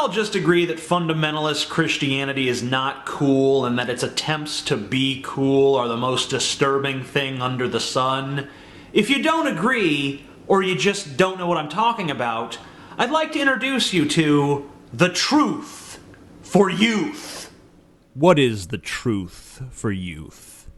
all just agree that fundamentalist Christianity is not cool and that its attempts to be cool are the most disturbing thing under the sun? If you don't agree, or you just don't know what I'm talking about, I'd like to introduce you to the truth for youth. What is the truth for youth?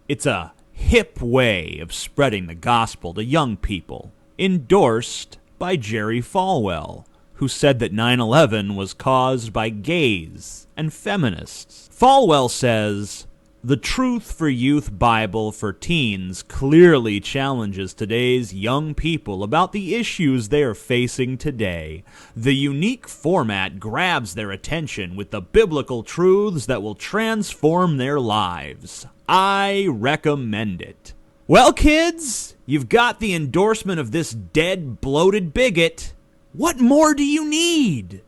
It's a hip way of spreading the gospel to young people, endorsed by Jerry Falwell, who said that 9/11 was caused by gays and feminists. Falwell says, "The Truth for Youth Bible for teens clearly challenges today's young people about the issues they are facing today. The unique format grabs their attention with the biblical truths that will transform their lives. I recommend it." Well, kids, you've got the endorsement of this dead, bloated bigot. What more do you need?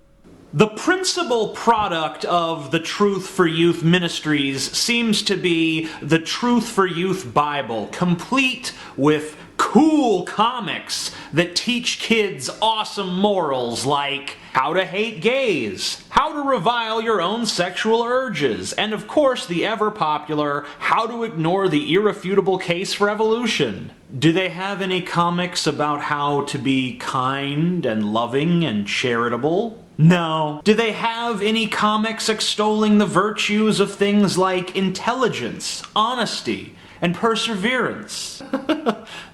The principal product of the Truth for Youth Ministries seems to be the Truth for Youth Bible, complete with cool comics that teach kids awesome morals like how to hate gays, how to revile your own sexual urges, and of course the ever-popular how to ignore the irrefutable case for evolution. Do they have any comics about how to be kind and loving and charitable? No. Do they have any comics extolling the virtues of things like intelligence, honesty, and perseverance?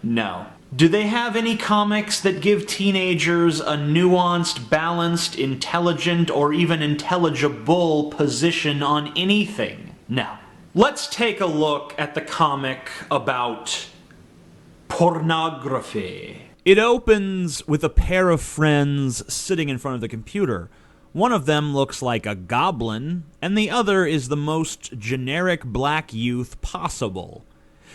No. Do they have any comics that give teenagers a nuanced, balanced, intelligent, or even intelligible position on anything? No. Let's take a look at the comic about pornography. It opens with a pair of friends sitting in front of the computer. One of them looks like a goblin, and the other is the most generic black youth possible.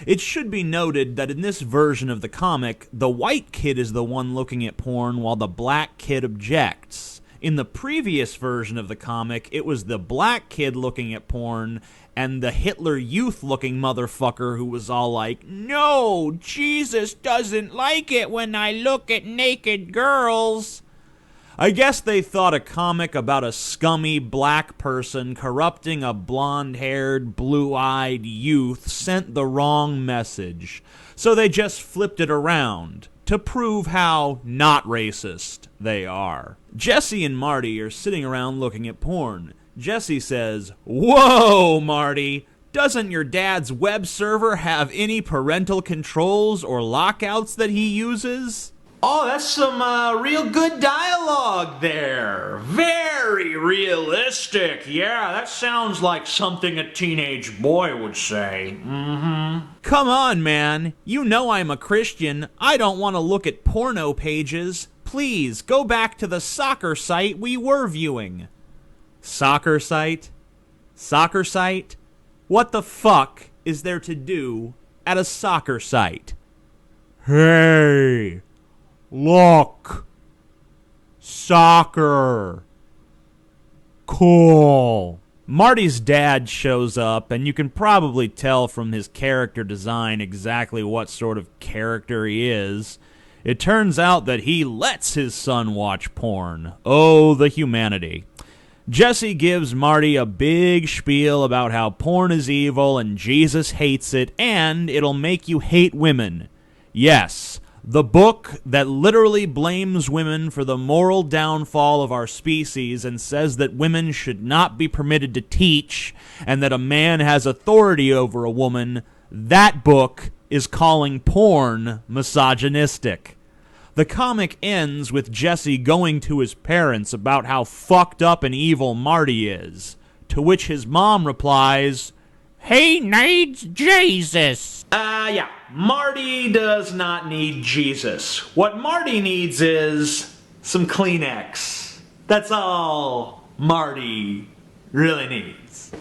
It should be noted that in this version of the comic, the white kid is the one looking at porn while the black kid objects. In the previous version of the comic, it was the black kid looking at porn and the Hitler Youth-looking motherfucker who was all like, "No, Jesus doesn't like it when I look at naked girls." I guess they thought a comic about a scummy black person corrupting a blonde-haired, blue-eyed youth sent the wrong message, so they just flipped it around to prove how not racist they are. Jesse and Marty are sitting around looking at porn. Jesse says, "Whoa, Marty, doesn't your dad's web server have any parental controls or lockouts that he uses?" Oh, that's some real good dialogue there. Very realistic. Yeah, that sounds like something a teenage boy would say. Come on, man. You know I'm a Christian. I don't want to look at porno pages. Please, go back to the soccer site we were viewing. Soccer site? Soccer site? What the fuck is there to do at a soccer site? Hey, look. Soccer. Cool. Marty's dad shows up, and you can probably tell from his character design exactly what sort of character he is. It turns out that he lets his son watch porn. Oh, the humanity. Jesse gives Marty a big spiel about how porn is evil and Jesus hates it, and it'll make you hate women. Yes, the book that literally blames women for the moral downfall of our species and says that women should not be permitted to teach and that a man has authority over a woman, that book is calling porn misogynistic. The comic ends with Jesse going to his parents about how fucked up and evil Marty is, to which his mom replies, "He needs Jesus." Yeah, Marty does not need Jesus. What Marty needs is some Kleenex. That's all Marty really needs.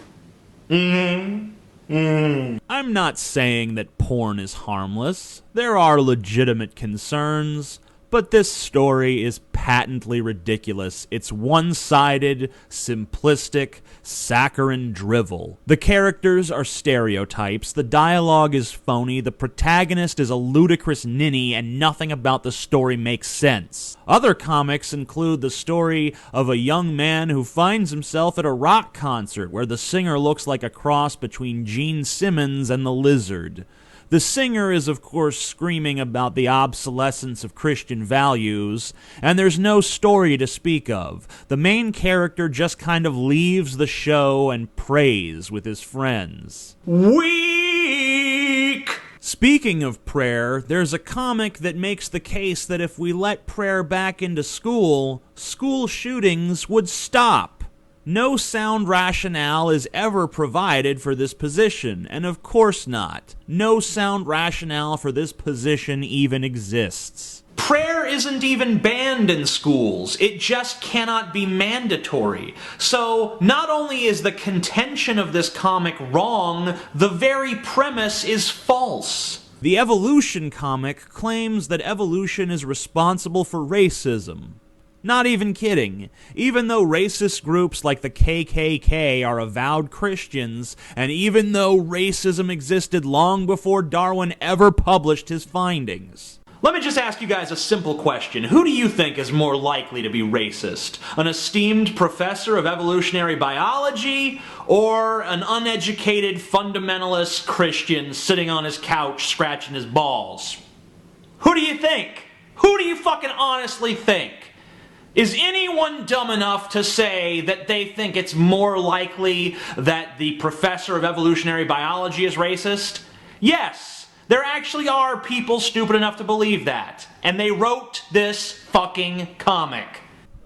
I'm not saying that porn is harmless. There are legitimate concerns. But this story is patently ridiculous. It's one-sided, simplistic, saccharine drivel. The characters are stereotypes, the dialogue is phony, the protagonist is a ludicrous ninny, and nothing about the story makes sense. Other comics include the story of a young man who finds himself at a rock concert where the singer looks like a cross between Gene Simmons and the Lizard. The singer is, of course, screaming about the obsolescence of Christian values, and there's no story to speak of. The main character just kind of leaves the show and prays with his friends. Weak! Speaking of prayer, there's a comic that makes the case that if we let prayer back into school, school shootings would stop. No sound rationale is ever provided for this position, and of course not. No sound rationale for this position even exists. Prayer isn't even banned in schools. It just cannot be mandatory. So, not only is the contention of this comic wrong, the very premise is false. The evolution comic claims that evolution is responsible for racism. Not even kidding. Even though racist groups like the KKK are avowed Christians, and even though racism existed long before Darwin ever published his findings. Let me just ask you guys a simple question. Who do you think is more likely to be racist? An esteemed professor of evolutionary biology, or an uneducated fundamentalist Christian sitting on his couch scratching his balls? Who do you think? Who do you fucking honestly think? Is anyone dumb enough to say that they think it's more likely that the professor of evolutionary biology is racist? Yes, there actually are people stupid enough to believe that. And they wrote this fucking comic.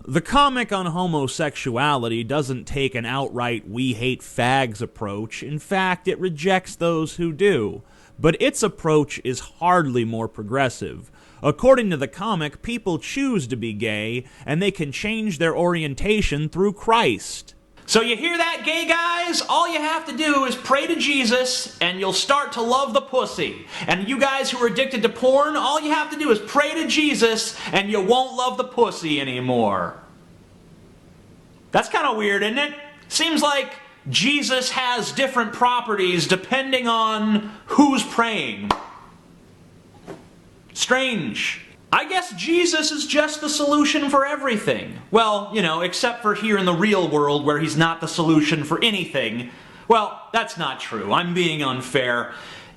The comic on homosexuality doesn't take an outright we hate fags approach. In fact, it rejects those who do. But its approach is hardly more progressive. According to the comic, people choose to be gay, and they can change their orientation through Christ. So you hear that, gay guys? All you have to do is pray to Jesus, and you'll start to love the pussy. And you guys who are addicted to porn, all you have to do is pray to Jesus, and you won't love the pussy anymore. That's kind of weird, isn't it? Seems like Jesus has different properties depending on who's praying. Strange. I guess Jesus is just the solution for everything. Well, you know, except for here in the real world where he's not the solution for anything. Well, that's not true. I'm being unfair.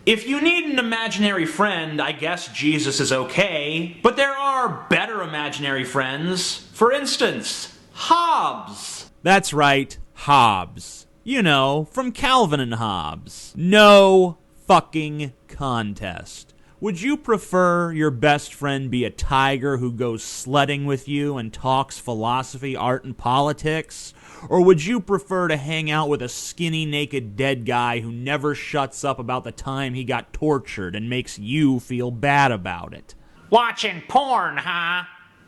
If you need an imaginary friend, I guess Jesus is okay. But there are better imaginary friends. For instance, Hobbes. That's right, Hobbes. You know, from Calvin and Hobbes. No fucking contest. Would you prefer your best friend be a tiger who goes sledding with you and talks philosophy, art, and politics? Or would you prefer to hang out with a skinny, naked, dead guy who never shuts up about the time he got tortured and makes you feel bad about it? Watching porn, huh?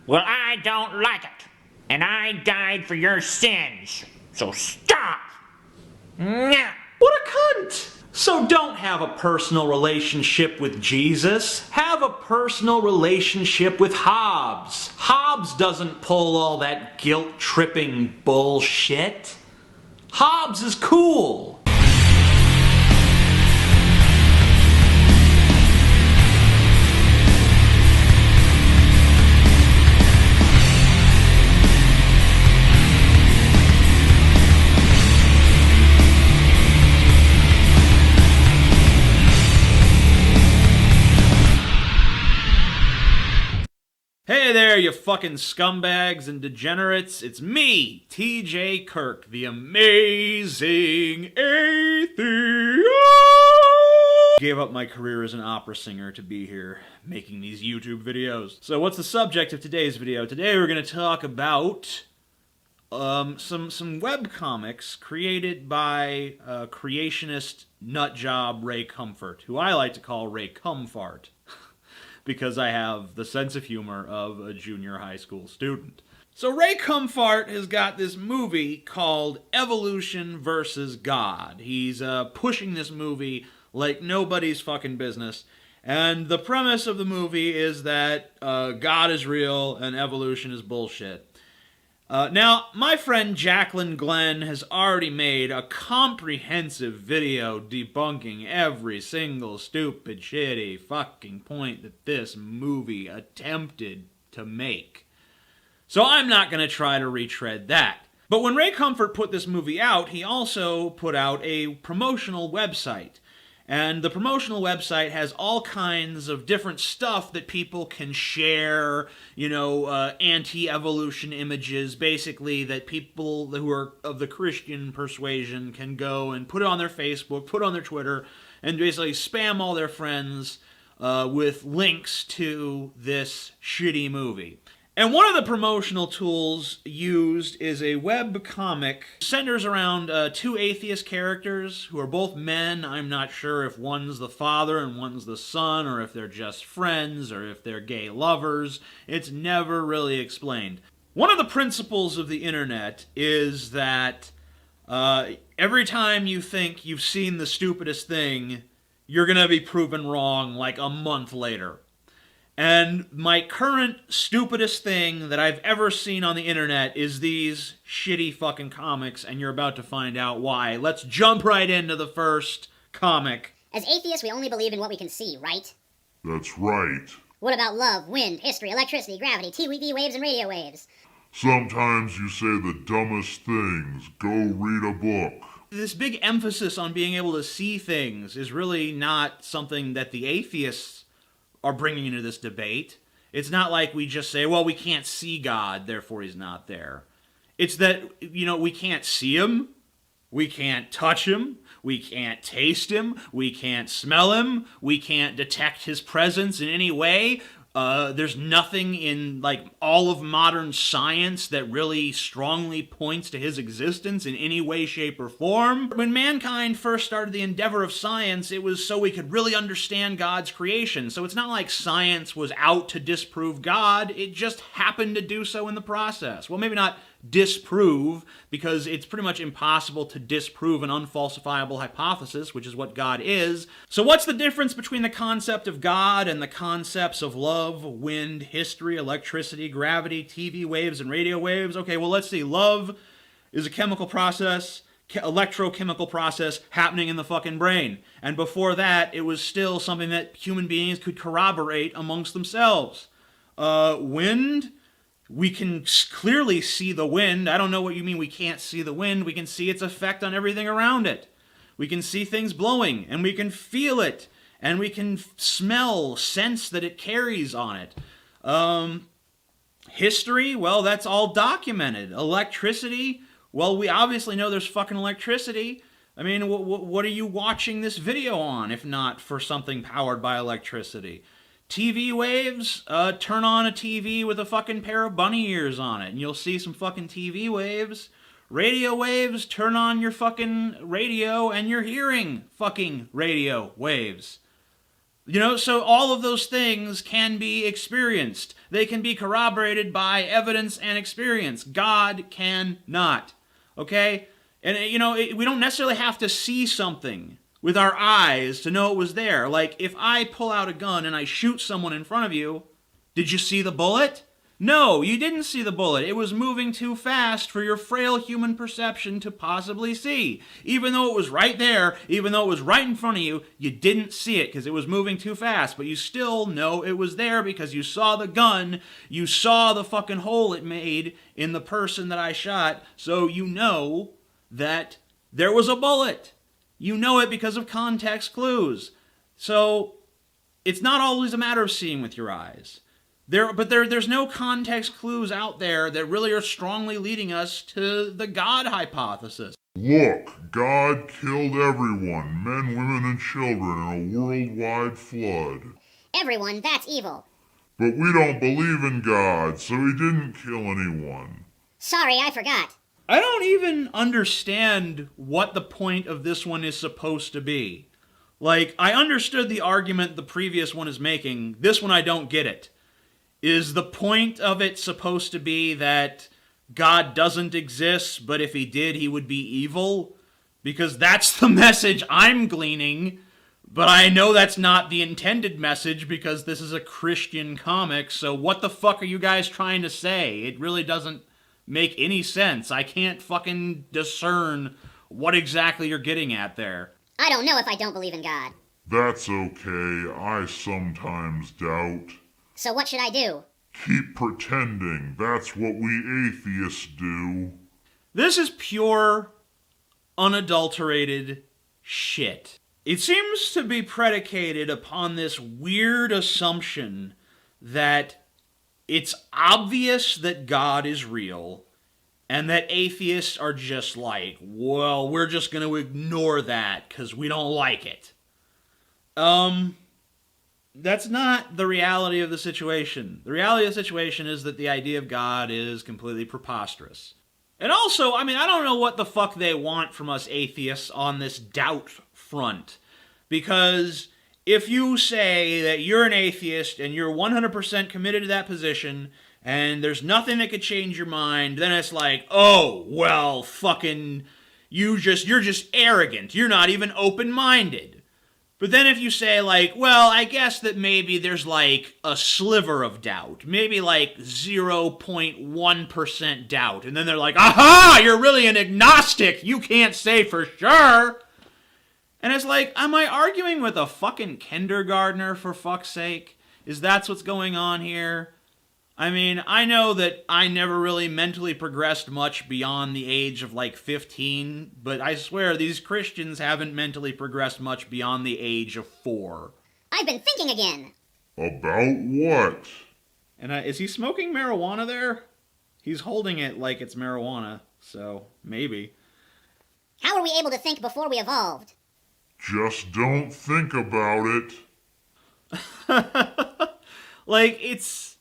Well, I don't like it. And I died for your sins. So stop! Nyah. What a cunt! So don't have a personal relationship with Jesus. Have a personal relationship with Hobbes. Hobbes doesn't pull all that guilt-tripping bullshit. Hobbes is cool. Hey there, you fucking scumbags and degenerates. It's me, TJ Kirk, the amazing atheist. Gave up my career as an opera singer to be here making these YouTube videos. So what's the subject of today's video? Today we're going to talk about some webcomics created by creationist nutjob Ray Comfort, who I like to call Ray Cumfart. Because I have the sense of humor of a junior high school student. So Ray Comfort has got this movie called Evolution versus God. He's pushing this movie like nobody's fucking business. And the premise of the movie is that God is real and evolution is bullshit. Now, my friend Jacqueline Glenn has already made a comprehensive video debunking every single stupid, shitty fucking point that this movie attempted to make. So I'm not going to try to retread that. But when Ray Comfort put this movie out, he also put out a promotional website. And the promotional website has all kinds of different stuff that people can share, anti-evolution images, basically, that people who are of the Christian persuasion can go and put it on their Facebook, put it on their Twitter, and basically spam all their friends with links to this shitty movie. And one of the promotional tools used is a web comic centers around two atheist characters who are both men. I'm not sure if one's the father and one's the son, or if they're just friends, or if they're gay lovers. It's never really explained. One of the principles of the internet is that every time you think you've seen the stupidest thing, you're going to be proven wrong like a month later. And my current stupidest thing that I've ever seen on the internet is these shitty fucking comics, and you're about to find out why. Let's jump right into the first comic. As atheists, we only believe in what we can see, right? That's right. What about love, wind, history, electricity, gravity, TV waves, and radio waves? Sometimes you say the dumbest things. Go read a book. This big emphasis on being able to see things is really not something that the atheists are bringing into this debate. It's not like we just say, well, we can't see God, therefore he's not there. It's that, we can't see him, we can't touch him, we can't taste him, we can't smell him, we can't detect his presence in any way. There's nothing in all of modern science that really strongly points to his existence in any way, shape, or form. When mankind first started the endeavor of science, it was so we could really understand God's creation. So it's not like science was out to disprove God, it just happened to do so in the process. Well, maybe not disprove, because it's pretty much impossible to disprove an unfalsifiable hypothesis, which is what God is. So what's the difference between the concept of God and the concepts of love, wind, history, electricity, gravity, TV waves, and radio waves? Okay, well, let's see. Love is a chemical process, electrochemical process happening in the fucking brain. And before that, it was still something that human beings could corroborate amongst themselves. Wind, we can clearly see the wind. I don't know what you mean we can't see the wind. We can see its effect on everything around it. We can see things blowing, and we can feel it, and we can sense that it carries on it. History, well, that's all documented. Electricity, well, we obviously know there's fucking electricity. I mean, what are you watching this video on, if not for something powered by electricity? TV waves, turn on a TV with a fucking pair of bunny ears on it, and you'll see some fucking TV waves. Radio waves, turn on your fucking radio, and you're hearing fucking radio waves. So all of those things can be experienced. They can be corroborated by evidence and experience. God cannot. Okay? And, we don't necessarily have to see something with our eyes to know it was there. Like, if I pull out a gun and I shoot someone in front of you, did you see the bullet? No, you didn't see the bullet. It was moving too fast for your frail human perception to possibly see. Even though it was right there, even though it was right in front of you, you didn't see it because it was moving too fast. But you still know it was there because you saw the gun, you saw the fucking hole it made in the person that I shot, so you know that there was a bullet. You know it because of context clues. So it's not always a matter of seeing with your eyes. There's no context clues out there that really are strongly leading us to the God hypothesis. Look, God killed everyone, men, women, and children in a worldwide flood. Everyone, that's evil. But we don't believe in God, so he didn't kill anyone. Sorry, I forgot. I don't even understand what the point of this one is supposed to be. Like, I understood the argument the previous one is making. This one I don't get it. Is the point of it supposed to be that God doesn't exist, but if he did, he would be evil? Because that's the message I'm gleaning. But I know that's not the intended message because this is a Christian comic, so what the fuck are you guys trying to say? It really doesn't make any sense. I can't fucking discern what exactly you're getting at there. I don't know if I don't believe in God. That's okay, I sometimes doubt. So what should I do? Keep pretending, that's what we atheists do. This is pure, unadulterated shit. It seems to be predicated upon this weird assumption that it's obvious that God is real, and that atheists are just like, well, we're just going to ignore that because we don't like it. That's not the reality of the situation. The reality of the situation is that the idea of God is completely preposterous. And also, I don't know what the fuck they want from us atheists on this doubt front. Because if you say that you're an atheist and you're 100% committed to that position and there's nothing that could change your mind, then it's like, oh, well, fucking, you're just arrogant. You're not even open-minded. But then if you say, like, well, I guess that maybe there's, like, a sliver of doubt. Maybe, like, 0.1% doubt. And then they're like, aha, you're really an agnostic. You can't say for sure. And it's like, am I arguing with a fucking kindergartner, for fuck's sake? Is that what's going on here? I know that I never really mentally progressed much beyond the age of like 15, but I swear these Christians haven't mentally progressed much beyond the age of 4. I've been thinking again. About what? And is he smoking marijuana there? He's holding it like it's marijuana, so maybe. How were we able to think before we evolved? Just don't think about it. Like, it's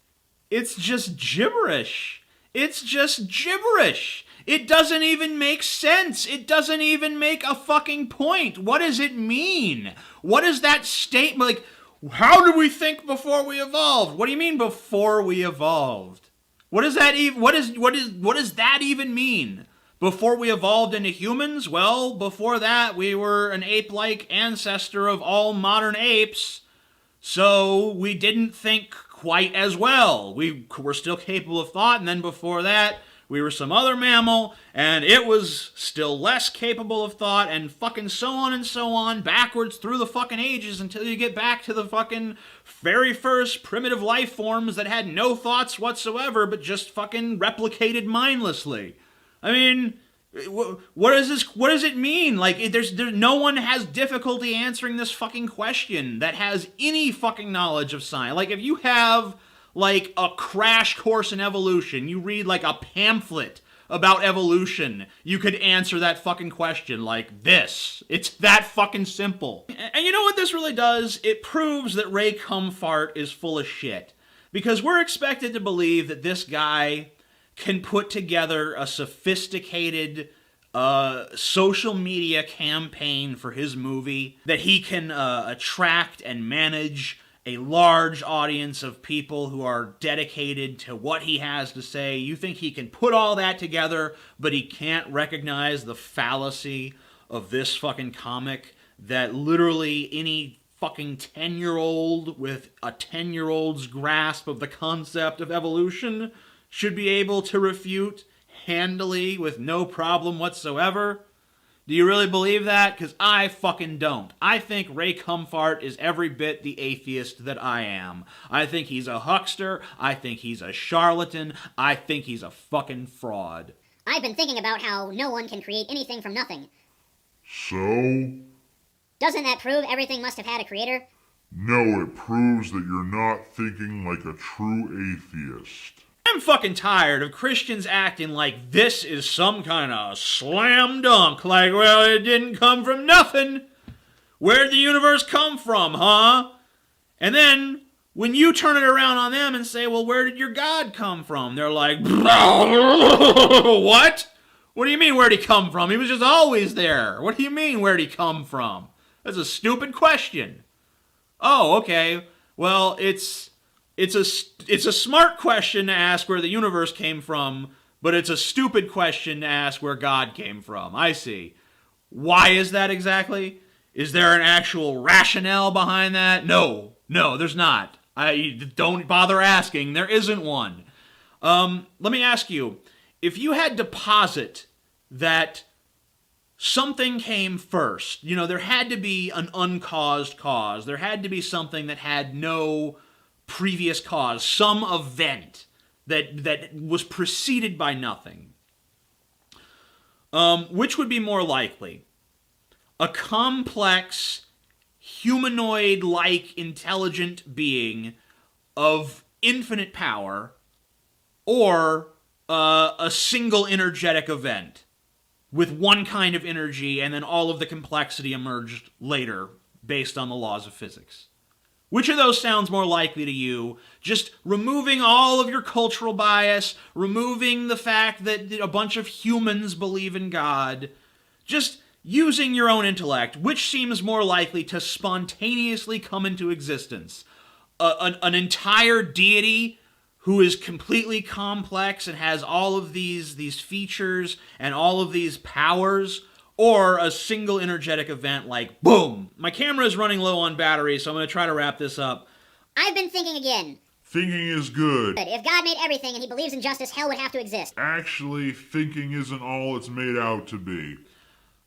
just gibberish. It's just gibberish. It doesn't even make sense. It doesn't even make a fucking point. What does it mean? What is that statement? Like, how did we think before we evolved? What do you mean before we evolved? What does that even what does that even mean? Before we evolved into humans? Well, before that, we were an ape-like ancestor of all modern apes, so we didn't think quite as well. We were still capable of thought, and then before that, we were some other mammal, and it was still less capable of thought, and fucking so on, backwards through the fucking ages until you get back to the fucking very first primitive life forms that had no thoughts whatsoever, but just fucking replicated mindlessly. What is this? What does it mean? Like, there's no one has difficulty answering this fucking question that has any fucking knowledge of science. Like, if you have like a crash course in evolution, you read like a pamphlet about evolution, you could answer that fucking question like this. It's that fucking simple. And you know what this really does? It proves that Ray Comfort is full of shit, because we're expected to believe that this guy can put together a sophisticated social media campaign for his movie, that he can attract and manage a large audience of people who are dedicated to what he has to say. You think he can put all that together, but he can't recognize the fallacy of this fucking comic that literally any fucking 10-year-old with a 10-year-old's grasp of the concept of evolution should be able to refute handily with no problem whatsoever? Do you really believe that? Because I fucking don't. I think Ray Comfort is every bit the atheist that I am. I think he's a huckster. I think he's a charlatan. I think he's a fucking fraud. I've been thinking about how no one can create anything from nothing. So? Doesn't that prove everything must have had a creator? No, it proves that you're not thinking like a true atheist. I'm fucking tired of Christians acting like this is some kind of slam dunk. Like, well, it didn't come from nothing. Where'd the universe come from, huh? And then, when you turn it around on them and say, well, where did your God come from? They're like, what? What do you mean, where'd he come from? He was just always there. What do you mean, where'd he come from? That's a stupid question. Oh, okay. Well, it's a smart question to ask where the universe came from, but it's a stupid question to ask where God came from. I see. Why is that exactly? Is there an actual rationale behind that? No, there's not. Don't bother asking. There isn't one. Let me ask you, if you had to posit that something came first, there had to be an uncaused cause, there had to be something that had no previous cause, some event that was preceded by nothing, which would be more likely? A complex, humanoid-like, intelligent being of infinite power, or a single energetic event with one kind of energy and then all of the complexity emerged later based on the laws of physics? Which of those sounds more likely to you? Just removing all of your cultural bias, removing the fact that a bunch of humans believe in God, just using your own intellect, which seems more likely to spontaneously come into existence? An entire deity who is completely complex and has all of these features and all of these powers, or a single energetic event like boom? My camera is running low on battery, so I'm going to try to wrap this up. I've been thinking again. Thinking is good. If God made everything and he believes in justice, hell would have to exist. Actually, thinking isn't all it's made out to be.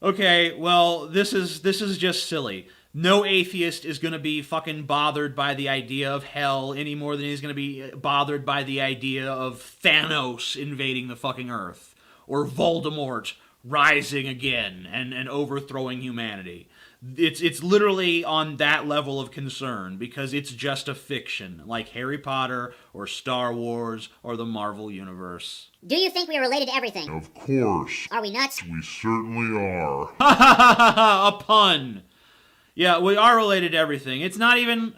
Okay, well, this is just silly. No atheist is going to be fucking bothered by the idea of hell any more than he's going to be bothered by the idea of Thanos invading the fucking Earth, or Voldemort rising again and overthrowing humanity. It's literally on that level of concern, because it's just a fiction, like Harry Potter or Star Wars or the Marvel Universe. Do you think we are related to everything? Of course. Are we nuts? We certainly are. A pun. Yeah, we are related to everything. It's not even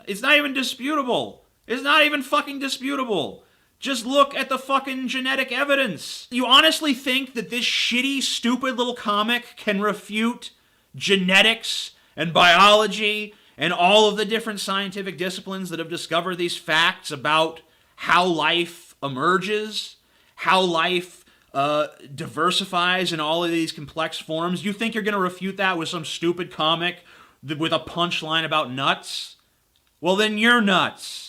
disputable. It's not even fucking disputable. Just look at the fucking genetic evidence. You honestly think that this shitty, stupid little comic can refute genetics and biology and all of the different scientific disciplines that have discovered these facts about how life emerges, how life diversifies in all of these complex forms? You think you're going to refute that with some stupid comic with a punchline about nuts? Well, then you're nuts.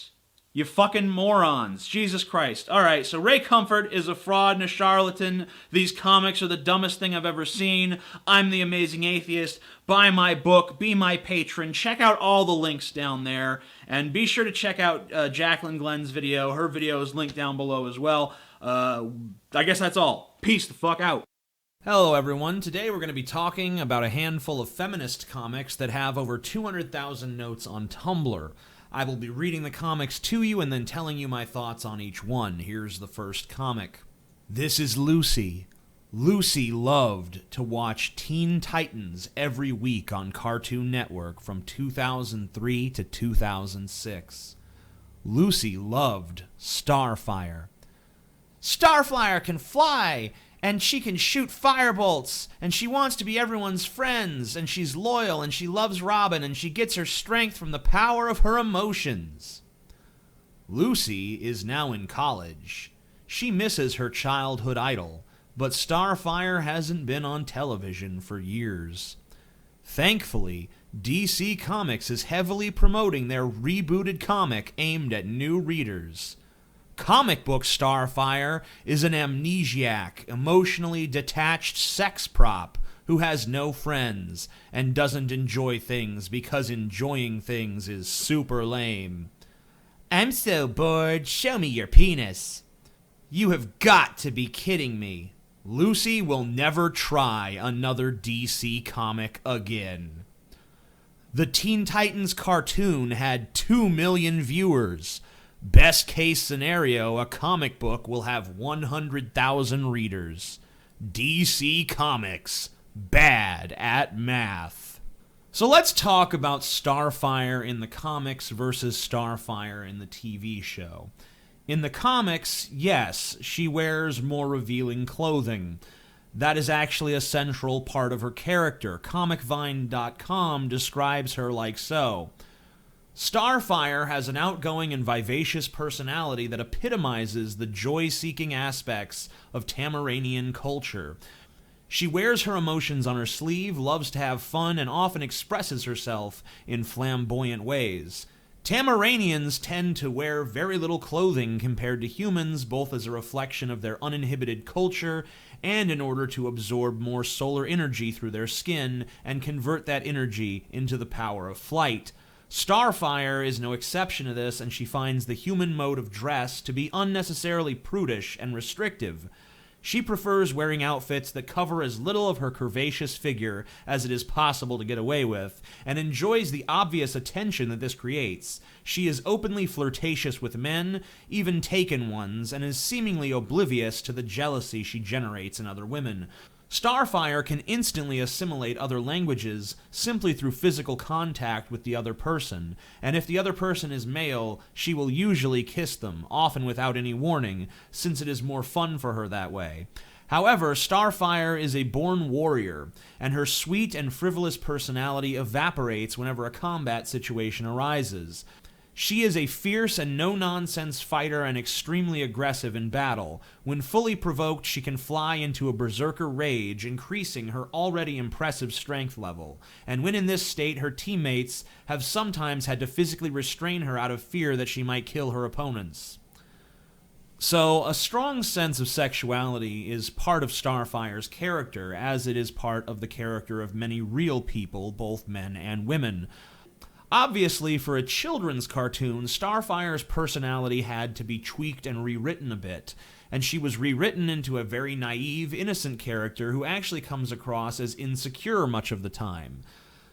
You fucking morons. Jesus Christ. Alright, so Ray Comfort is a fraud and a charlatan. These comics are the dumbest thing I've ever seen. I'm the Amazing Atheist. Buy my book. Be my patron. Check out all the links down there. And be sure to check out Jacqueline Glenn's video. Her video is linked down below as well. I guess that's all. Peace the fuck out. Hello everyone. Today we're going to be talking about a handful of feminist comics that have over 200,000 notes on Tumblr. I will be reading the comics to you and then telling you my thoughts on each one. Here's the first comic. This is Lucy. Lucy loved to watch Teen Titans every week on Cartoon Network from 2003 to 2006. Lucy loved Starfire. Starfire can fly, and she can shoot firebolts, and she wants to be everyone's friends, and she's loyal, and she loves Robin, and she gets her strength from the power of her emotions. Lucy is now in college. She misses her childhood idol, but Starfire hasn't been on television for years. Thankfully, DC Comics is heavily promoting their rebooted comic aimed at new readers. Comic book Starfire is an amnesiac, emotionally detached sex prop who has no friends and doesn't enjoy things because enjoying things is super lame. I'm so bored, show me your penis. You have got to be kidding me. Lucy will never try another DC comic again. The Teen Titans cartoon had 2 million viewers. Best case scenario, a comic book will have 100,000 readers. DC Comics, bad at math. So let's talk about Starfire in the comics versus Starfire in the TV show. In the comics, yes, she wears more revealing clothing. That is actually a central part of her character. ComicVine.com describes her like so. Starfire has an outgoing and vivacious personality that epitomizes the joy-seeking aspects of Tamaranian culture. She wears her emotions on her sleeve, loves to have fun, and often expresses herself in flamboyant ways. Tamaranians tend to wear very little clothing compared to humans, both as a reflection of their uninhibited culture and in order to absorb more solar energy through their skin and convert that energy into the power of flight. Starfire is no exception to this, and she finds the human mode of dress to be unnecessarily prudish and restrictive. She prefers wearing outfits that cover as little of her curvaceous figure as it is possible to get away with, and enjoys the obvious attention that this creates. She is openly flirtatious with men, even taken ones, and is seemingly oblivious to the jealousy she generates in other women. Starfire can instantly assimilate other languages simply through physical contact with the other person, and if the other person is male, she will usually kiss them, often without any warning, since it is more fun for her that way. However, Starfire is a born warrior, and her sweet and frivolous personality evaporates whenever a combat situation arises. She is a fierce and no-nonsense fighter and extremely aggressive in battle. When fully provoked, she can fly into a berserker rage, increasing her already impressive strength level. And when in this state, her teammates have sometimes had to physically restrain her out of fear that she might kill her opponents. So, a strong sense of sexuality is part of Starfire's character, as it is part of the character of many real people, both men and women. Obviously, for a children's cartoon, Starfire's personality had to be tweaked and rewritten a bit, and she was rewritten into a very naive, innocent character who actually comes across as insecure much of the time.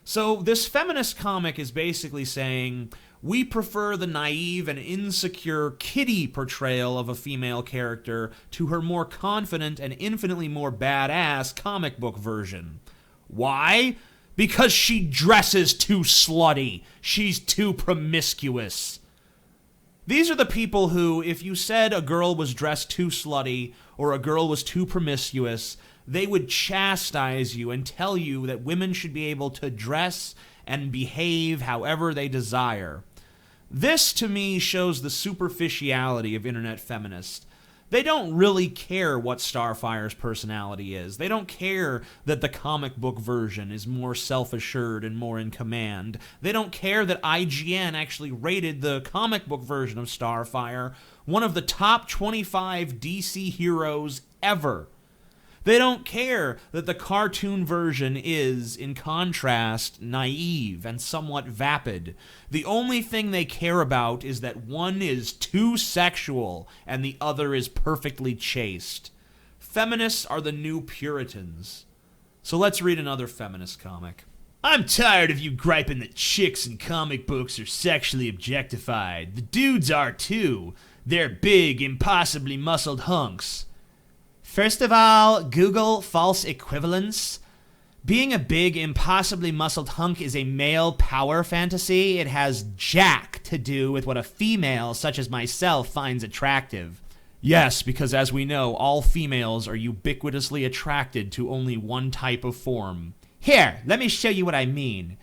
So this feminist comic is basically saying, we prefer the naive and insecure kiddie portrayal of a female character to her more confident and infinitely more badass comic book version. Why? Because she dresses too slutty. She's too promiscuous. These are the people who, if you said a girl was dressed too slutty or a girl was too promiscuous, they would chastise you and tell you that women should be able to dress and behave however they desire. This, to me, shows the superficiality of internet feminists. They don't really care what Starfire's personality is. They don't care that the comic book version is more self-assured and more in command. They don't care that IGN actually rated the comic book version of Starfire one of the top 25 DC heroes ever. They don't care that the cartoon version is, in contrast, naive and somewhat vapid. The only thing they care about is that one is too sexual and the other is perfectly chaste. Feminists are the new Puritans. So let's read another feminist comic. I'm tired of you griping that chicks in comic books are sexually objectified. The dudes are too. They're big, impossibly muscled hunks. First of all, Google false equivalence. Being a big, impossibly muscled hunk is a male power fantasy. It has jack to do with what a female such as myself finds attractive. Yes, because as we know, all females are ubiquitously attracted to only one type of form. Here, let me show you what I mean.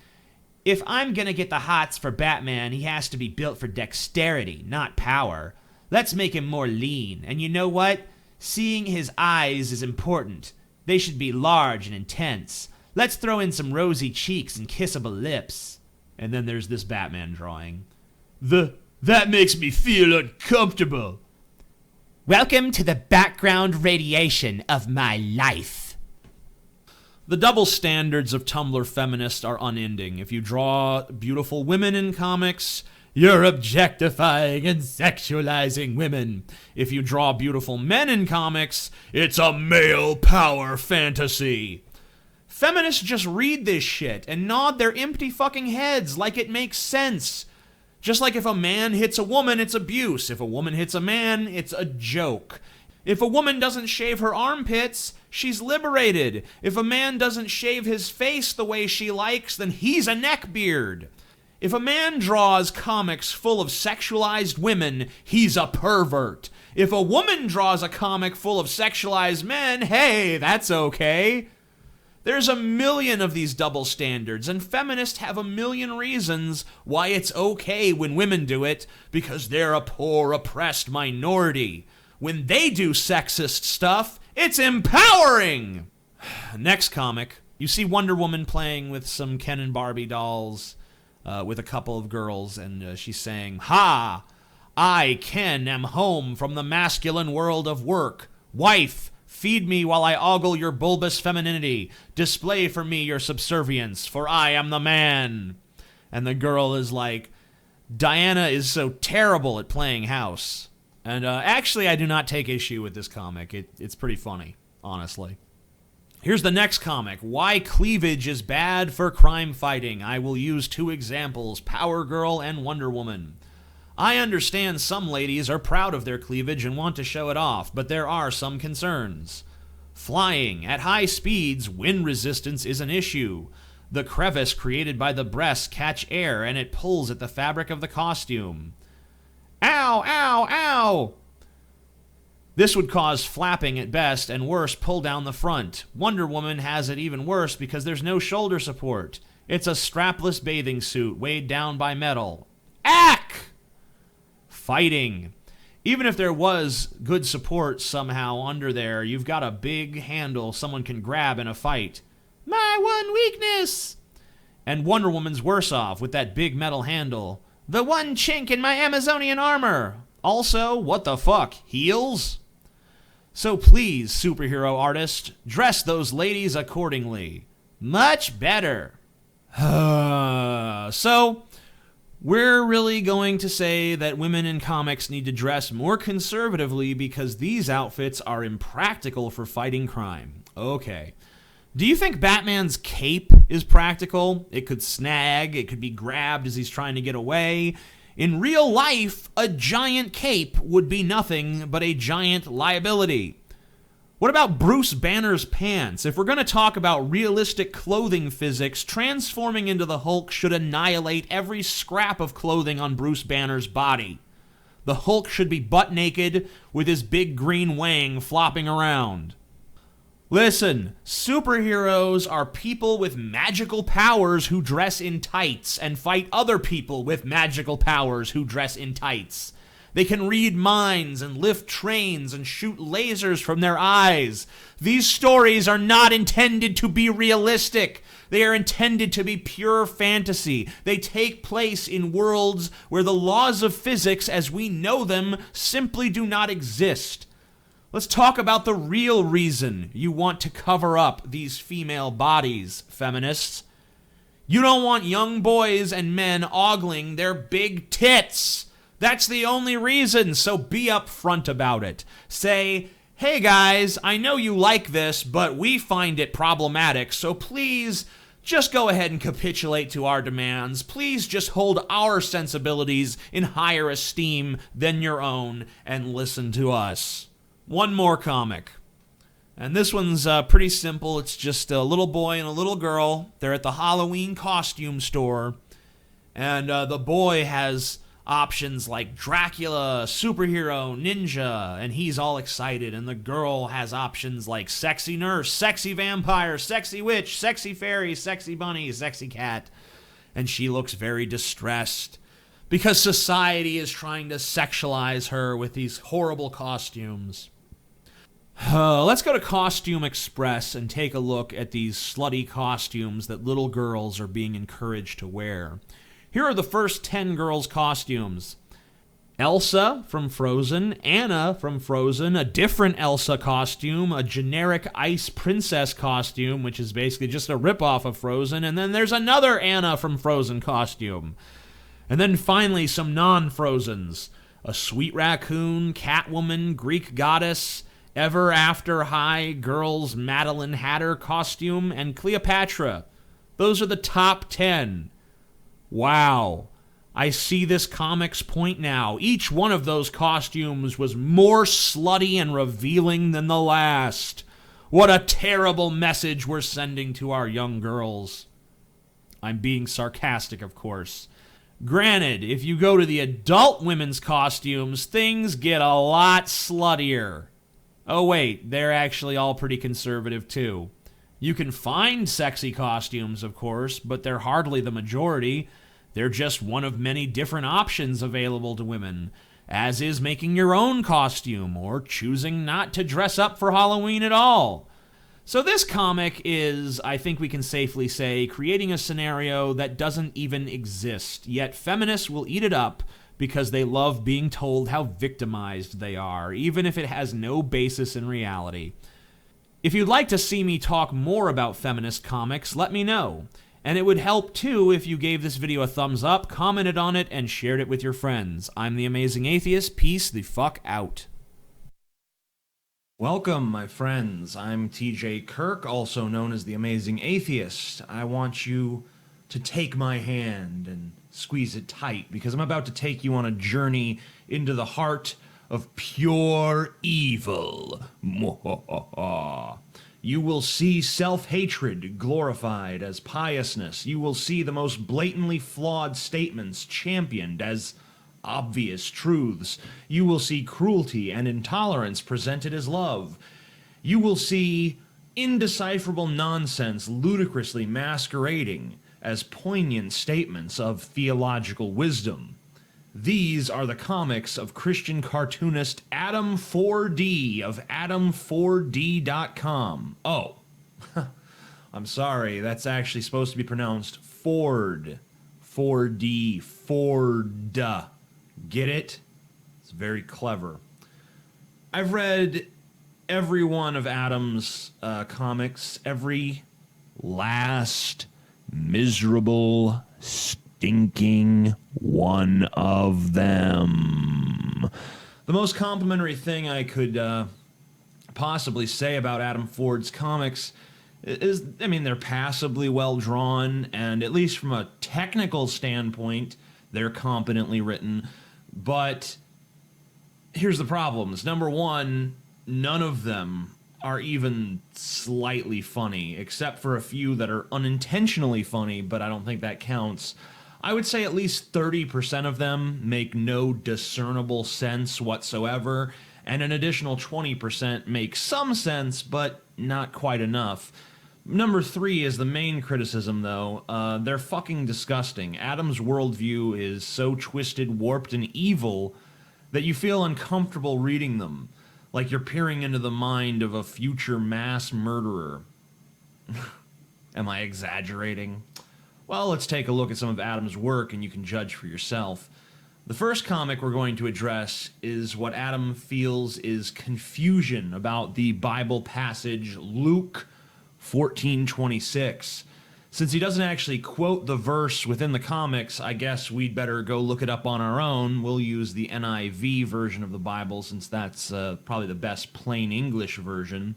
If I'm gonna get the hots for Batman, he has to be built for dexterity, not power. Let's make him more lean. And you know what? Seeing his eyes is important. They should be large and intense. Let's throw in some rosy cheeks and kissable lips. And then there's this Batman drawing. That makes me feel uncomfortable. Welcome to the background radiation of my life. The double standards of Tumblr feminists are unending. If you draw beautiful women in comics, you're objectifying and sexualizing women. If you draw beautiful men in comics, it's a male power fantasy. Feminists just read this shit and nod their empty fucking heads like it makes sense. Just like if a man hits a woman, it's abuse. If a woman hits a man, it's a joke. If a woman doesn't shave her armpits, she's liberated. If a man doesn't shave his face the way she likes, then he's a neckbeard. If a man draws comics full of sexualized women, he's a pervert. If a woman draws a comic full of sexualized men, hey, that's okay. There's a million of these double standards, and feminists have a million reasons why it's okay when women do it, because they're a poor, oppressed minority. When they do sexist stuff, it's empowering! Next comic, you see Wonder Woman playing with some Ken and Barbie dolls with a couple of girls, and she's saying, "Ha! I, Ken, am home from the masculine world of work. Wife, feed me while I ogle your bulbous femininity. Display for me your subservience, for I am the man." And the girl is like, "Diana is so terrible at playing house." And actually, I do not take issue with this comic. It's pretty funny, honestly. Here's the next comic, Why Cleavage is Bad for Crime Fighting. I will use 2 examples, Power Girl and Wonder Woman. I understand some ladies are proud of their cleavage and want to show it off, but there are some concerns. Flying at high speeds, wind resistance is an issue. The crevice created by the breasts catch air and it pulls at the fabric of the costume. Ow, ow, ow! This would cause flapping at best, and worse, pull down the front. Wonder Woman has it even worse because there's no shoulder support. It's a strapless bathing suit weighed down by metal. Ack! Fighting. Even if there was good support somehow under there, you've got a big handle someone can grab in a fight. My one weakness! And Wonder Woman's worse off with that big metal handle. The one chink in my Amazonian armor. Also, what the fuck, heels? So please, superhero artist, dress those ladies accordingly. Much better. So, we're really going to say that women in comics need to dress more conservatively because these outfits are impractical for fighting crime. Okay. Do you think Batman's cape is practical? It could snag, it could be grabbed as he's trying to get away. In real life, a giant cape would be nothing but a giant liability. What about Bruce Banner's pants? If we're going to talk about realistic clothing physics, transforming into the Hulk should annihilate every scrap of clothing on Bruce Banner's body. The Hulk should be butt naked with his big green wang flopping around. Listen, superheroes are people with magical powers who dress in tights and fight other people with magical powers who dress in tights. They can read minds and lift trains and shoot lasers from their eyes. These stories are not intended to be realistic. They are intended to be pure fantasy. They take place in worlds where the laws of physics as we know them simply do not exist. Let's talk about the real reason you want to cover up these female bodies, feminists. You don't want young boys and men ogling their big tits. That's the only reason, so be upfront about it. Say, hey guys, I know you like this, but we find it problematic, so please just go ahead and capitulate to our demands. Please just hold our sensibilities in higher esteem than your own and listen to us. One more comic. And this one's pretty simple. It's just a little boy and a little girl. They're at the Halloween costume store. And the boy has options like Dracula, superhero, ninja, and he's all excited. And the girl has options like sexy nurse, sexy vampire, sexy witch, sexy fairy, sexy bunny, sexy cat. And she looks very distressed because society is trying to sexualize her with these horrible costumes. Let's go to Costume Express and take a look at these slutty costumes that little girls are being encouraged to wear. Here are the first 10 girls' costumes. Elsa from Frozen, Anna from Frozen, a different Elsa costume, a generic ice princess costume, which is basically just a ripoff of Frozen, and then there's another Anna from Frozen costume. And then finally some non-Frozens. A sweet raccoon, Catwoman, Greek goddess, Ever After High Girls Madeline Hatter costume, and Cleopatra. Those are the top 10. Wow. I see this comic's point now. Each one of those costumes was more slutty and revealing than the last. What a terrible message we're sending to our young girls. I'm being sarcastic, of course. Granted, if you go to the adult women's costumes, things get a lot sluttier. Oh wait, they're actually all pretty conservative too. You can find sexy costumes, of course, but they're hardly the majority. They're just one of many different options available to women, as is making your own costume or choosing not to dress up for Halloween at all. So this comic is, I think we can safely say, creating a scenario that doesn't even exist, yet feminists will eat it up because they love being told how victimized they are, even if it has no basis in reality. If you'd like to see me talk more about feminist comics, let me know. And it would help too if you gave this video a thumbs up, commented on it, and shared it with your friends. I'm the Amazing Atheist. Peace the fuck out. Welcome, my friends. I'm TJ Kirk, also known as the Amazing Atheist. I want you to take my hand and squeeze it tight, because I'm about to take you on a journey into the heart of pure evil. You will see self-hatred glorified as piousness. You will see the most blatantly flawed statements championed as obvious truths. You will see cruelty and intolerance presented as love. You will see indecipherable nonsense ludicrously masquerading as poignant statements of theological wisdom. These are the comics of Christian cartoonist Adam 4D of Adam4D.com. Oh, I'm sorry, that's actually supposed to be pronounced Ford. 4D, Ford. Get it? It's very clever. I've read every one of Adam's comics, every last miserable, stinking one of them. The most complimentary thing I could possibly say about Adam Ford's comics is, I mean, they're passably well drawn, and at least from a technical standpoint, they're competently written. But here's the problems. Number one, none of them are even slightly funny, except for a few that are unintentionally funny, but I don't think that counts. I would say at least 30% of them make no discernible sense whatsoever, and an additional 20% make some sense, but not quite enough. Number 3 is the main criticism, though. They're fucking disgusting. Adam's worldview is so twisted, warped, and evil that you feel uncomfortable reading them, like you're peering into the mind of a future mass murderer. Am I exaggerating? Well, let's take a look at some of Adam's work and you can judge for yourself. The first comic we're going to address is what Adam feels is confusion about the Bible passage Luke 14:26. Since he doesn't actually quote the verse within the comics, I guess we'd better go look it up on our own. We'll use the NIV version of the Bible since that's probably the best plain English version.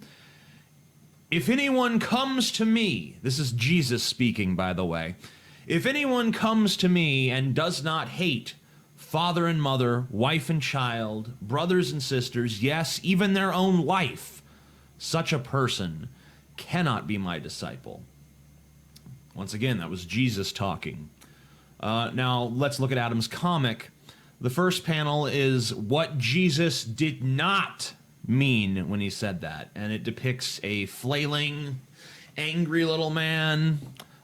If anyone comes to me, this is Jesus speaking, by the way. If anyone comes to me and does not hate father and mother, wife and child, brothers and sisters, yes, even their own life, such a person cannot be my disciple. Once again, that was Jesus talking. Now, let's look at Adam's comic. The first panel is what Jesus did not mean when he said that, and it depicts a flailing, angry little man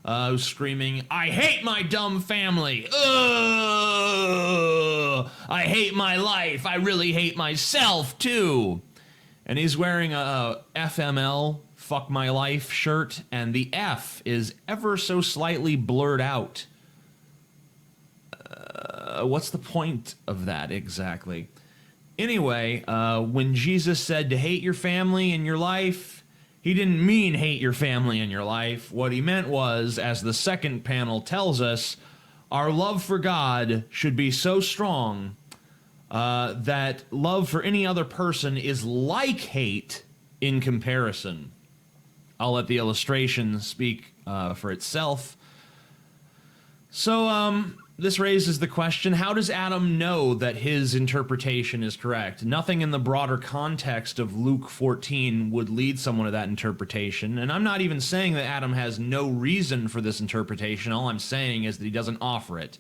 who's screaming, "I hate my dumb family! Ugh! I hate my life! I really hate myself, too!" And he's wearing a FML, Fuck My Life shirt, and the F is ever so slightly blurred out. What's the point of that exactly? Anyway, when Jesus said to hate your family and your life, he didn't mean hate your family and your life. What he meant was, as the second panel tells us, our love for God should be so strong that love for any other person is like hate in comparison. I'll let the illustration speak for itself. So, this raises the question, how does Adam know that his interpretation is correct? Nothing in the broader context of Luke 14 would lead someone to that interpretation, and I'm not even saying that Adam has no reason for this interpretation. All I'm saying is that he doesn't offer it.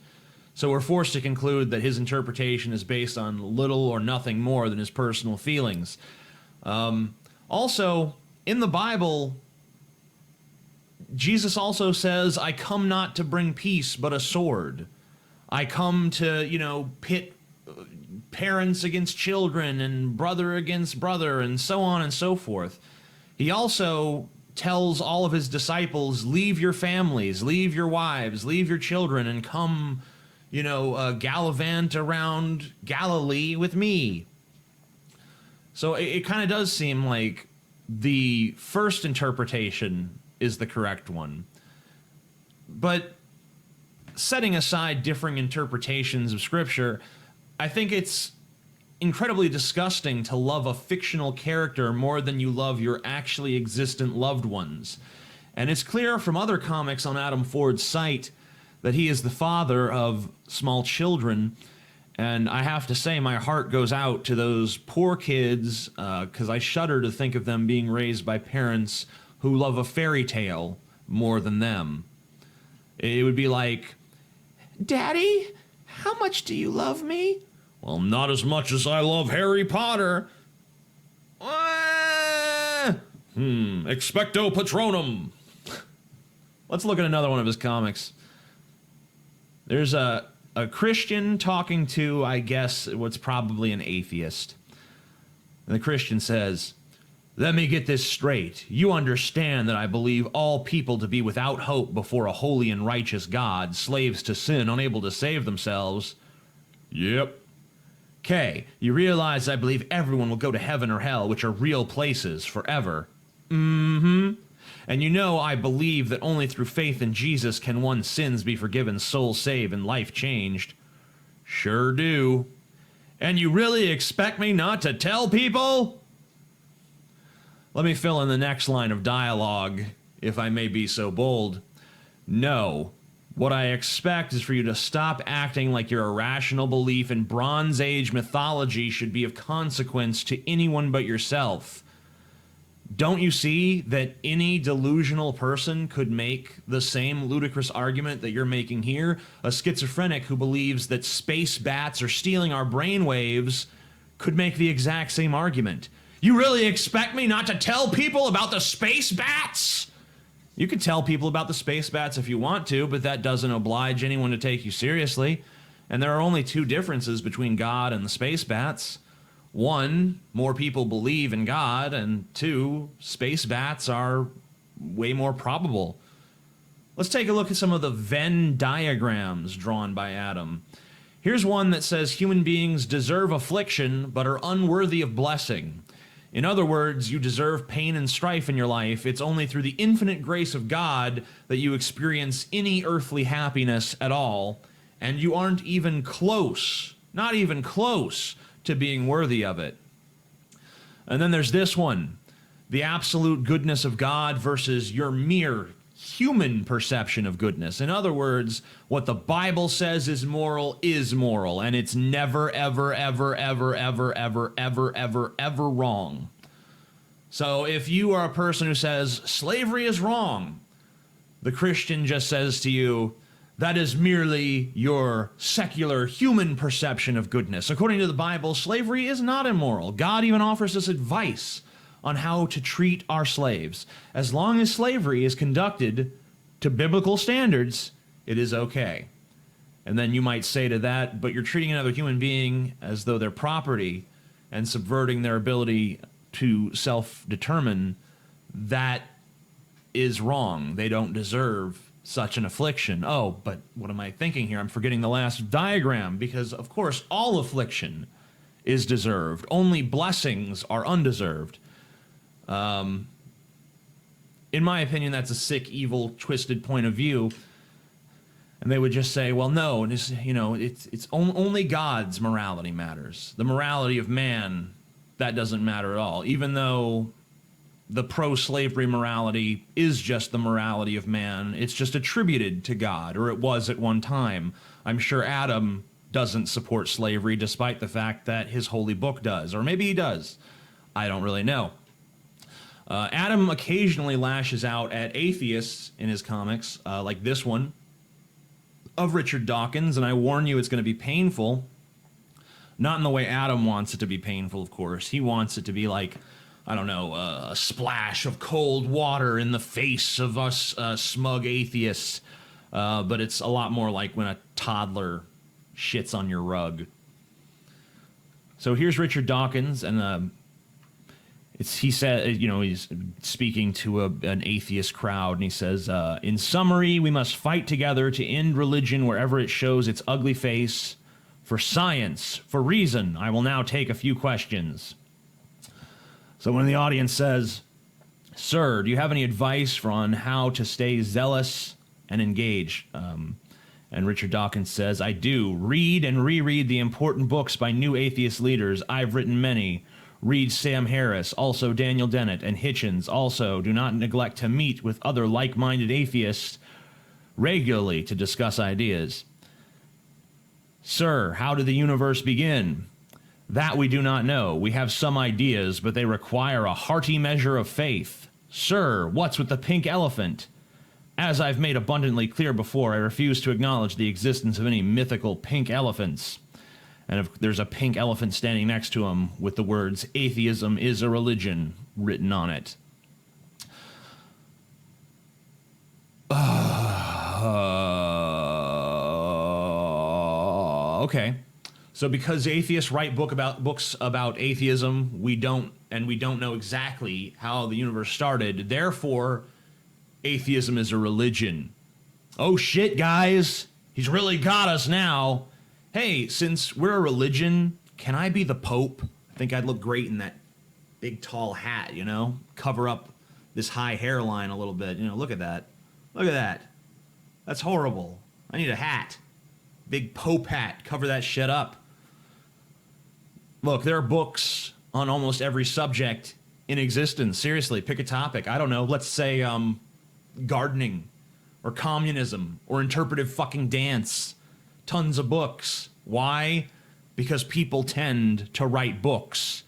So we're forced to conclude that his interpretation is based on little or nothing more than his personal feelings. Also, in the Bible, Jesus also says, I come not to bring peace, but a sword. I come to, pit parents against children and brother against brother and so on and so forth. He also tells all of his disciples, leave your families, leave your wives, leave your children, and come, gallivant around Galilee with me. So it kind of does seem like the first interpretation is the correct one. But setting aside differing interpretations of Scripture, I think it's incredibly disgusting to love a fictional character more than you love your actually existent loved ones. And it's clear from other comics on Adam Ford's site that he is the father of small children. And I have to say, my heart goes out to those poor kids, because I shudder to think of them being raised by parents who love a fairy tale more than them. It would be like, Daddy, how much do you love me? Well, not as much as I love Harry Potter. Expecto Patronum. Let's look at another one of his comics. There's a Christian talking to, I guess, what's probably an atheist. And the Christian says, let me get this straight. You understand that I believe all people to be without hope before a holy and righteous God, slaves to sin, unable to save themselves. Yep. Okay, you realize I believe everyone will go to heaven or hell, which are real places, forever. Mm-hmm. And you know I believe that only through faith in Jesus can one's sins be forgiven, soul saved, and life changed. Sure do. And you really expect me not to tell people? Let me fill in the next line of dialogue, if I may be so bold. No. What I expect is for you to stop acting like your irrational belief in Bronze Age mythology should be of consequence to anyone but yourself. Don't you see that any delusional person could make the same ludicrous argument that you're making here? A schizophrenic who believes that space bats are stealing our brainwaves could make the exact same argument. You really expect me not to tell people about the space bats? You can tell people about the space bats if you want to, but that doesn't oblige anyone to take you seriously. And there are only two differences between God and the space bats. One, more people believe in God, and two, space bats are way more probable. Let's take a look at some of the Venn diagrams drawn by Adam. Here's one that says human beings deserve affliction but are unworthy of blessing. In other words, you deserve pain and strife in your life. It's only through the infinite grace of God that you experience any earthly happiness at all, and you aren't even close, not even close, to being worthy of it. And then there's this one, the absolute goodness of God versus your mere human perception of goodness. In other words, what the Bible says is moral, and it's never, ever, ever, ever, ever, ever, ever, ever, ever wrong. So if you are a person who says slavery is wrong, the Christian just says to you, that is merely your secular human perception of goodness. According to the Bible, slavery is not immoral. God even offers us advice on how to treat our slaves. As long as slavery is conducted to biblical standards, it is okay. And then you might say to that, but you're treating another human being as though they're property and subverting their ability to self-determine. That is wrong. They don't deserve such an affliction. Oh, but what am I thinking here? I'm forgetting the last diagram, because of course all affliction is deserved. Only blessings are undeserved. In my opinion, that's a sick, evil, twisted point of view. And they would just say, well, no, it's only God's morality matters. The morality of man, that doesn't matter at all. Even though the pro-slavery morality is just the morality of man, it's just attributed to God, or it was at one time. I'm sure Adam doesn't support slavery, despite the fact that his holy book does. Or maybe he does. I don't really know. Adam occasionally lashes out at atheists in his comics, like this one of Richard Dawkins, and I warn you, it's going to be painful. Not in the way Adam wants it to be painful, of course. He wants it to be like, I don't know, a splash of cold water in the face of us smug atheists. But it's a lot more like when a toddler shits on your rug. So here's Richard Dawkins, and he said, he's speaking to an atheist crowd, and he says, in summary, we must fight together to end religion wherever it shows its ugly face. For science, for reason, I will now take a few questions. So when the audience says, sir, do you have any advice on how to stay zealous and engaged? And Richard Dawkins says, I do. Read and reread the important books by new atheist leaders. I've written many. Read Sam Harris, also Daniel Dennett, and Hitchens. Also, do not neglect to meet with other like-minded atheists regularly to discuss ideas. Sir, how did the universe begin? That we do not know. We have some ideas, but they require a hearty measure of faith. Sir, what's with the pink elephant? As I've made abundantly clear before, I refuse to acknowledge the existence of any mythical pink elephants. And if there's a pink elephant standing next to him with the words, atheism is a religion, written on it. Okay. So because atheists write books about atheism, we don't know exactly how the universe started, therefore atheism is a religion. Oh shit, guys. He's really got us now. Hey, since we're a religion, can I be the Pope? I think I'd look great in that big tall hat, Cover up this high hairline a little bit. Look at that. Look at that. That's horrible. I need a hat. Big Pope hat. Cover that shit up. Look, there are books on almost every subject in existence. Seriously, pick a topic. I don't know. Let's say gardening or communism or interpretive fucking dance. Tons of books. Why? Because people tend to write books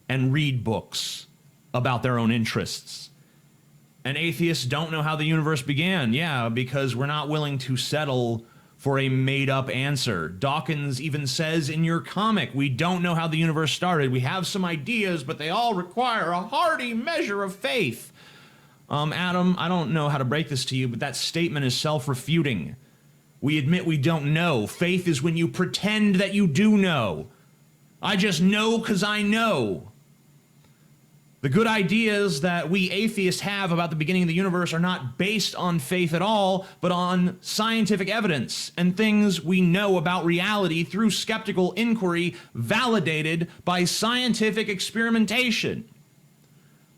and read books about their own interests. And atheists don't know how the universe began. Yeah, because we're not willing to settle for a made-up answer. Dawkins even says in your comic, we don't know how the universe started. We have some ideas, but they all require a hearty measure of faith. Adam, I don't know how to break this to you, but that statement is self-refuting. We admit we don't know. Faith is when you pretend that you do know. I just know because I know. The good ideas that we atheists have about the beginning of the universe are not based on faith at all, but on scientific evidence and things we know about reality through skeptical inquiry validated by scientific experimentation.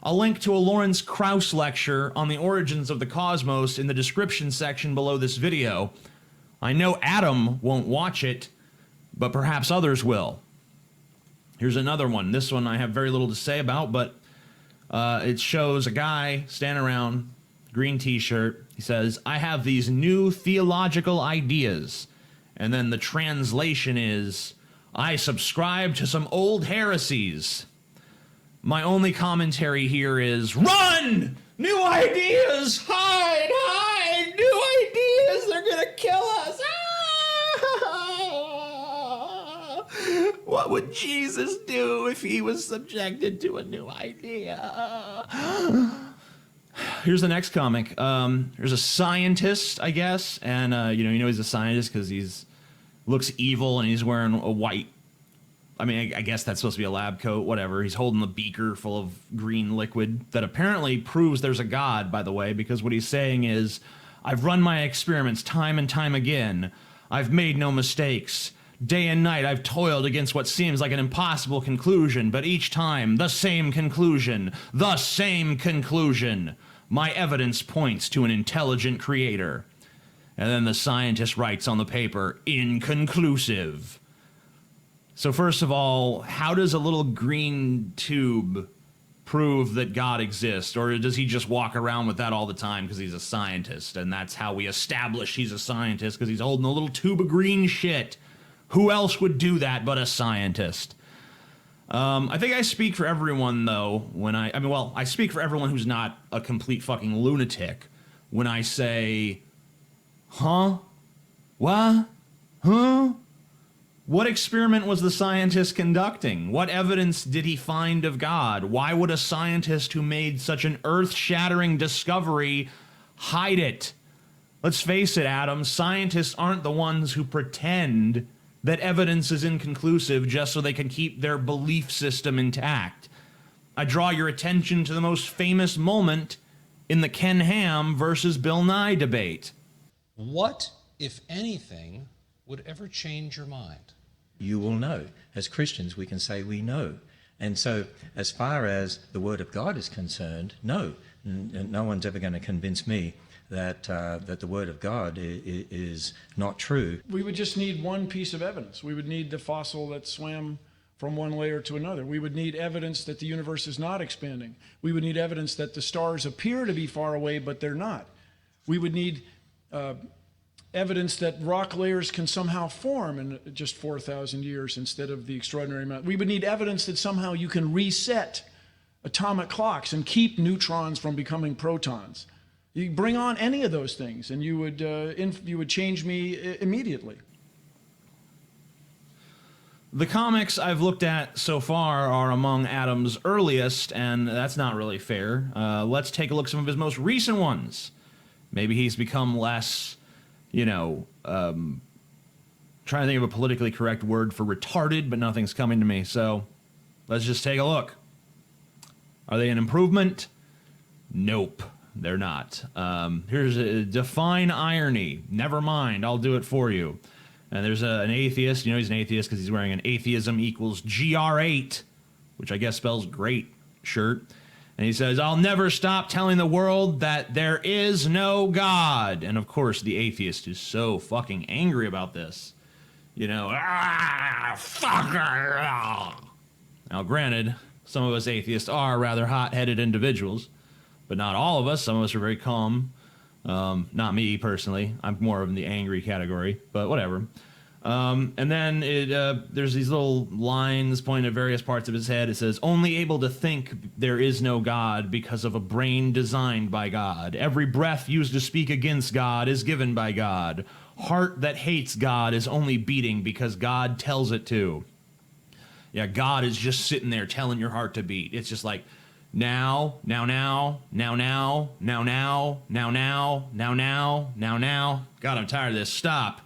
I'll link to a Lawrence Krauss lecture on the origins of the cosmos in the description section below this video. I know Adam won't watch it, but perhaps others will. Here's another one. This one I have very little to say about, but it shows a guy standing around, green t-shirt. He says, I have these new theological ideas. And then the translation is, I subscribe to some old heresies. My only commentary here is, run! New ideas! Hide! Hide! New ideas! They're gonna kill us! Ah! What would Jesus do if he was subjected to a new idea? Here's the next comic. There's a scientist, I guess, and he's a scientist because looks evil and he's wearing a white. I mean, I guess that's supposed to be a lab coat, whatever. He's holding the beaker full of green liquid that apparently proves there's a God, by the way, because what he's saying is, I've run my experiments time and time again. I've made no mistakes. Day and night, I've toiled against what seems like an impossible conclusion, but each time, the same conclusion. The same conclusion. My evidence points to an intelligent creator. And then the scientist writes on the paper, inconclusive. So first of all, how does a little green tube prove that God exists? Or does he just walk around with that all the time because he's a scientist? And that's how we establish he's a scientist, because he's holding a little tube of green shit. Who else would do that but a scientist? I think I speak for everyone, though, when I speak for everyone who's not a complete fucking lunatic when I say, huh? What? Huh? What experiment was the scientist conducting? What evidence did he find of God? Why would a scientist who made such an earth-shattering discovery hide it? Let's face it, Adam, scientists aren't the ones who pretend that evidence is inconclusive just so they can keep their belief system intact. I draw your attention to the most famous moment in the Ken Ham versus Bill Nye debate. What, if anything, would ever change your mind? You will know. As Christians, we can say we know. And so, as far as the Word of God is concerned, no. No one's ever going to convince me that the Word of God is not true. We would just need one piece of evidence. We would need the fossil that swam from one layer to another. We would need evidence that the universe is not expanding. We would need evidence that the stars appear to be far away, but they're not. We would need evidence that rock layers can somehow form in just 4,000 years instead of the extraordinary amount. We would need evidence that somehow you can reset atomic clocks and keep neutrons from becoming protons. You bring on any of those things, and you would change me immediately. The comics I've looked at so far are among Adam's earliest, and that's not really fair. Let's take a look at some of his most recent ones. Maybe he's become less, trying to think of a politically correct word for retarded, but nothing's coming to me, so let's just take a look. Are they an improvement? Nope, they're not. Here's a define irony. Never mind, I'll do it for you. And there's an atheist, he's an atheist because he's wearing an atheism equals GR8, which I guess spells great shirt. And he says, I'll never stop telling the world that there is no God. And of course, the atheist is so fucking angry about this. Fucker. Now, granted, some of us atheists are rather hot-headed individuals, but not all of us. Some of us are very calm. Not me, personally. I'm more of in the angry category, but whatever. And then there's these little lines pointing at various parts of his head. It says, only able to think there is no God because of a brain designed by God. Every breath used to speak against God is given by God. Heart that hates God is only beating because God tells it to. Yeah, God is just sitting there telling your heart to beat. It's just like, now. God, I'm tired of this. Stop.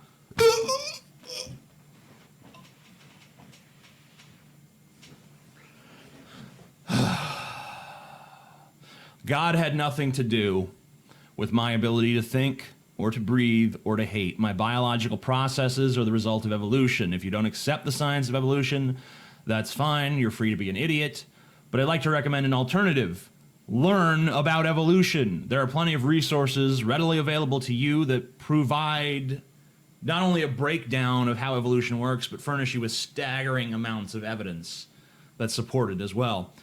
God had nothing to do with my ability to think or to breathe or to hate. My biological processes are the result of evolution. If you don't accept the science of evolution, that's fine. You're free to be an idiot. But I'd like to recommend an alternative. Learn about evolution. There are plenty of resources readily available to you that provide not only a breakdown of how evolution works, but furnish you with staggering amounts of evidence that's supported as well.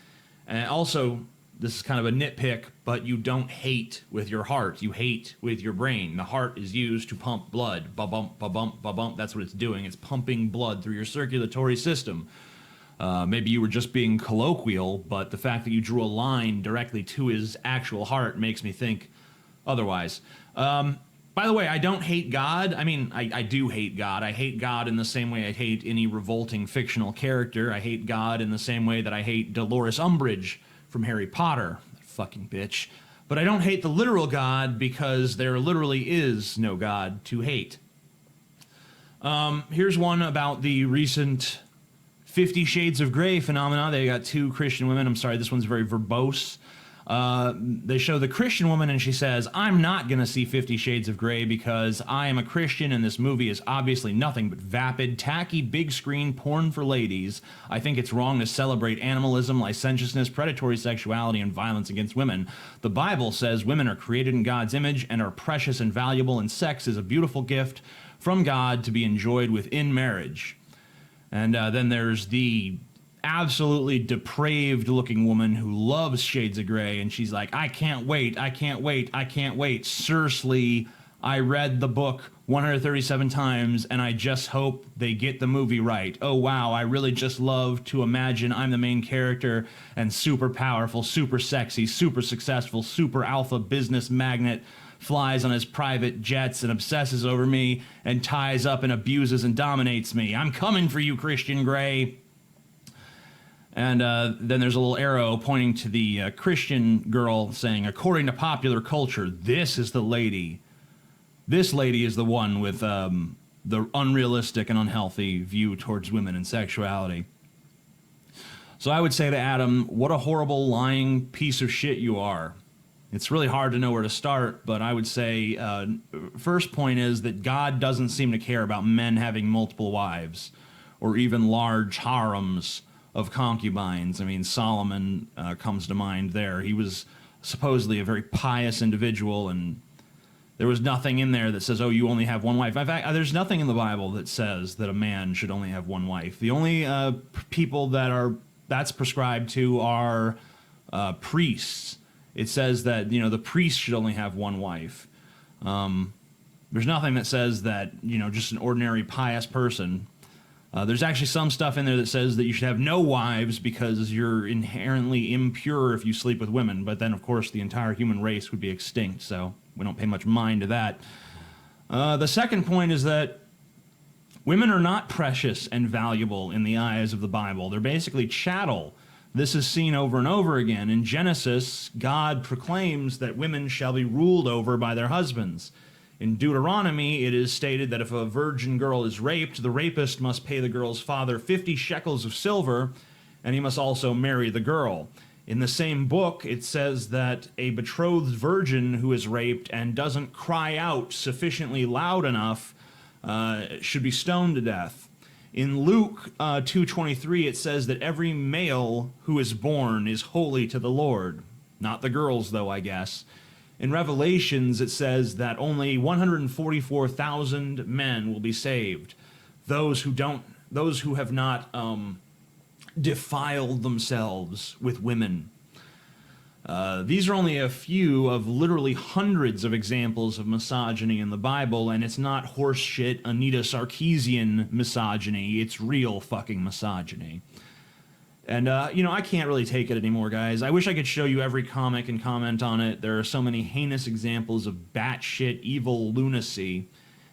And also, this is kind of a nitpick, but you don't hate with your heart. You hate with your brain. The heart is used to pump blood. Ba-bump, ba-bump, ba-bump. That's what it's doing. It's pumping blood through your circulatory system. Maybe you were just being colloquial, but the fact that you drew a line directly to his actual heart makes me think otherwise. By the way, I don't hate God. I mean, I do hate God. I hate God in the same way I hate any revolting fictional character. I hate God in the same way that I hate Dolores Umbridge from Harry Potter. That fucking bitch. But I don't hate the literal God because there literally is no God to hate. Here's one about the recent 50 Shades of Grey phenomena. They got two Christian women. I'm sorry, this one's very verbose. They show the Christian woman and she says, I'm not going to see 50 Shades of Grey because I am a Christian and this movie is obviously nothing but vapid, tacky, big screen porn for ladies. I think it's wrong to celebrate animalism, licentiousness, predatory sexuality, and violence against women. The Bible says women are created in God's image and are precious and valuable, and sex is a beautiful gift from God to be enjoyed within marriage. And then there's the absolutely depraved looking woman who loves Shades of Grey, and she's like, I can't wait, I can't wait, I can't wait. Seriously, I read the book 137 times, and I just hope they get the movie right. Oh wow, I really just love to imagine I'm the main character and super powerful, super sexy, super successful, super alpha business magnate flies on his private jets and obsesses over me and ties up and abuses and dominates me. I'm coming for you, Christian Grey. And then there's a little arrow pointing to the Christian girl saying, according to popular culture, this is the lady. This lady is the one with the unrealistic and unhealthy view towards women and sexuality. So I would say to Adam, what a horrible lying piece of shit you are. It's really hard to know where to start, but I would say first point is that God doesn't seem to care about men having multiple wives or even large harems of concubines. I mean, Solomon comes to mind there. He was supposedly a very pious individual, and there was nothing in there that says, oh, you only have one wife. In fact, there's nothing in the Bible that says that a man should only have one wife. The only people that's prescribed to are priests. It says that, the priest should only have one wife. There's nothing that says that, just an ordinary pious person. There's actually some stuff in there that says that you should have no wives because you're inherently impure if you sleep with women. But then, of course, the entire human race would be extinct, so we don't pay much mind to that. The second point is that women are not precious and valuable in the eyes of the Bible. They're basically chattel. This is seen over and over again. In Genesis, God proclaims that women shall be ruled over by their husbands. In Deuteronomy, it is stated that if a virgin girl is raped, the rapist must pay the girl's father 50 shekels of silver, and he must also marry the girl. In the same book, it says that a betrothed virgin who is raped and doesn't cry out sufficiently loud enough should be stoned to death. In Luke 2:23, it says that every male who is born is holy to the Lord. Not the girls, though, I guess. In Revelations, it says that only 144,000 men will be saved. Those who have not defiled themselves with women. These are only a few of literally hundreds of examples of misogyny in the Bible, and it's not horseshit Anita Sarkeesian misogyny. It's real fucking misogyny. And, I can't really take it anymore, guys. I wish I could show you every comic and comment on it. There are so many heinous examples of batshit evil lunacy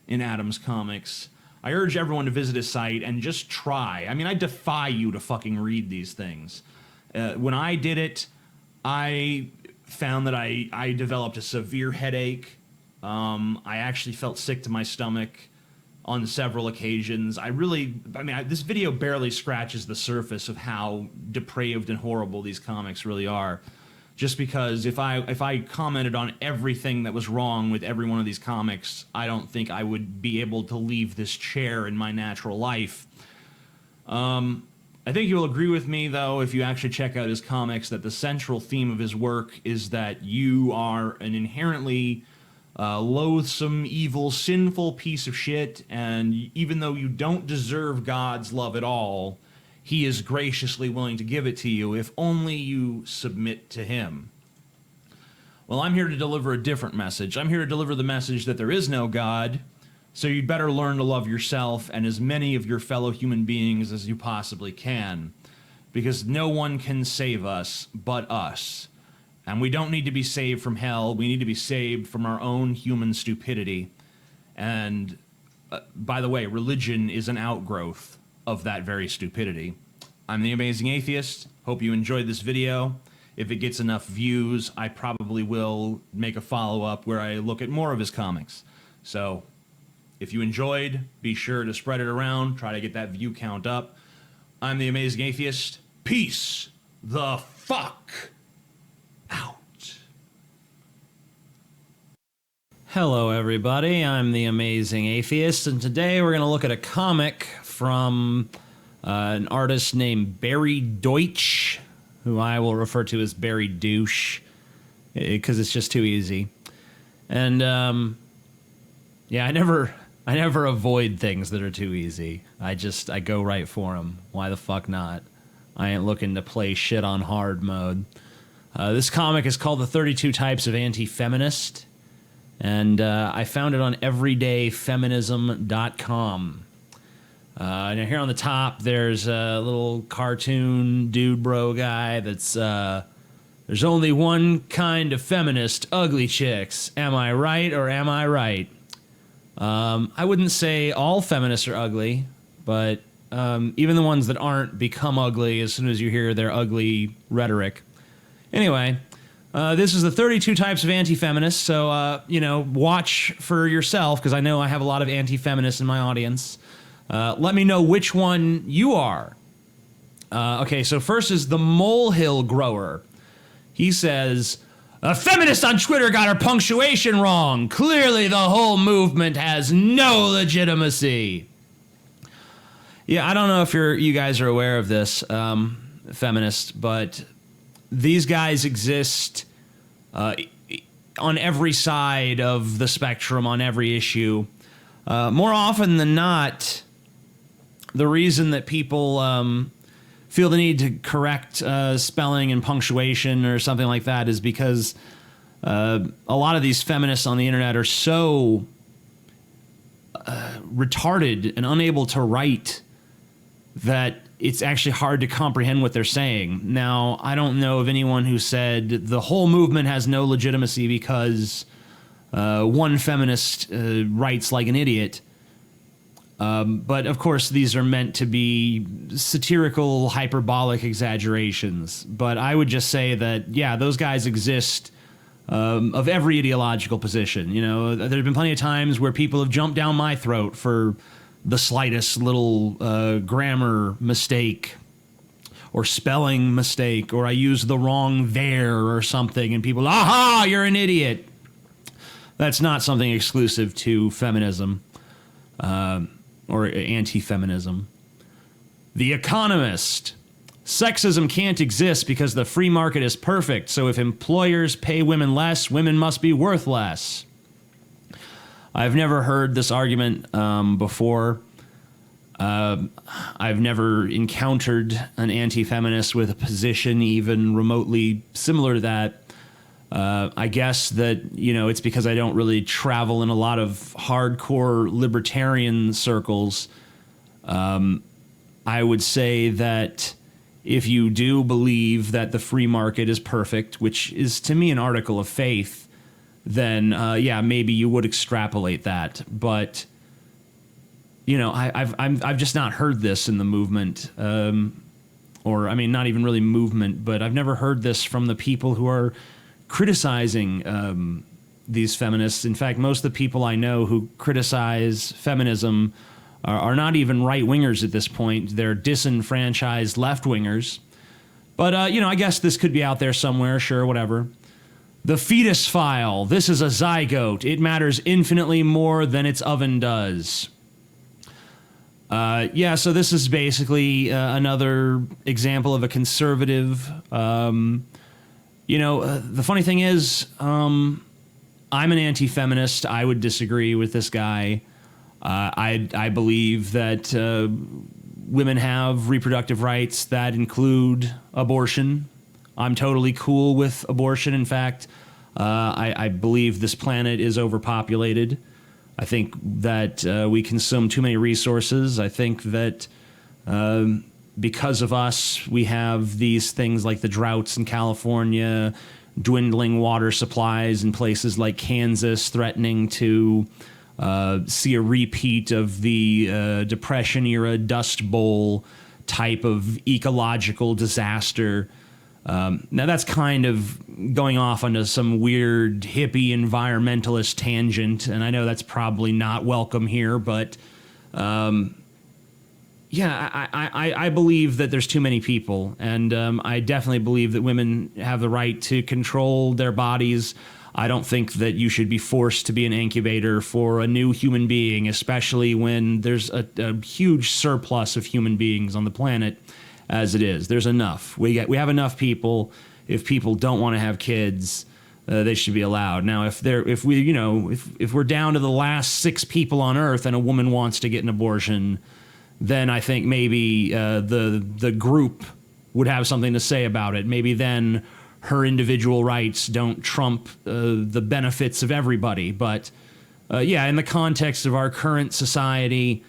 in Adam's comics. I urge everyone to visit his site and just try. I mean, I defy you to fucking read these things. When I did it, I found that I developed a severe headache. I actually felt sick to my stomach on several occasions. This video barely scratches the surface of how depraved and horrible these comics really are. Just because if I commented on everything that was wrong with every one of these comics, I don't think I would be able to leave this chair in my natural life. I think you'll agree with me, though, if you actually check out his comics, that the central theme of his work is that you are an inherently loathsome, evil, sinful piece of shit, and even though you don't deserve God's love at all, he is graciously willing to give it to you if only you submit to him. Well, I'm here to deliver a different message. I'm here to deliver the message that there is no God, so you'd better learn to love yourself and as many of your fellow human beings as you possibly can, because no one can save us but us. And we don't need to be saved from hell. We need to be saved from our own human stupidity. And by the way, religion is an outgrowth of that very stupidity. I'm the Amazing Atheist. Hope you enjoyed this video. If it gets enough views, I probably will make a follow-up where I look at more of his comics. So if you enjoyed, be sure to spread it around. Try to get that view count up. I'm the Amazing Atheist. Peace the fuck out. Hello, everybody. I'm the Amazing Atheist, and today we're going to look at a comic from an artist named Barry Deutsch, who I will refer to as Barry Douche, because it's just too easy. And yeah, I never avoid things that are too easy. I go right for them. Why the fuck not? I ain't looking to play shit on hard mode. This comic is called The 32 Types of Anti-Feminist, and I found it on everydayfeminism.com. Now here on the top, there's a little cartoon dude bro guy that's, there's only one kind of feminist, ugly chicks. Am I right or am I right? I wouldn't say all feminists are ugly, but even the ones that aren't become ugly as soon as you hear their ugly rhetoric. Anyway, this is the 32 types of anti-feminists, so, watch for yourself, because I know I have a lot of anti-feminists in my audience. Let me know which one you are. Okay, so first is the Molehill Grower. He says, a feminist on Twitter got her punctuation wrong. Clearly the whole movement has no legitimacy. Yeah, I don't know if you guys are aware of this, feminists, but these guys exist on every side of the spectrum, on every issue. More often than not, the reason that people feel the need to correct spelling and punctuation or something like that is because a lot of these feminists on the internet are so retarded and unable to write that it's actually hard to comprehend what they're saying. Now, I don't know of anyone who said the whole movement has no legitimacy because one feminist writes like an idiot. But of course, these are meant to be satirical, hyperbolic exaggerations. But I would just say that, yeah, those guys exist of every ideological position. You know, there have been plenty of times where people have jumped down my throat for the slightest little grammar mistake or spelling mistake, or I use the wrong there or something, and people, aha, you're an idiot. That's not something exclusive to feminism. Or anti-feminism. The Economist. Sexism can't exist because the free market is perfect, so if employers pay women less, women must be worth less. I've never heard this argument before. I've never encountered an anti-feminist with a position even remotely similar to that. I guess that, you know, it's because I don't really travel in a lot of hardcore libertarian circles. I would say that if you do believe that the free market is perfect, which is to me an article of faith, then yeah, maybe you would extrapolate that. But you know, I've just not heard this in the movement, or I mean, not even really movement, but I've never heard this from the people who are criticizing these feminists. In fact, most of the people I know who criticize feminism are not even right-wingers at this point. They're disenfranchised left-wingers. But, you know, I guess this could be out there somewhere, sure, whatever. The Fetus File. This is a zygote. It matters infinitely more than its oven does. Yeah, so this is basically another example of a conservative. You know, the funny thing is, I'm an anti-feminist. I would disagree with this guy. I believe that women have reproductive rights that include abortion. I'm totally cool with abortion. In fact, I believe this planet is overpopulated. I think that we consume too many resources. I think that because of us, we have these things like the droughts in California, dwindling water supplies in places like Kansas, threatening to see a repeat of the Depression-era Dust Bowl type of ecological disaster. Now, that's kind of going off onto some weird hippie environmentalist tangent, and I know that's probably not welcome here, but yeah, I believe that there's too many people, and I definitely believe that women have the right to control their bodies. I don't think that you should be forced to be an incubator for a new human being, especially when there's a huge surplus of human beings on the planet as it is. There's enough. We have enough people. If people don't want to have kids, they should be allowed. Now, if we're down to the last 6 people on Earth and a woman wants to get an abortion, then I think maybe the group would have something to say about it. Maybe then her individual rights don't trump the benefits of everybody. But yeah, in the context of our current society,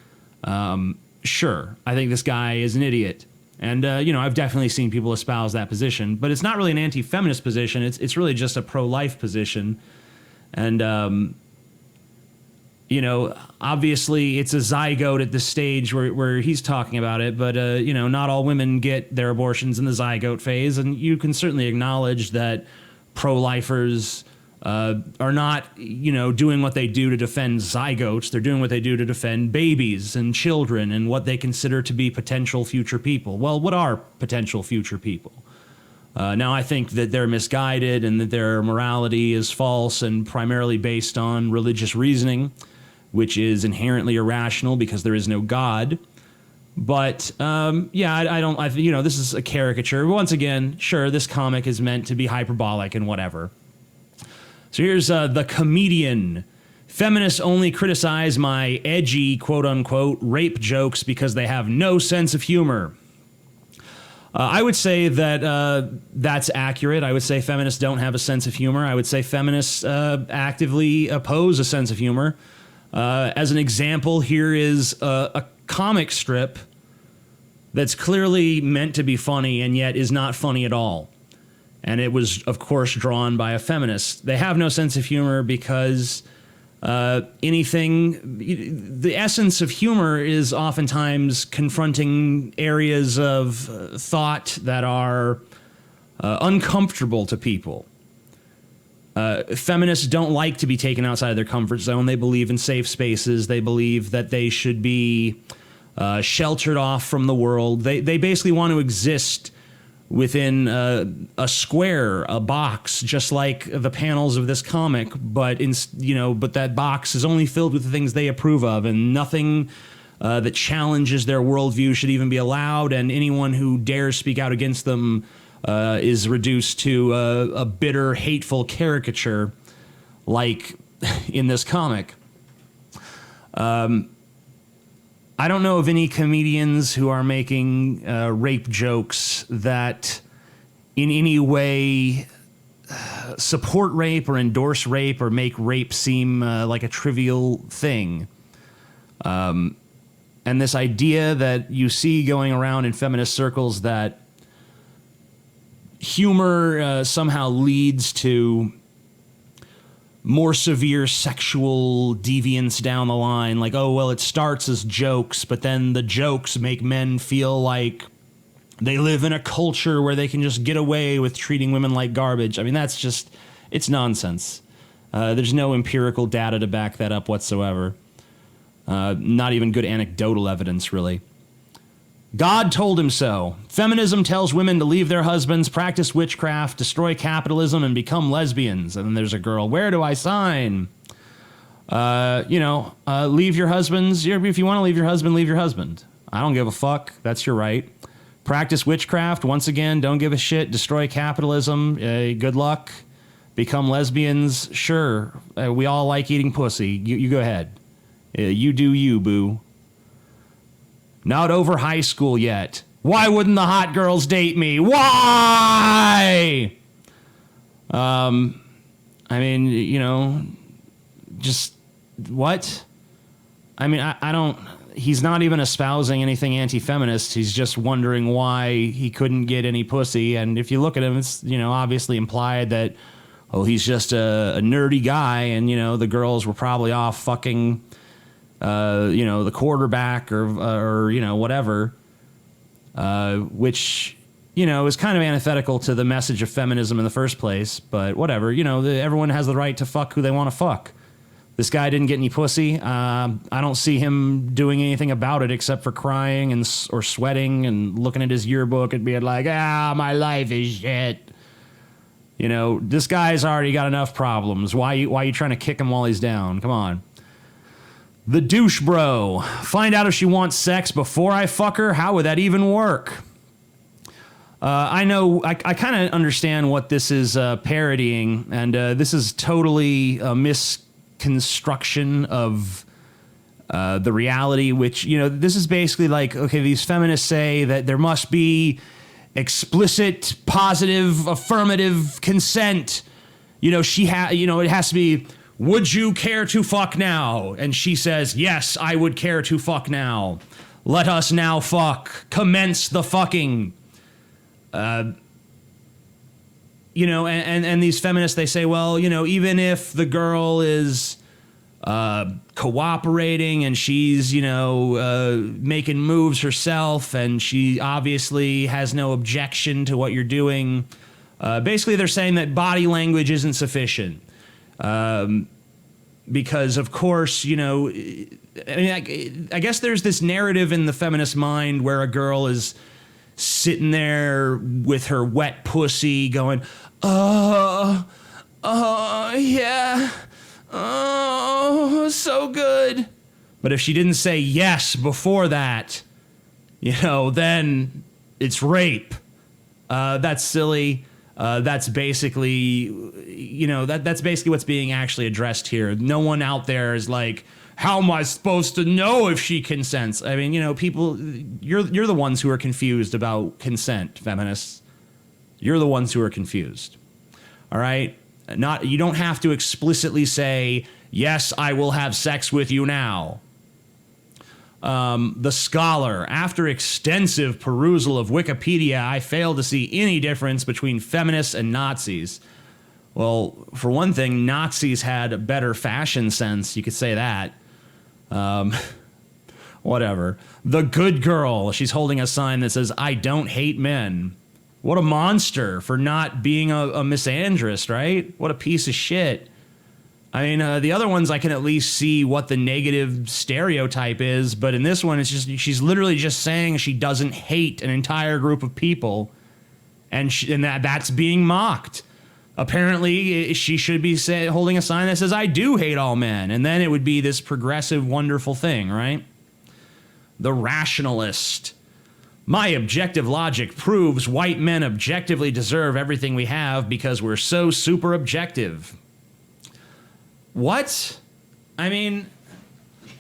sure, I think this guy is an idiot. And, you know, I've definitely seen people espouse that position. But it's not really an anti-feminist position. It's really just a pro-life position. And, you know, obviously it's a zygote at this stage where he's talking about it. But, you know, not all women get their abortions in the zygote phase. And you can certainly acknowledge that pro-lifers are not, doing what they do to defend zygotes. They're doing what they do to defend babies and children and what they consider to be potential future people. Well, what are potential future people? Now, I think that they're misguided and that their morality is false and primarily based on religious reasoning, which is inherently irrational because there is no God. But, this is a caricature. Once again, sure, this comic is meant to be hyperbolic and whatever. So here's the comedian. Feminists only criticize my edgy, quote-unquote, rape jokes because they have no sense of humor. I would say that that's accurate. I would say feminists don't have a sense of humor. I would say feminists actively oppose a sense of humor. As an example, here is a comic strip that's clearly meant to be funny and yet is not funny at all. And it was, of course, drawn by a feminist. They have no sense of humor because the essence of humor is oftentimes confronting areas of thought that are uncomfortable to people. Feminists don't like to be taken outside of their comfort zone. They believe in safe spaces. They believe that they should be sheltered off from the world. They basically want to exist within a square, a box, just like the panels of this comic, but that box is only filled with the things they approve of, and nothing that challenges their worldview should even be allowed, and anyone who dares speak out against them is reduced to a bitter, hateful caricature, like in this comic. I don't know of any comedians who are making rape jokes that in any way support rape or endorse rape or make rape seem like a trivial thing. And this idea that you see going around in feminist circles that humor somehow leads to more severe sexual deviance down the line, like, oh, well, it starts as jokes, but then the jokes make men feel like they live in a culture where they can just get away with treating women like garbage. I mean, that's just, it's nonsense. There's no empirical data to back that up whatsoever. Not even good anecdotal evidence, really. God told him so. Feminism tells women to leave their husbands, practice witchcraft, destroy capitalism, and become lesbians. And then there's a girl. Where do I sign? Leave your husbands. If you want to leave your husband, leave your husband. I don't give a fuck. That's your right. Practice witchcraft. Once again, don't give a shit. Destroy capitalism. Good luck. Become lesbians. Sure. We all like eating pussy. You go ahead. You do you, boo. Not over high school yet. Why wouldn't the hot girls date me? Why? Just what? I mean, I don't, he's not even espousing anything anti-feminist. He's just wondering why he couldn't get any pussy. And if you look at him, it's, obviously implied that, oh, he's just a nerdy guy. And, the girls were probably off fucking the quarterback or whatever, which, is kind of antithetical to the message of feminism in the first place, but whatever, everyone has the right to fuck who they want to fuck. This guy didn't get any pussy. I don't see him doing anything about it except for crying or sweating and looking at his yearbook and being like, my life is shit. This guy's already got enough problems. Why you trying to kick him while he's down? Come on. The douche bro. Find out if she wants sex before I fuck her? How would that even work? I know, I kind of understand what this is parodying, and this is totally a misconstruction of the reality, which, this is basically like, okay, these feminists say that there must be explicit, positive, affirmative consent. It has to be, would you care to fuck now? And she says, yes, I would care to fuck now. Let us now fuck. Commence the fucking. And these feminists, they say, well, even if the girl is cooperating and she's, making moves herself and she obviously has no objection to what you're doing, basically they're saying that body language isn't sufficient. Because, of course, you know, I mean, I guess there's this narrative in the feminist mind where a girl is sitting there with her wet pussy going, yeah, oh, so good. But if she didn't say yes before that, you know, then it's rape. That's silly. That's basically, you know, that's basically what's being actually addressed here. No one out there is like, how am I supposed to know if she consents? I mean, you know, people, you're the ones who are confused about consent, feminists. You're the ones who are confused. All right? You don't have to explicitly say, yes, I will have sex with you now. The Scholar, after extensive perusal of Wikipedia, I fail to see any difference between feminists and Nazis. Well, for one thing, Nazis had a better fashion sense. You could say that. Whatever. The Good Girl, she's holding a sign that says, I don't hate men. What a monster for not being a misandrist, right? What a piece of shit. I mean, the other ones I can at least see what the negative stereotype is, but in this one, it's just she's literally just saying she doesn't hate an entire group of people, and that's being mocked. Apparently, she should be holding a sign that says, I do hate all men, and then it would be this progressive, wonderful thing, right? The Rationalist. My objective logic proves white men objectively deserve everything we have because we're so super objective. What? I mean,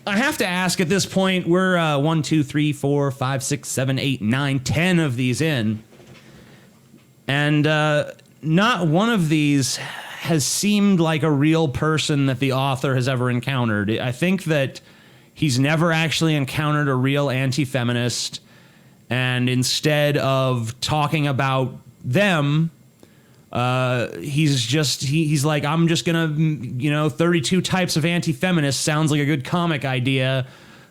I have to ask at this point, we're 1, 2, 3, 4, 5, 6, 7, 8, 9, 10 of these in. And not one of these has seemed like a real person that the author has ever encountered. I think that he's never actually encountered a real anti-feminist. And instead of talking about them, he's like, I'm just gonna, you know, 32 types of anti-feminists sounds like a good comic idea,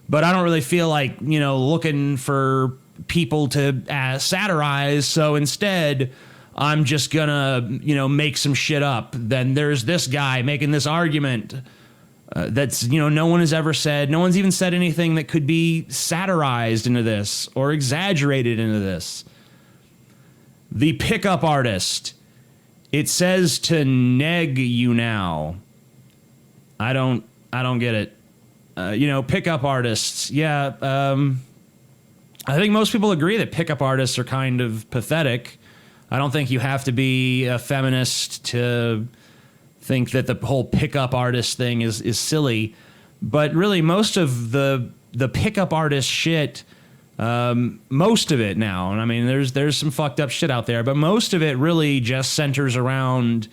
but I don't really feel like, you know, looking for people to satirize. So instead, I'm just gonna, you know, make some shit up. Then there's this guy making this argument that's, you know, no one has ever said. No one's even said anything that could be satirized into this or exaggerated into this. The Pickup Artist. It says to neg you now. I don't get it. You know, pickup artists. Yeah, I think most people agree that pickup artists are kind of pathetic. I don't think you have to be a feminist to think that the whole pickup artist thing is silly. But really, most of the pickup artist shit, most of it now, and I mean, there's some fucked up shit out there, but most of it really just centers around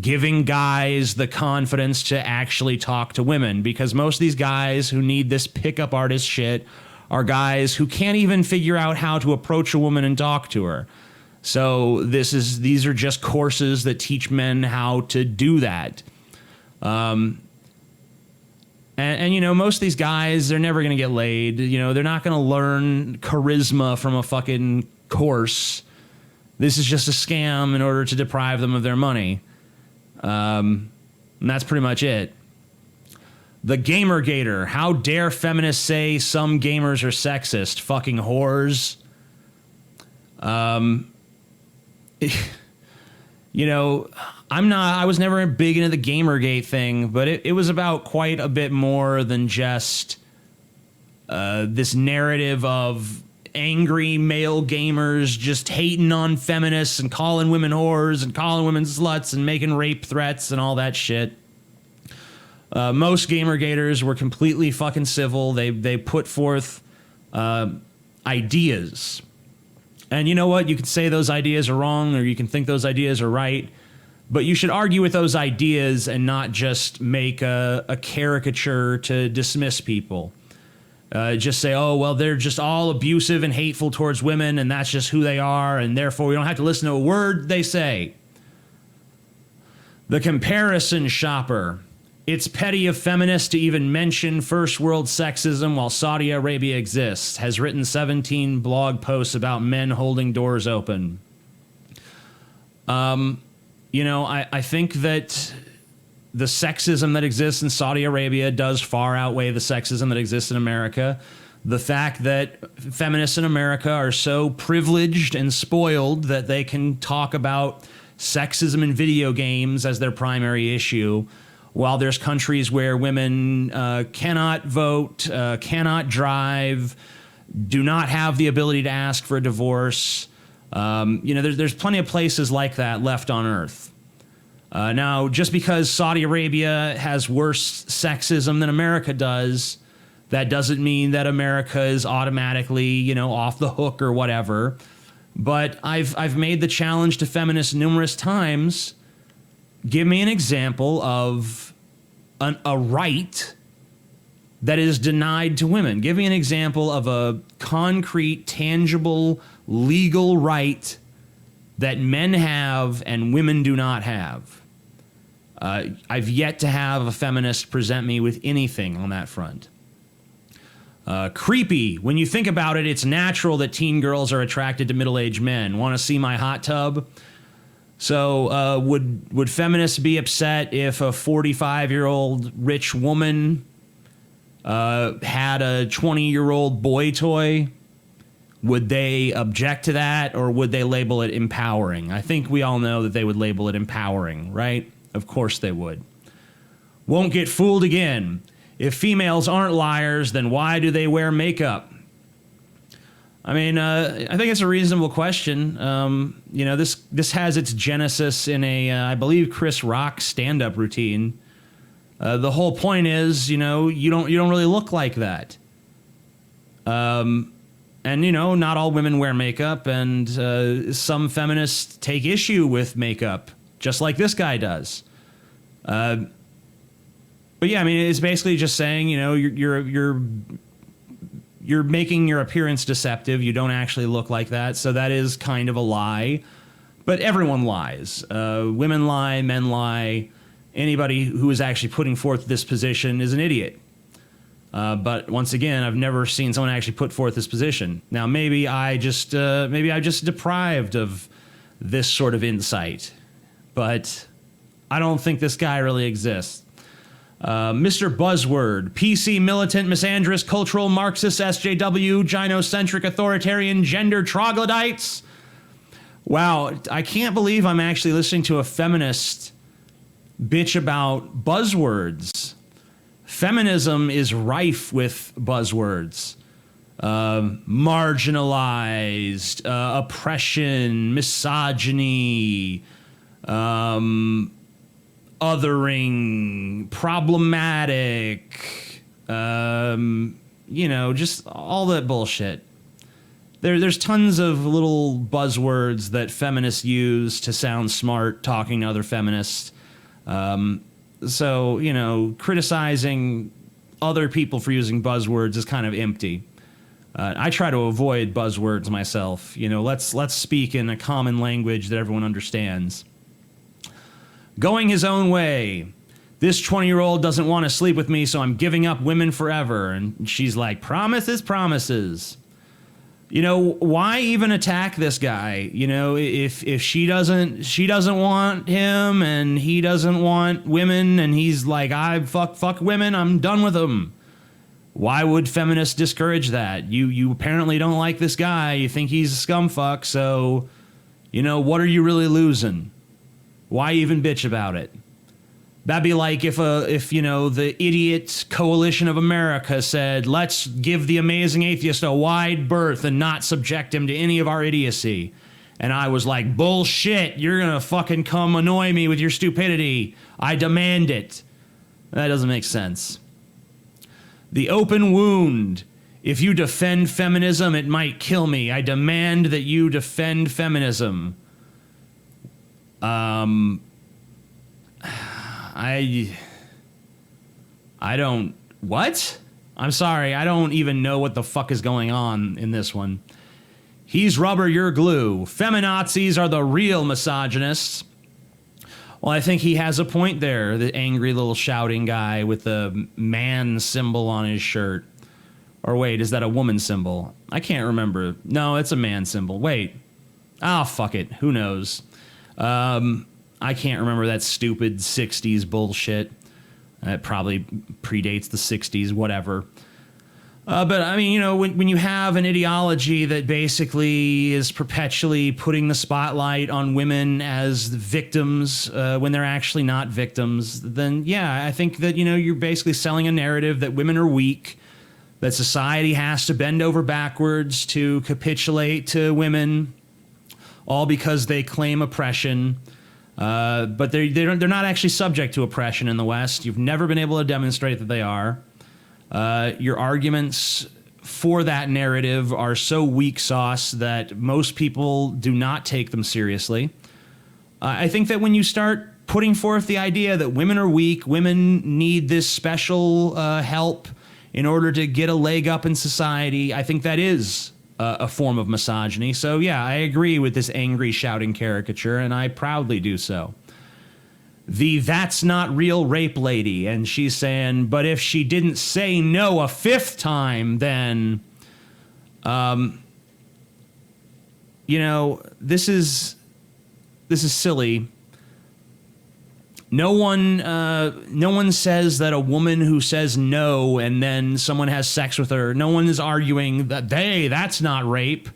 giving guys the confidence to actually talk to women, because most of these guys who need this pickup artist shit are guys who can't even figure out how to approach a woman and talk to her. So these are just courses that teach men how to do that. And you know, most of these guys, they're never going to get laid. You know, they're not going to learn charisma from a fucking course. This is just a scam in order to deprive them of their money. And that's pretty much it. The Gamergator. How dare feminists say some gamers are sexist? Fucking whores. You know, I was never big into the Gamergate thing, but it was about quite a bit more than just this narrative of angry male gamers just hating on feminists and calling women whores and calling women sluts and making rape threats and all that shit. Most Gamergators were completely fucking civil. They put forth ideas. And you know what? You can say those ideas are wrong, or you can think those ideas are right, but you should argue with those ideas and not just make a caricature to dismiss people. Just say, oh, well, they're just all abusive and hateful towards women, and that's just who they are, and therefore we don't have to listen to a word they say. The Comparison Shopper. It's petty of feminists to even mention first world sexism while Saudi Arabia exists. Has written 17 blog posts about men holding doors open. You know, I think that the sexism that exists in Saudi Arabia does far outweigh the sexism that exists in America. The fact that feminists in America are so privileged and spoiled that they can talk about sexism in video games as their primary issue, while there's countries where women cannot vote, cannot drive, do not have the ability to ask for a divorce. There's plenty of places like that left on Earth. Now, just because Saudi Arabia has worse sexism than America does, that doesn't mean that America is automatically, off the hook or whatever. But I've made the challenge to feminists numerous times. Give me an example of a right that is denied to women. Give me an example of a concrete, tangible, legal right that men have and women do not have. I've yet to have a feminist present me with anything on that front. Creepy. When you think about it, it's natural that teen girls are attracted to middle-aged men. Want to see my hot tub? So would feminists be upset if a 45-year-old rich woman had a 20-year-old boy toy? Would they object to that, or would they label it empowering? I think we all know that they would label it empowering, right? Of course they would. Won't get fooled again. If females aren't liars, then why do they wear makeup? I mean, I think it's a reasonable question. This has its genesis in I believe Chris Rock stand-up routine. The whole point is, you don't really look like that. And not all women wear makeup, and some feminists take issue with makeup, just like this guy does. But yeah, I mean, it's basically just saying, you're making your appearance deceptive. You don't actually look like that, so that is kind of a lie. But everyone lies. Women lie, men lie. Anybody who is actually putting forth this position is an idiot. But once again, I've never seen someone actually put forth this position. Now, maybe I'm just deprived of this sort of insight, but I don't think this guy really exists. Mr. Buzzword, PC, militant, misandrous, cultural, Marxist, SJW, gynocentric, authoritarian, gender troglodytes. Wow, I can't believe I'm actually listening to a feminist bitch about buzzwords. Feminism is rife with buzzwords. Marginalized, oppression, misogyny, othering, problematic, just all that bullshit. There's tons of little buzzwords that feminists use to sound smart talking to other feminists. So, criticizing other people for using buzzwords is kind of empty. I try to avoid buzzwords myself. Let's speak in a common language that everyone understands. Going his own way. This 20-year-old doesn't want to sleep with me, so I'm giving up women forever. And she's like, promises, promises. Why even attack this guy? If she doesn't want him and he doesn't want women and he's like, I fuck women, I'm done with them. Why would feminists discourage that? You apparently don't like this guy. You think he's a scumfuck, so, what are you really losing? Why even bitch about it? That'd be like if the idiot coalition of America said, let's give the amazing atheist a wide berth and not subject him to any of our idiocy. And I was like, bullshit, you're gonna fucking come annoy me with your stupidity. I demand it. That doesn't make sense. The open wound. If you defend feminism, it might kill me. I demand that you defend feminism. I don't... What? I'm sorry, I don't even know what the fuck is going on in this one. He's rubber, you're glue. Feminazis are the real misogynists. Well, I think he has a point there, the angry little shouting guy with the man symbol on his shirt. Or wait, is that a woman symbol? I can't remember. No, it's a man symbol. Wait. Ah, fuck it. Who knows? I can't remember that stupid 60s bullshit. It probably predates the 60s, whatever. But I mean, when you have an ideology that basically is perpetually putting the spotlight on women as victims when they're actually not victims, then yeah, I think that, you're basically selling a narrative that women are weak, that society has to bend over backwards to capitulate to women, all because they claim oppression. But they're not actually subject to oppression in the West. You've never been able to demonstrate that they are. Your arguments for that narrative are so weak sauce that most people do not take them seriously. I think that when you start putting forth the idea that women are weak, women need this special help in order to get a leg up in society, I think that is a form of misogyny. So yeah, I agree with this angry shouting caricature, and I proudly do so. That's not real rape lady, and she's saying, but if she didn't say no a fifth time, then this is silly. No one says that a woman who says no and then someone has sex with her, no one is arguing that that's not rape.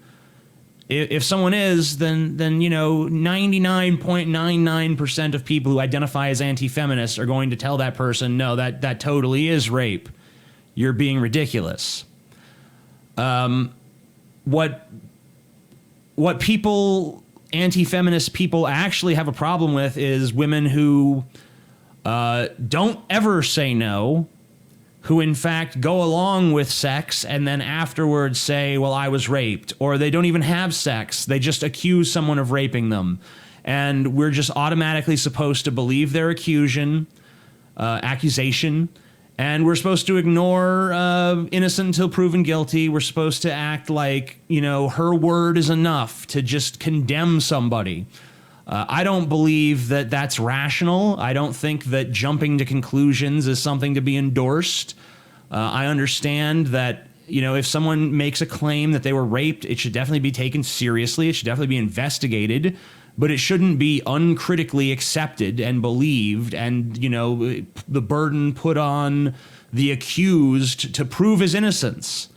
If someone is, then 99.99% of people who identify as anti-feminists are going to tell that person, no, that totally is rape. You're being ridiculous. What anti-feminist people actually have a problem with is women who don't ever say no, who in fact go along with sex and then afterwards say, well, I was raped, or they don't even have sex. They just accuse someone of raping them. And we're just automatically supposed to believe their accusation, and we're supposed to ignore innocent until proven guilty. We're supposed to act like, her word is enough to just condemn somebody. I don't believe that that's rational. I don't think that jumping to conclusions is something to be endorsed. I understand that, if someone makes a claim that they were raped, it should definitely be taken seriously. It should definitely be investigated, but it shouldn't be uncritically accepted and believed and, the burden put on the accused to prove his innocence.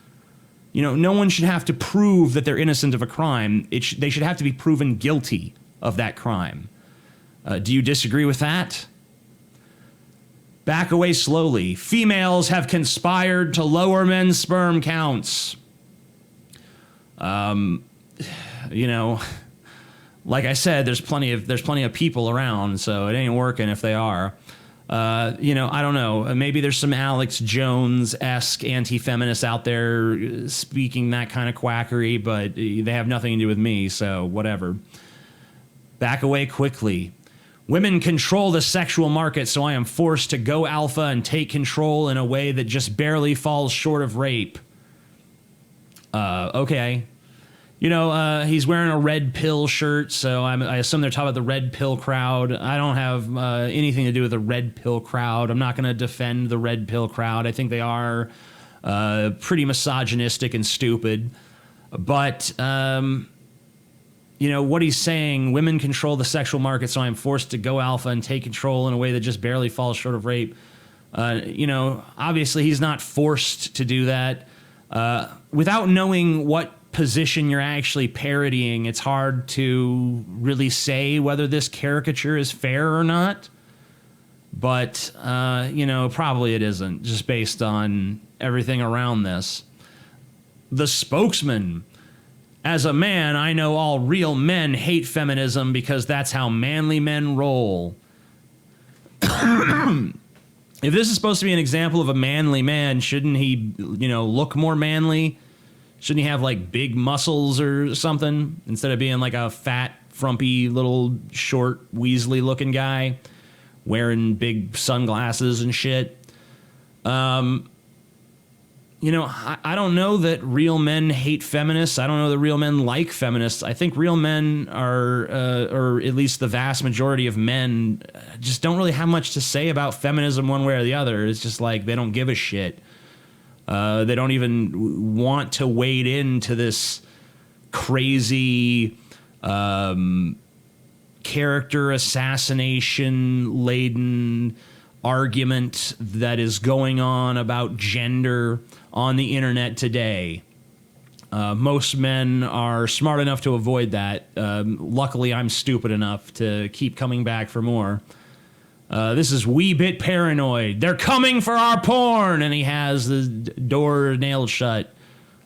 No one should have to prove that they're innocent of a crime. They should have to be proven guilty of that crime. Do you disagree with that? Back away slowly. Females have conspired to lower men's sperm counts. Like I said, there's plenty of people around, so it ain't working if they are. I don't know. Maybe there's some Alex Jones-esque anti-feminists out there speaking that kind of quackery, but they have nothing to do with me, so whatever. Back away quickly. Women control the sexual market, so I am forced to go alpha and take control in a way that just barely falls short of rape. Okay. He's wearing a red pill shirt, so I assume they're talking about the red pill crowd. I don't have anything to do with the red pill crowd. I'm not going to defend the red pill crowd. I think they are pretty misogynistic and stupid. But, what he's saying, women control the sexual market, so I'm forced to go alpha and take control in a way that just barely falls short of rape. Obviously he's not forced to do that. Without knowing what position you're actually parodying, it's hard to really say whether this caricature is fair or not. But, probably it isn't, just based on everything around this. The spokesman. As a man, I know all real men hate feminism because that's how manly men roll. If this is supposed to be an example of a manly man, shouldn't he, look more manly? Shouldn't he have, big muscles or something instead of being like a fat, frumpy, little, short, Weasley-looking guy wearing big sunglasses and shit? I don't know that real men hate feminists. I don't know that real men like feminists. I think real men are, or at least the vast majority of men, just don't really have much to say about feminism one way or the other. It's just like they don't give a shit. They don't even want to wade into this crazy, character assassination laden argument that is going on about gender on the internet today. Most men are smart enough to avoid that. Luckily, I'm stupid enough to keep coming back for more. This is Wee Bit Paranoid. They're coming for our porn! And he has the door nailed shut.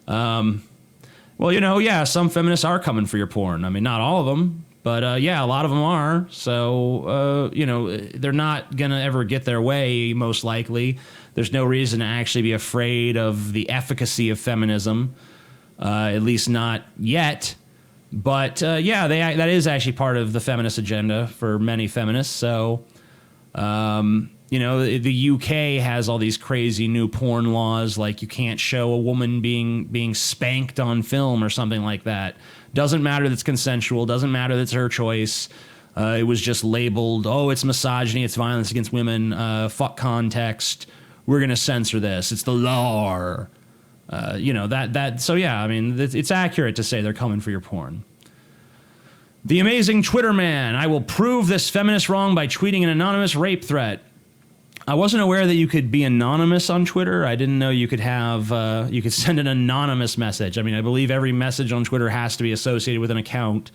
Well, you know, yeah, some feminists are coming for your porn. I mean, not all of them, but yeah, a lot of them are. So, you know, they're not going to ever get their way, most likely. There's no reason to actually be afraid of the efficacy of feminism. At least not yet. But yeah, that is actually part of the feminist agenda for many feminists. So, you know, the UK has all these crazy new porn laws, like you can't show a woman being spanked on film or something like that. Doesn't matter that it's consensual. Doesn't matter that it's her choice. It was just labeled, oh, it's misogyny, it's violence against women, fuck context. We're going to censor this. It's the law. You know, so yeah, I mean, it's accurate to say they're coming for your porn. The Amazing Twitter Man. I will prove this feminist wrong by tweeting an anonymous rape threat. I wasn't aware that you could be anonymous on Twitter. I didn't know you could have, you could send an anonymous message. I mean, I believe every message on Twitter has to be associated with an account.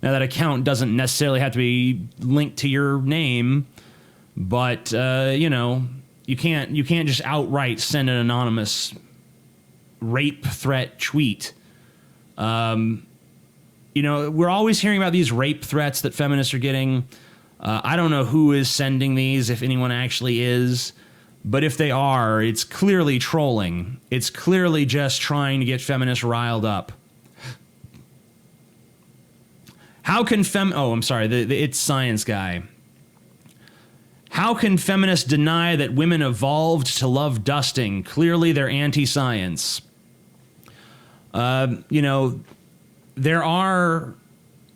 Now, that account doesn't necessarily have to be linked to your name, but, you know, you can't just outright send an anonymous rape threat tweet. You know, we're always hearing about these rape threats that feminists are getting. I don't know who is sending these, if anyone actually is, but if they are, it's clearly trolling. It's clearly just trying to get feminists riled up. How can I'm sorry, the It's Science guy. How can feminists deny that women evolved to love dusting? Clearly, they're anti-science. You know, there are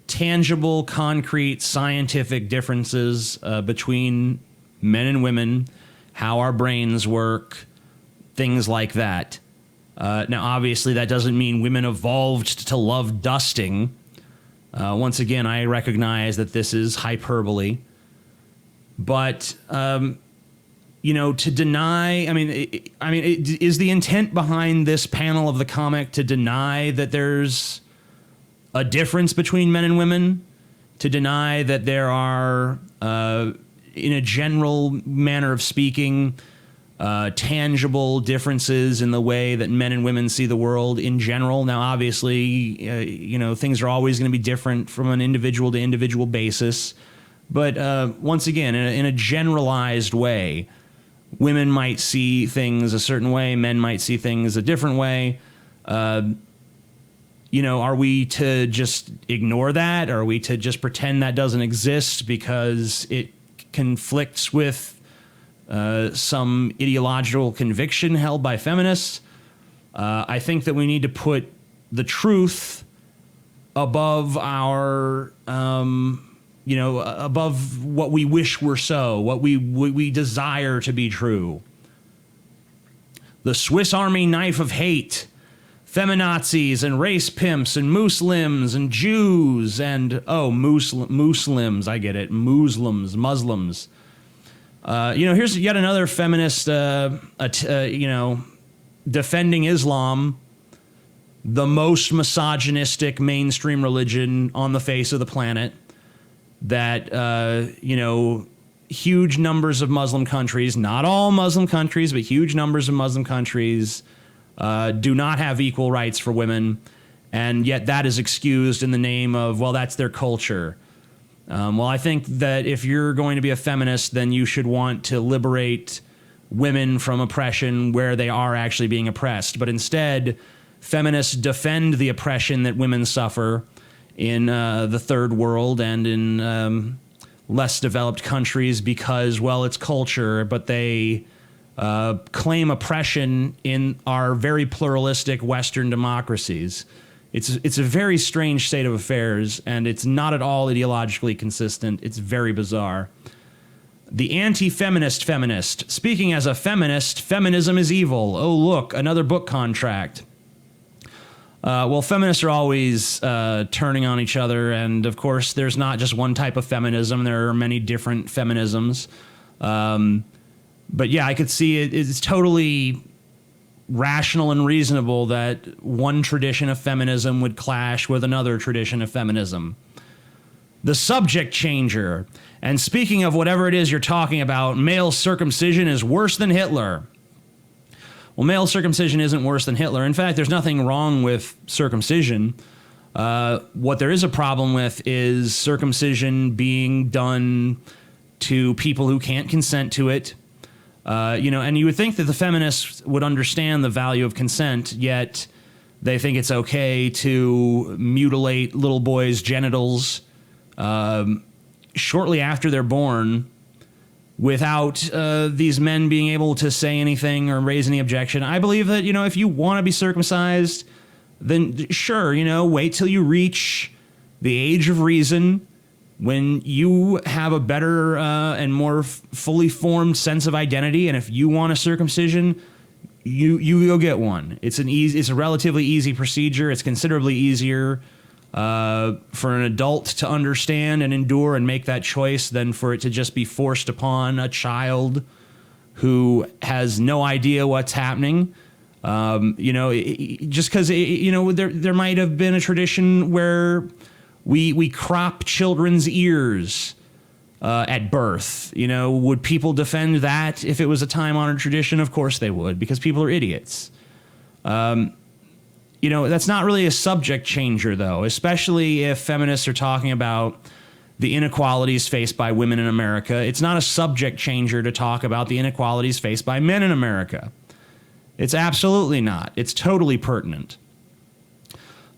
tangible, concrete, scientific differences between men and women, how our brains work, things like that. Now, obviously, that doesn't mean women evolved to love dusting. Once again, I recognize that this is hyperbole. But, you know, to deny, is the intent behind this panel of the comic to deny that there's a difference between men and women? To deny that there are, in a general manner of speaking, tangible differences in the way that men and women see the world in general? Now, obviously, you know, things are always going to be different from an individual to individual basis. But once again, in a generalized way, women might see things a certain way, men might see things a different way. You know, are we to just ignore that? Are we to just pretend that doesn't exist because it conflicts with some ideological conviction held by feminists? I think that we need to put the truth above our, you know, above what we wish were so, what we desire to be true. The Swiss Army knife of hate. Feminazis and race pimps and Muslims and Jews and, Muslims, I get it, Muslims. You know, here's yet another feminist, you know, defending Islam, the most misogynistic mainstream religion on the face of the planet, that, you know, huge numbers of Muslim countries, not all Muslim countries, but huge numbers of Muslim countries do not have equal rights for women, and yet that is excused in the name of, well, that's their culture. Well, I think that if you're going to be a feminist, then you should want to liberate women from oppression where they are actually being oppressed. But instead, feminists defend the oppression that women suffer in the third world and in less developed countries because, well, it's culture, but they claim oppression in our very pluralistic Western democracies. It's a very strange state of affairs, and it's not at all ideologically consistent. It's very bizarre. The anti-feminist feminist. Speaking as a feminist, feminism is evil. Oh, look, another book contract. Well, feminists are always turning on each other, and of course, there's not just one type of feminism. There are many different feminisms. But yeah, I could see it's totally rational and reasonable that one tradition of feminism would clash with another tradition of feminism. The subject changer. And speaking of whatever it is you're talking about, male circumcision is worse than Hitler. Well, male circumcision isn't worse than Hitler. In fact, there's nothing wrong with circumcision. What there is a problem with is circumcision being done to people who can't consent to it. And you would think that the feminists would understand the value of consent, yet they think it's okay to mutilate little boys' genitals shortly after they're born without these men being able to say anything or raise any objection. I believe that, if you want to be circumcised, then sure, wait till you reach the age of reason, when you have a better and more fully formed sense of identity, and if you want a circumcision, you go get one. It's a relatively easy procedure. It's considerably easier for an adult to understand and endure and make that choice than for it to just be forced upon a child who has no idea what's happening. Just because there might have been a tradition where we crop children's ears at birth. Would people defend that if it was a time-honored tradition? Of course they would, because people are idiots. That's not really a subject changer, though, especially if feminists are talking about the inequalities faced by women in America. It's not a subject changer to talk about the inequalities faced by men in America. It's absolutely not. It's totally pertinent.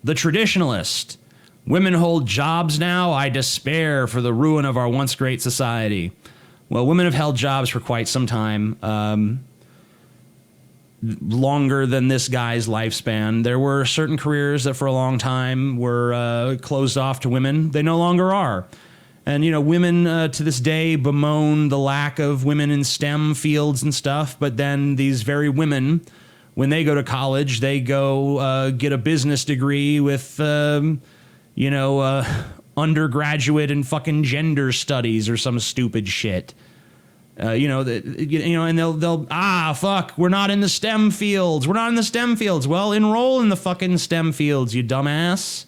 The traditionalist. Women hold jobs now. I despair for the ruin of our once great society. Well, women have held jobs for quite some time, longer than this guy's lifespan. There were certain careers that for a long time were closed off to women. They no longer are. And, women to this day bemoan the lack of women in STEM fields and stuff, but then these very women, when they go to college, they go get a business degree with undergraduate in fucking gender studies or some stupid shit. And they'll fuck, we're not in the STEM fields. We're not in the STEM fields. Well, enroll in the fucking STEM fields, you dumbass.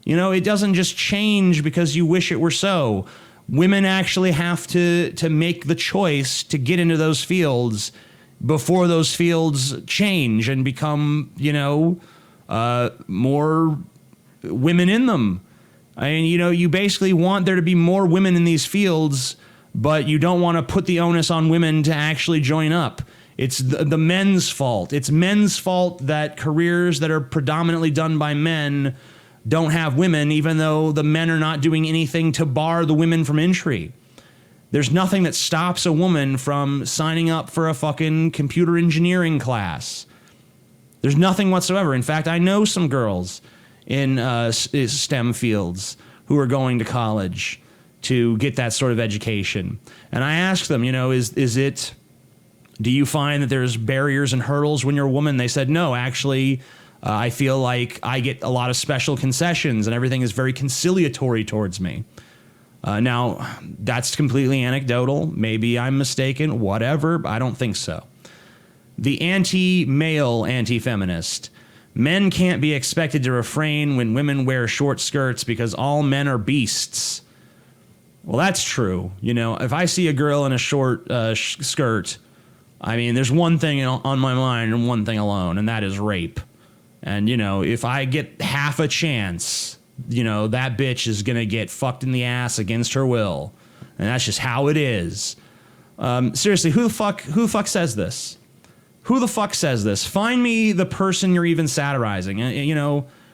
It doesn't just change because you wish it were so. Women actually have to make the choice to get into those fields before those fields change and become, more women in them. I mean, you basically want there to be more women in these fields, but you don't want to put the onus on women to actually join up. It's the men's fault. It's men's fault that careers that are predominantly done by men don't have women, even though the men are not doing anything to bar the women from entry. There's nothing that stops a woman from signing up for a fucking computer engineering class. There's nothing whatsoever. In fact, I know some girls in STEM fields who are going to college to get that sort of education. And I asked them, do you find that there's barriers and hurdles when you're a woman? They said, no, actually, I feel like I get a lot of special concessions and everything is very conciliatory towards me. Now, that's completely anecdotal. Maybe I'm mistaken, whatever. I don't think so. The anti-male anti-feminist. Men can't be expected to refrain when women wear short skirts because all men are beasts. Well, that's true. If I see a girl in a short skirt, I mean, there's one thing on my mind and one thing alone, and that is rape. And, if I get half a chance, that bitch is going to get fucked in the ass against her will. And that's just how it is. Seriously, who the fuck says this? Who the fuck says this? Find me the person you're even satirizing.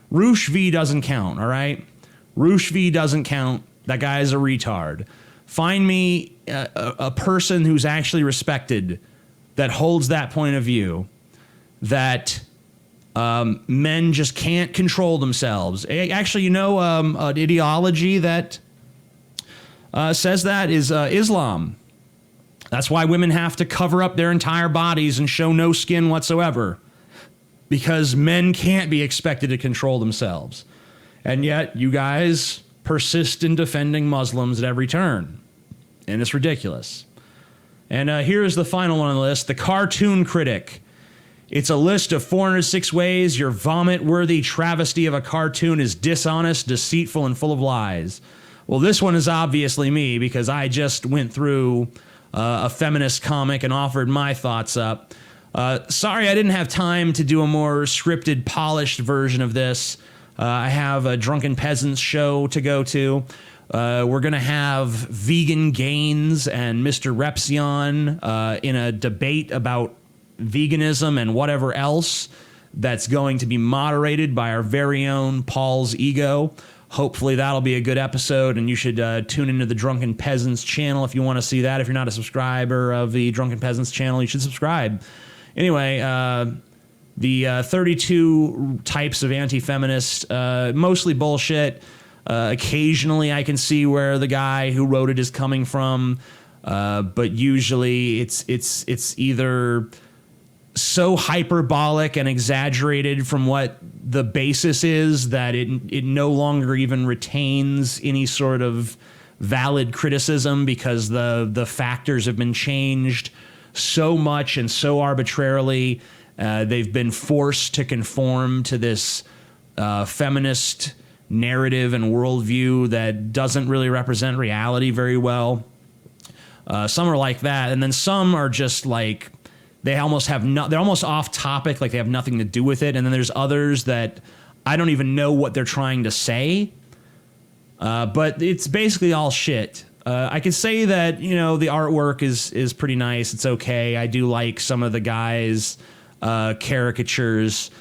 Roosh V doesn't count, all right? Roosh V doesn't count. That guy is a retard. Find me a person who's actually respected that holds that point of view, that men just can't control themselves. Actually, an ideology that says that is Islam. That's why women have to cover up their entire bodies and show no skin whatsoever. because men can't be expected to control themselves. And yet you guys persist in defending Muslims at every turn. And it's ridiculous. And here's the final one on the list, the cartoon critic. It's a list of 406 ways your vomit-worthy travesty of a cartoon is dishonest, deceitful, and full of lies. Well, this one is obviously me, because I just went through a feminist comic and offered my thoughts up. Sorry I didn't have time to do a more scripted, polished version of this. I have a Drunken Peasants show to go to. We're going to have Vegan Gains and Mr. Repsion in a debate about veganism and whatever else that's going to be moderated by our very own Paul's Ego. Hopefully that'll be a good episode, and you should tune into the Drunken Peasants channel if you want to see that. If you're not a subscriber of the Drunken Peasants channel, you should subscribe. Anyway, the 32 types of anti-feminist, mostly bullshit. Occasionally I can see where the guy who wrote it is coming from, but usually it's either so hyperbolic and exaggerated from what the basis is that it no longer even retains any sort of valid criticism, because the factors have been changed so much and so arbitrarily. They've been forced to conform to this feminist narrative and worldview that doesn't really represent reality very well. Some are like that, and then some are just like they're almost off topic, like they have nothing to do with it. And then there's others that I don't even know what they're trying to say, but it's basically all shit. I can say that, you know, the artwork is pretty nice. It's okay. I do like some of the guys' caricatures.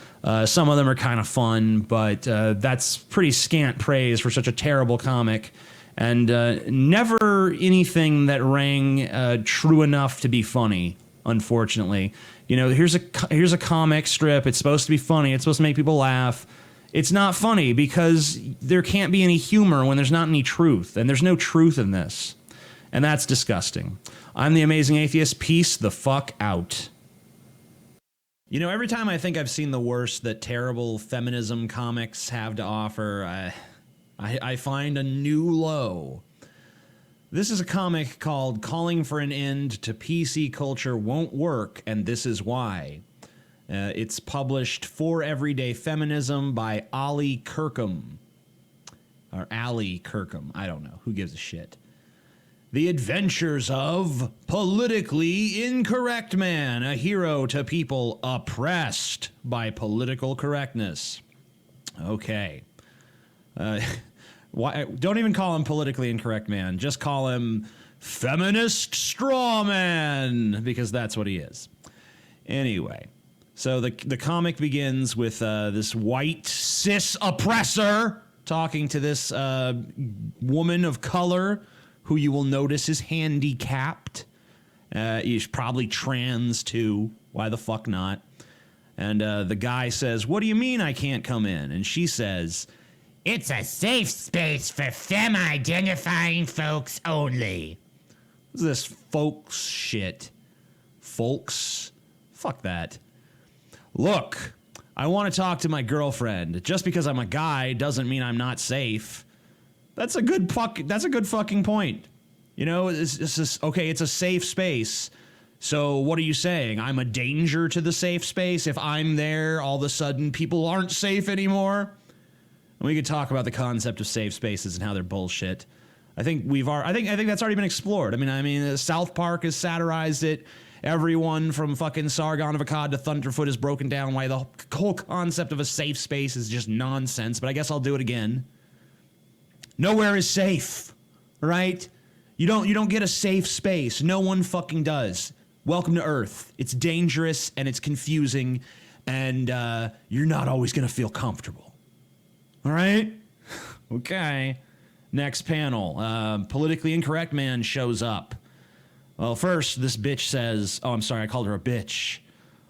Some of them are kind of fun, but that's pretty scant praise for such a terrible comic. And never anything that rang true enough to be funny, unfortunately. You know, here's a comic strip. It's supposed to be funny. It's supposed to make people laugh. It's not funny because there can't be any humor when there's not any truth. And there's no truth in this. And that's disgusting. I'm the Amazing Atheist. Peace the fuck out. You know, every time I think I've seen the worst that terrible feminism comics have to offer, I find a new low. This is a comic called Calling for an End to PC Culture Won't Work, and This Is Why. It's published for Everyday Feminism by Ali Kirkham. Or Ali Kirkham. I don't know. Who gives a shit? The Adventures of Politically Incorrect Man, a hero to people oppressed by political correctness. Okay. Don't even call him Politically Incorrect Man. Just call him Feminist Strawman, because that's what he is. Anyway, so the comic begins with this white cis oppressor talking to this woman of color who you will notice is handicapped. He's probably trans too. Why the fuck not? And the guy says, "What do you mean I can't come in?" And she says, "It's a safe space for femme-identifying folks only." What's this folks shit? Folks? Fuck that. Look, I want to talk to my girlfriend. Just because I'm a guy doesn't mean I'm not safe. That's a good fucking point. You know, it's okay, it's a safe space. So what are you saying? I'm a danger to the safe space? If I'm there, all of a sudden people aren't safe anymore? And we could talk about the concept of safe spaces and how they're bullshit. I think that's already been explored. I mean, South Park has satirized it. Everyone from fucking Sargon of Akkad to Thunderfoot has broken down why the whole concept of a safe space is just nonsense, but I guess I'll do it again. Nowhere is safe, right? You don't get a safe space. No one fucking does. Welcome to Earth. It's dangerous and it's confusing, and you're not always gonna feel comfortable. All right? Okay. Next panel. Politically Incorrect Man shows up. Well, first, this bitch says, oh, I'm sorry, I called her a bitch.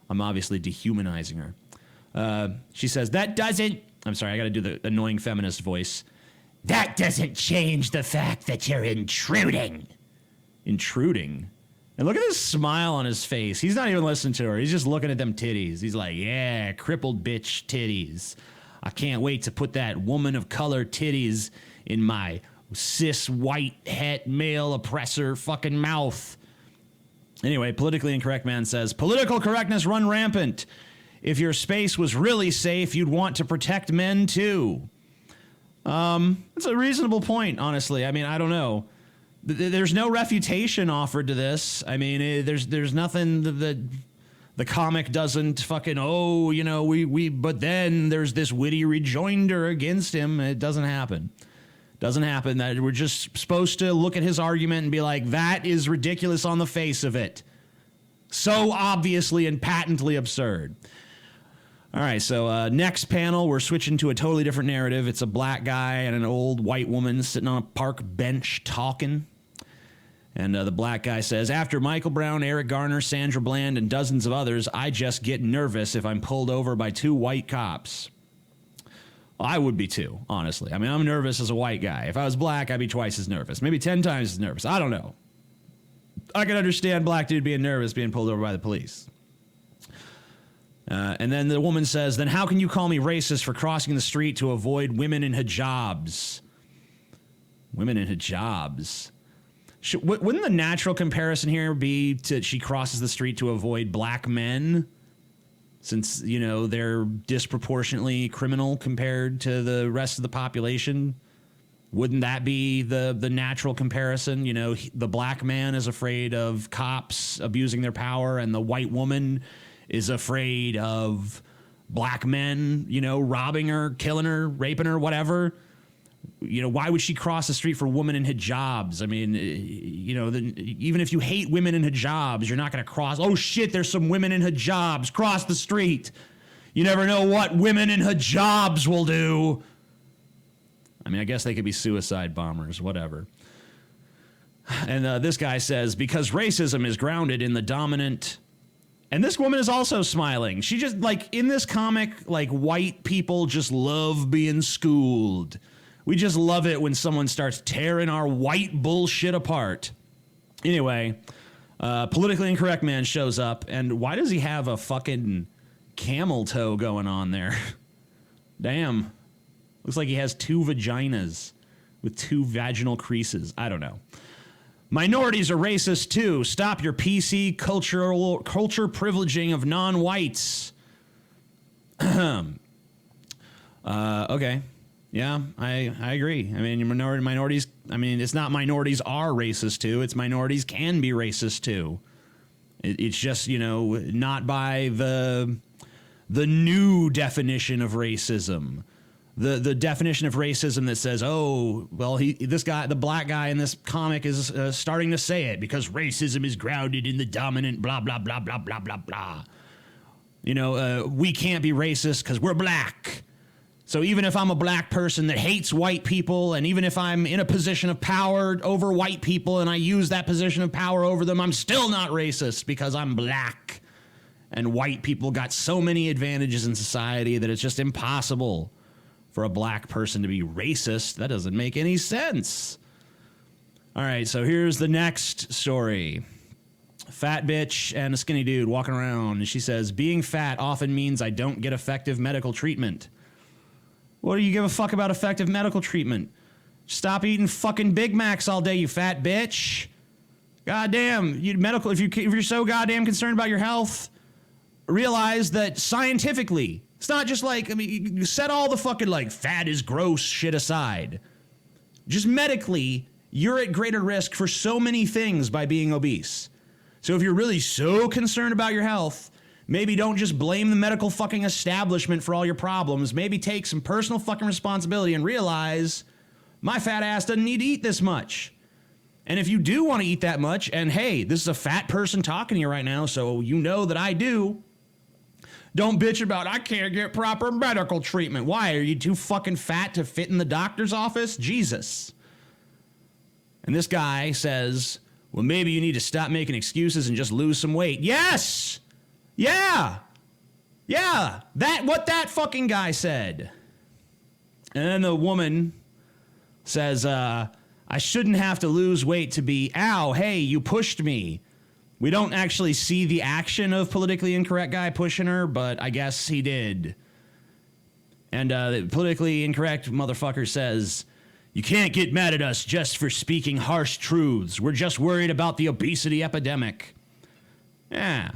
I'm obviously dehumanizing her. She says, I'm sorry, I gotta do the annoying feminist voice. "That doesn't change the fact that you're intruding." Intruding? And look at this smile on his face. He's not even listening to her. He's just looking at them titties. He's like, yeah, crippled bitch titties. I can't wait to put that woman of color titties in my cis white het male oppressor fucking mouth. Anyway, politically incorrect man says, political correctness run rampant. If your space was really safe, you'd want to protect men too. That's a reasonable point, honestly. I mean, I don't know. There's no refutation offered to this. I mean, there's nothing that the comic doesn't fucking, oh, you know, but then there's this witty rejoinder against him. It doesn't happen. Doesn't happen. That we're just supposed to look at his argument and be like, that is ridiculous on the face of it. So obviously and patently absurd. All right, so next panel, we're switching to a totally different narrative. It's a black guy and an old white woman sitting on a park bench talking. And the black guy says, after Michael Brown, Eric Garner, Sandra Bland, and dozens of others, I just get nervous if I'm pulled over by 2 white cops. I would be too, honestly. I mean, I'm nervous as a white guy. If I was black, I'd be twice as nervous. Maybe 10 times as nervous. I don't know. I can understand black dude being nervous being pulled over by the police. And then the woman says, then how can you call me racist for crossing the street to avoid women in hijabs? Women in hijabs. Wouldn't the natural comparison here be to she crosses the street to avoid black men? Since, you know, they're disproportionately criminal compared to the rest of the population. Wouldn't that be the natural comparison? You know, the black man is afraid of cops abusing their power, and the white woman is afraid of black men, you know, robbing her, killing her, raping her, whatever. You know, why would she cross the street for women in hijabs? I mean, you know, even if you hate women in hijabs, you're not going to cross. Oh, shit, there's some women in hijabs. Cross the street. You never know what women in hijabs will do. I mean, I guess they could be suicide bombers, whatever. And this guy says, because racism is grounded in the dominant... And this woman is also smiling. She just, like, in this comic, like, white people just love being schooled. We just love it when someone starts tearing our white bullshit apart. Anyway, politically incorrect man shows up, and why does he have a fucking camel toe going on there? Damn. Looks like he has 2 vaginas with 2 vaginal creases. I don't know. Minorities are racist too. Stop your PC culture privileging of non-whites. Okay. Yeah, I agree. I mean, minorities, I mean, it's not minorities are racist too. It's minorities can be racist too. It's just, you know, not by the new definition of racism. The definition of racism that says, oh, well, this guy, the black guy in this comic is starting to say it because racism is grounded in the dominant blah, blah, blah, blah, blah, blah, blah. You know, we can't be racist because we're black. So even if I'm a black person that hates white people, and even if I'm in a position of power over white people and I use that position of power over them, I'm still not racist because I'm black. And white people got so many advantages in society that it's just impossible for a black person to be racist. That doesn't make any sense. All right, so here's the next story. Fat bitch and a skinny dude walking around, and she says, being fat often means I don't get effective medical treatment. What do you give a fuck about effective medical treatment? Stop eating fucking Big Macs all day, you fat bitch. Goddamn, if you're so goddamn concerned about your health, realize that scientifically, it's not just like, I mean, you set all the fucking like fat is gross shit aside. Just medically, you're at greater risk for so many things by being obese. So if you're really so concerned about your health, maybe don't just blame the medical fucking establishment for all your problems. Maybe take some personal fucking responsibility and realize my fat ass doesn't need to eat this much. And if you do want to eat that much, and hey, this is a fat person talking to you right now, so you know that I do. Don't bitch about, I can't get proper medical treatment. Why? Are you too fucking fat to fit in the doctor's office? Jesus. And this guy says, well, maybe you need to stop making excuses and just lose some weight. Yes! Yeah! Yeah! What that fucking guy said. And then the woman says, I shouldn't have to lose weight to be, ow, hey, you pushed me. We don't actually see the action of politically incorrect guy pushing her, but I guess he did. And the politically incorrect motherfucker says, "You can't get mad at us just for speaking harsh truths. We're just worried about the obesity epidemic." Yeah.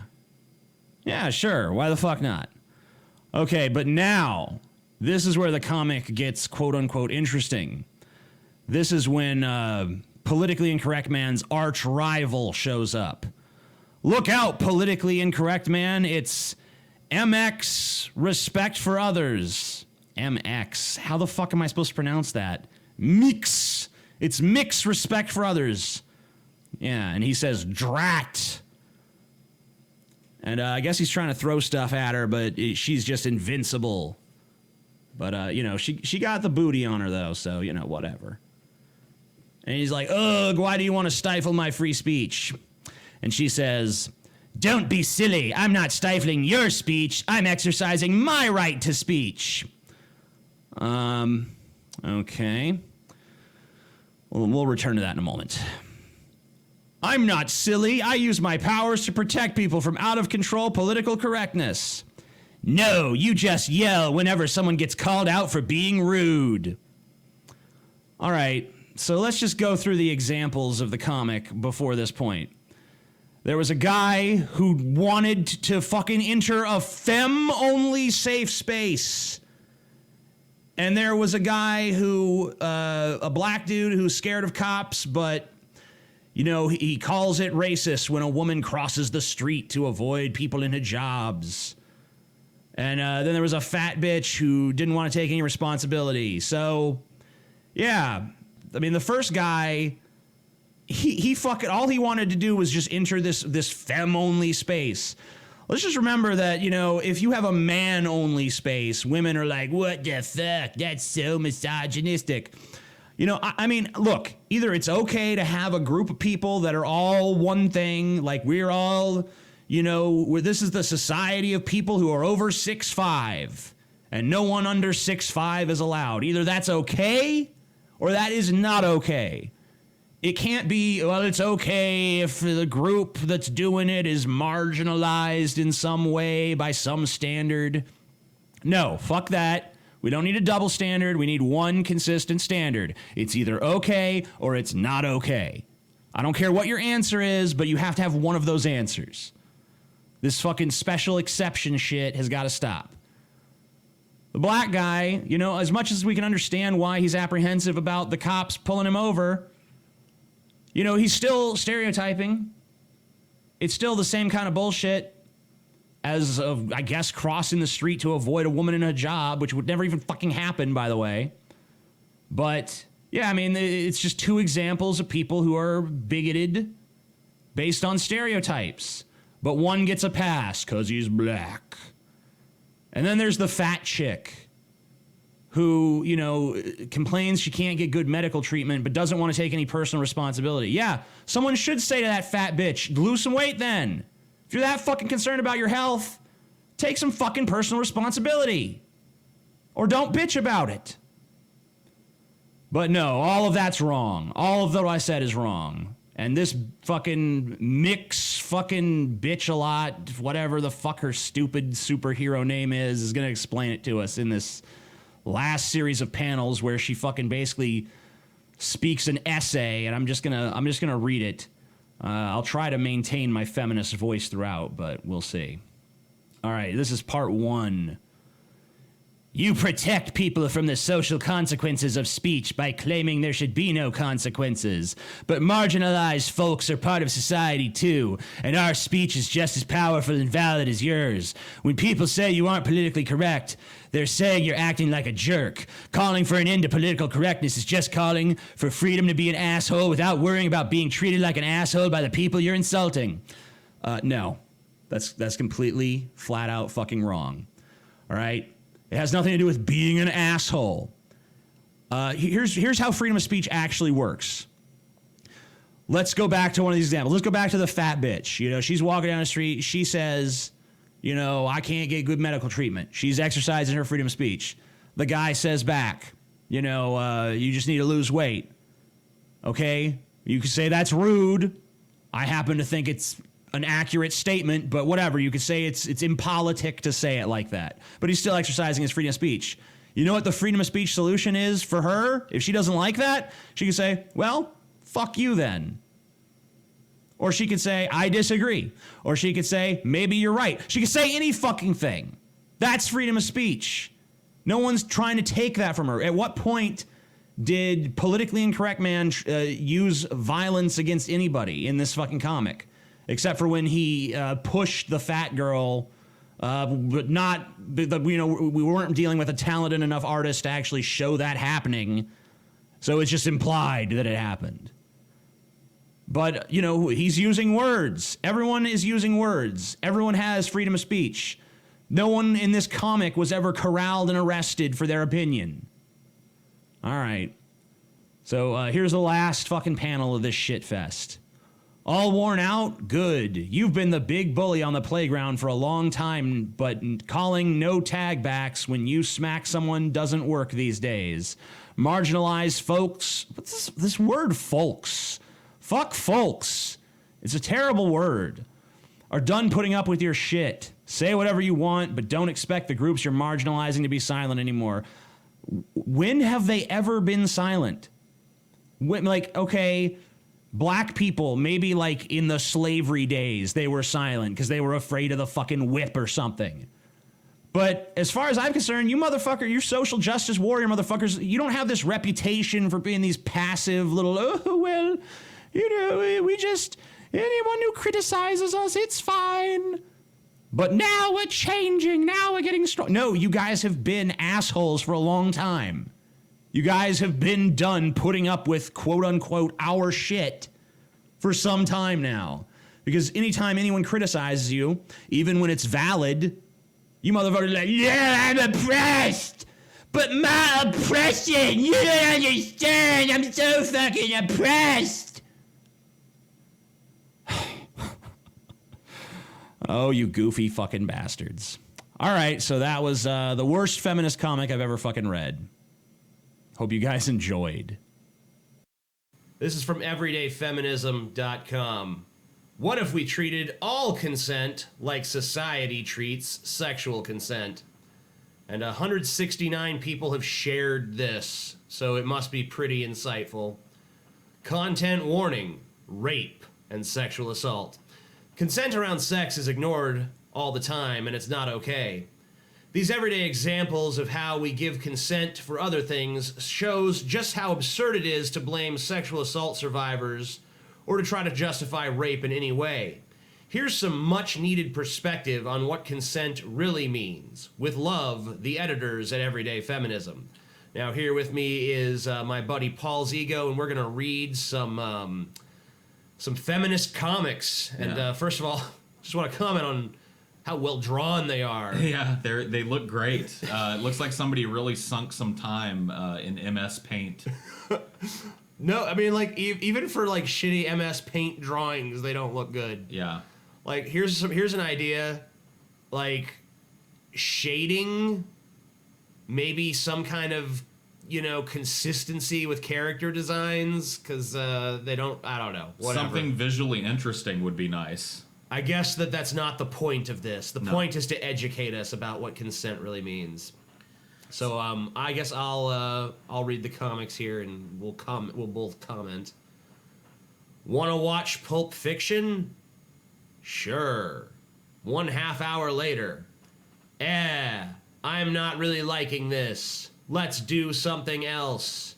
Yeah, sure. Why the fuck not? Okay, but now, this is where the comic gets quote-unquote interesting. This is when politically incorrect man's arch rival shows up. Look out, politically incorrect man. It's MX, respect for others. MX. How the fuck am I supposed to pronounce that? Mix. It's mix, respect for others. Yeah, and he says, drat. And I guess he's trying to throw stuff at her, but she's just invincible. But, you know, she got the booty on her, though, so, you know, whatever. And he's like, ugh, why do you want to stifle my free speech? And she says, don't be silly. I'm not stifling your speech. I'm exercising my right to speech. Okay. Well, we'll return to that in a moment. I'm not silly. I use my powers to protect people from out-of-control political correctness. No, you just yell whenever someone gets called out for being rude. All right, so let's just go through the examples of the comic before this point. There was a guy who wanted to fucking enter a femme-only safe space. And there was a guy who, a black dude who's scared of cops, but, you know, he calls it racist when a woman crosses the street to avoid people in hijabs. And then there was a fat bitch who didn't want to take any responsibility. So, yeah, I mean, the first guy, he fucking, all he wanted to do was just enter this femme-only space. Let's just remember that, you know, if you have a man-only space, women are like, what the fuck? That's so misogynistic. You know, I mean, look, either it's okay to have a group of people that are all one thing, like we're all, you know, this is the society of people who are over 6'5", and no one under 6'5" is allowed. Either that's okay, or that is not okay. It can't be, well, it's okay if the group that's doing it is marginalized in some way by some standard. No, fuck that. We don't need a double standard. We need one consistent standard. It's either okay or it's not okay. I don't care what your answer is, but you have to have one of those answers. This fucking special exception shit has got to stop. The black guy, you know, as much as we can understand why he's apprehensive about the cops pulling him over, you know, he's still stereotyping. It's still the same kind of bullshit as, I guess, crossing the street to avoid a woman in a hijab, which would never even fucking happen, by the way. But, yeah, I mean, it's just two examples of people who are bigoted based on stereotypes. But one gets a pass because he's black. And then there's the fat chick who, you know, complains she can't get good medical treatment but doesn't want to take any personal responsibility. Yeah, someone should say to that fat bitch, lose some weight then. If you're that fucking concerned about your health, take some fucking personal responsibility. Or don't bitch about it. But no, all of that's wrong. All of what I said is wrong. And this fucking mix fucking bitch a lot, whatever the fuck her stupid superhero name is going to explain it to us in this last series of panels where she fucking basically speaks an essay, and I'm just gonna read it. I'll try to maintain my feminist voice throughout, but we'll see. All right, this is part 1. You protect people from the social consequences of speech by claiming there should be no consequences. But marginalized folks are part of society too, and our speech is just as powerful and valid as yours. When people say you aren't politically correct, they're saying you're acting like a jerk. Calling for an end to political correctness is just calling for freedom to be an asshole without worrying about being treated like an asshole by the people you're insulting. No. That's completely, flat out fucking wrong. All right? It has nothing to do with being an asshole. Here's how freedom of speech actually works. Let's go back to one of these examples. Let's go back to the fat bitch. You know, she's walking down the street. She says, you know, I can't get good medical treatment. She's exercising her freedom of speech. The guy says back, you know, you just need to lose weight. Okay? You can say that's rude. I happen to think it's an accurate statement, but whatever. You could say it's impolitic to say it like that. But he's still exercising his freedom of speech. You know what the freedom of speech solution is for her? If she doesn't like that, she can say, well, fuck you then. Or she could say, I disagree. Or she could say, maybe you're right. She could say any fucking thing. That's freedom of speech. No one's trying to take that from her. At what point did politically incorrect man use violence against anybody in this fucking comic? Except for when he pushed the fat girl, but not, you know, we weren't dealing with a talented enough artist to actually show that happening. So it's just implied that it happened. But, you know, he's using words. Everyone is using words. Everyone has freedom of speech. No one in this comic was ever corralled and arrested for their opinion. All right. So here's the last fucking panel of this shit fest. All worn out? Good. You've been the big bully on the playground for a long time, but calling no tag backs when you smack someone doesn't work these days. Marginalized folks. What's this word, folks? Fuck folks. It's a terrible word. Are done putting up with your shit. Say whatever you want, but don't expect the groups you're marginalizing to be silent anymore. When have they ever been silent? When, like, okay, black people, maybe like in the slavery days, they were silent because they were afraid of the fucking whip or something. But as far as I'm concerned, you motherfucker, you social justice warrior motherfuckers, you don't have this reputation for being these passive little, oh, well, you know, we just, anyone who criticizes us, it's fine. But now we're changing, now we're getting strong. No, you guys have been assholes for a long time. You guys have been done putting up with quote unquote our shit for some time now. Because anytime anyone criticizes you, even when it's valid, you motherfuckers are like, yeah, I'm oppressed. But my oppression, you don't understand. I'm so fucking oppressed. Oh, you goofy fucking bastards. All right, so that was the worst feminist comic I've ever fucking read. Hope you guys enjoyed. This is from everydayfeminism.com. What if we treated all consent like society treats sexual consent? And 169 people have shared this, so it must be pretty insightful. Content warning, rape, and sexual assault. Consent around sex is ignored all the time, and it's not okay. These everyday examples of how we give consent for other things shows just how absurd it is to blame sexual assault survivors or to try to justify rape in any way. Here's some much-needed perspective on what consent really means. With love, the editors at Everyday Feminism. Now, here with me is my buddy Paul's Ego, and we're going to read some feminist comics. And first of all, just want to comment on how well drawn they are. Yeah, they look great. It looks like somebody really sunk some time in MS Paint. No, I mean, like, even for like shitty MS Paint drawings, they don't look good. Yeah. Like, here's an idea, like shading, maybe some kind of, you know, consistency with character designs, because they don't, I don't know, whatever. Something visually interesting would be nice. I guess that's not the point of this. The point is to educate us about what consent really means. So I guess I'll read the comics here, and we'll both comment. Wanna watch Pulp Fiction? Sure. 1/2 hour later. I'm not really liking this. Let's do something else.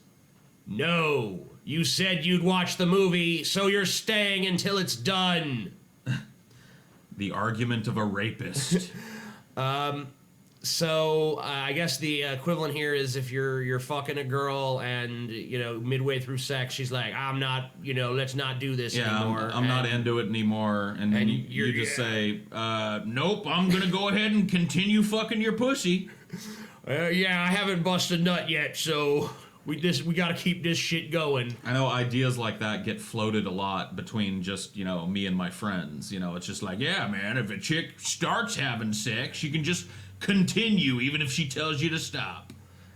No. You said you'd watch the movie, so you're staying until it's done. The argument of a rapist. So I guess the equivalent here is if you're fucking a girl and, you know, midway through sex, she's like, I'm not, you know, let's not do this anymore. I'm not into it anymore. And then you just say, nope, I'm going to go ahead and continue fucking your pussy. Yeah, I haven't busted a nut yet, so we got to keep this shit going. I know ideas like that get floated a lot between just, you know, me and my friends. You know, it's just like, yeah, man, if a chick starts having sex, she can just continue even if she tells you to stop.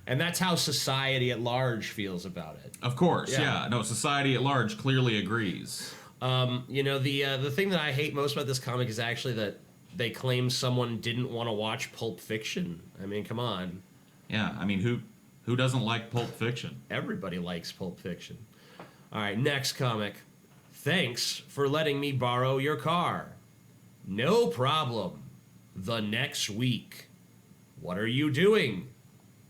And that's how society at large feels about it. Of course, yeah. No, society at large clearly agrees. You know, the thing that I hate most about this comic is actually that they claim someone didn't want to watch Pulp Fiction. I mean, come on. Yeah, I mean, who doesn't like Pulp Fiction? Everybody likes Pulp Fiction. All right, next comic. Thanks for letting me borrow your car. No problem. The next week. What are you doing?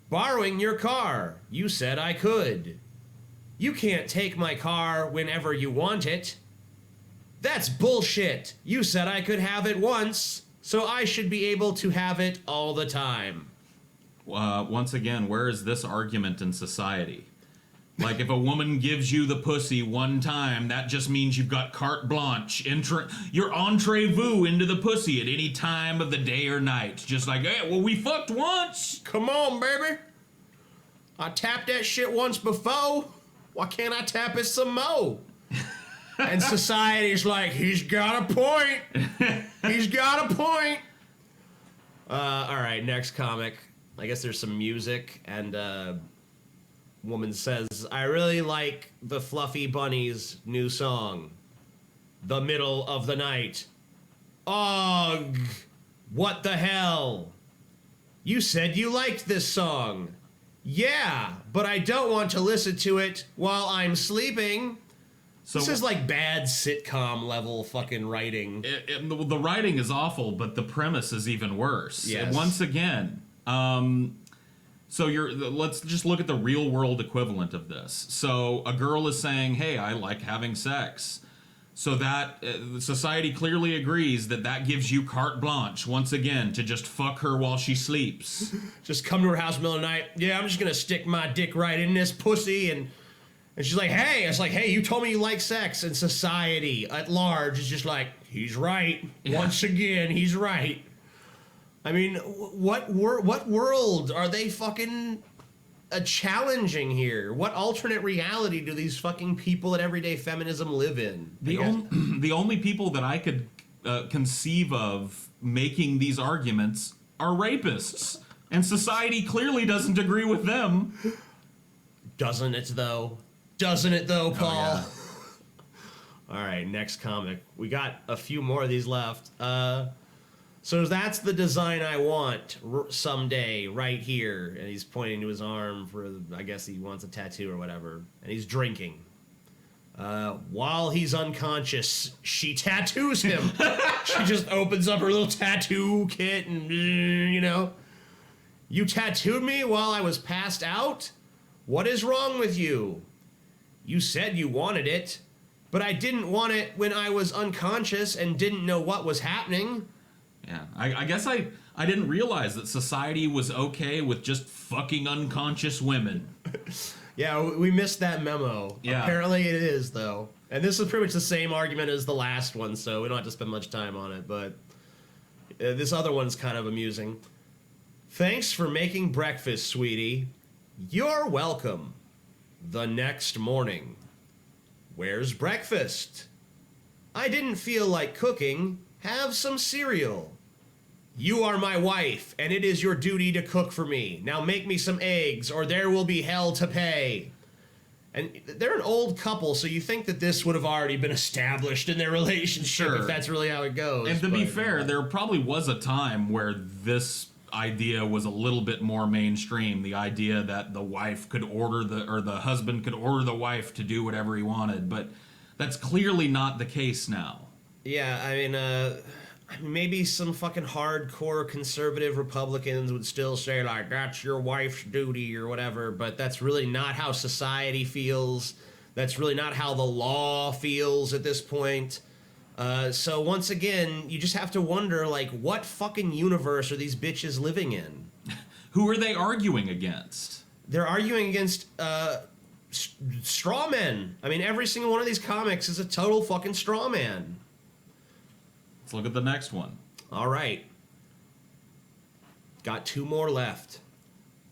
Borrowing your car. You said I could. You can't take my car whenever you want it. That's bullshit. You said I could have it once, so I should be able to have it all the time. Once again, where is this argument in society? Like, if a woman gives you the pussy one time, that just means you've got carte blanche. You're entree-vous into the pussy at any time of the day or night. Just like, hey, well, we fucked once. Come on, baby. I tapped that shit once before. Why can't I tap it some more? And society's like, he's got a point. He's got a point. All right, next comic. I guess there's some music, and woman says, I really like the Fluffy Bunny's new song, The Middle of the Night. Ugh, what the hell? You said you liked this song. Yeah, but I don't want to listen to it while I'm sleeping. So this is like bad sitcom level fucking writing. The writing is awful, but the premise is even worse. Yes. Once again, so let's just look at the real world equivalent of this. So a girl is saying, hey, I like having sex. So that society clearly agrees that gives you carte blanche, once again, to just fuck her while she sleeps. Just come to her house in the middle of the night. Yeah, I'm just going to stick my dick right in this pussy. And she's like, hey. It's like, hey, you told me you like sex. And society at large is just like, he's right. Yeah. Once again, he's right. I mean, what world are they fucking challenging here? What alternate reality do these fucking people at Everyday Feminism live in? The only people that I could conceive of making these arguments are rapists. And society clearly doesn't agree with them. Doesn't it, though? Doesn't it, though, Paul? Oh, yeah. All right, next comic. We got a few more of these left. So that's the design I want someday, right here. And he's pointing to his arm for, I guess he wants a tattoo or whatever. And he's drinking. While he's unconscious, she tattoos him. She just opens up her little tattoo kit and, you know. You tattooed me while I was passed out? What is wrong with you? You said you wanted it, but I didn't want it when I was unconscious and didn't know what was happening. Yeah, I guess I didn't realize that society was okay with just fucking unconscious women. Yeah, we missed that memo. Yeah. Apparently it is, though. And this is pretty much the same argument as the last one, so we don't have to spend much time on it, but this other one's kind of amusing. Thanks for making breakfast, sweetie. You're welcome. The next morning. Where's breakfast? I didn't feel like cooking. Have some cereal. You are my wife, and it is your duty to cook for me. Now make me some eggs, or there will be hell to pay. And they're an old couple, so you think that this would have already been established in their relationship, if that's really how it goes. And to be fair, there probably was a time where this idea was a little bit more mainstream. The idea that the wife could order the husband could order the wife to do whatever he wanted, but that's clearly not the case now. Yeah, I mean, maybe some fucking hardcore conservative Republicans would still say, like, that's your wife's duty or whatever, but that's really not how society feels. That's really not how the law feels at this point. So once again, you just have to wonder, like, what fucking universe are these bitches living in? Who are they arguing against? They're arguing against straw men. I mean, every single one of these comics is a total fucking straw man. Let's look at the next one. All right. Got two more left.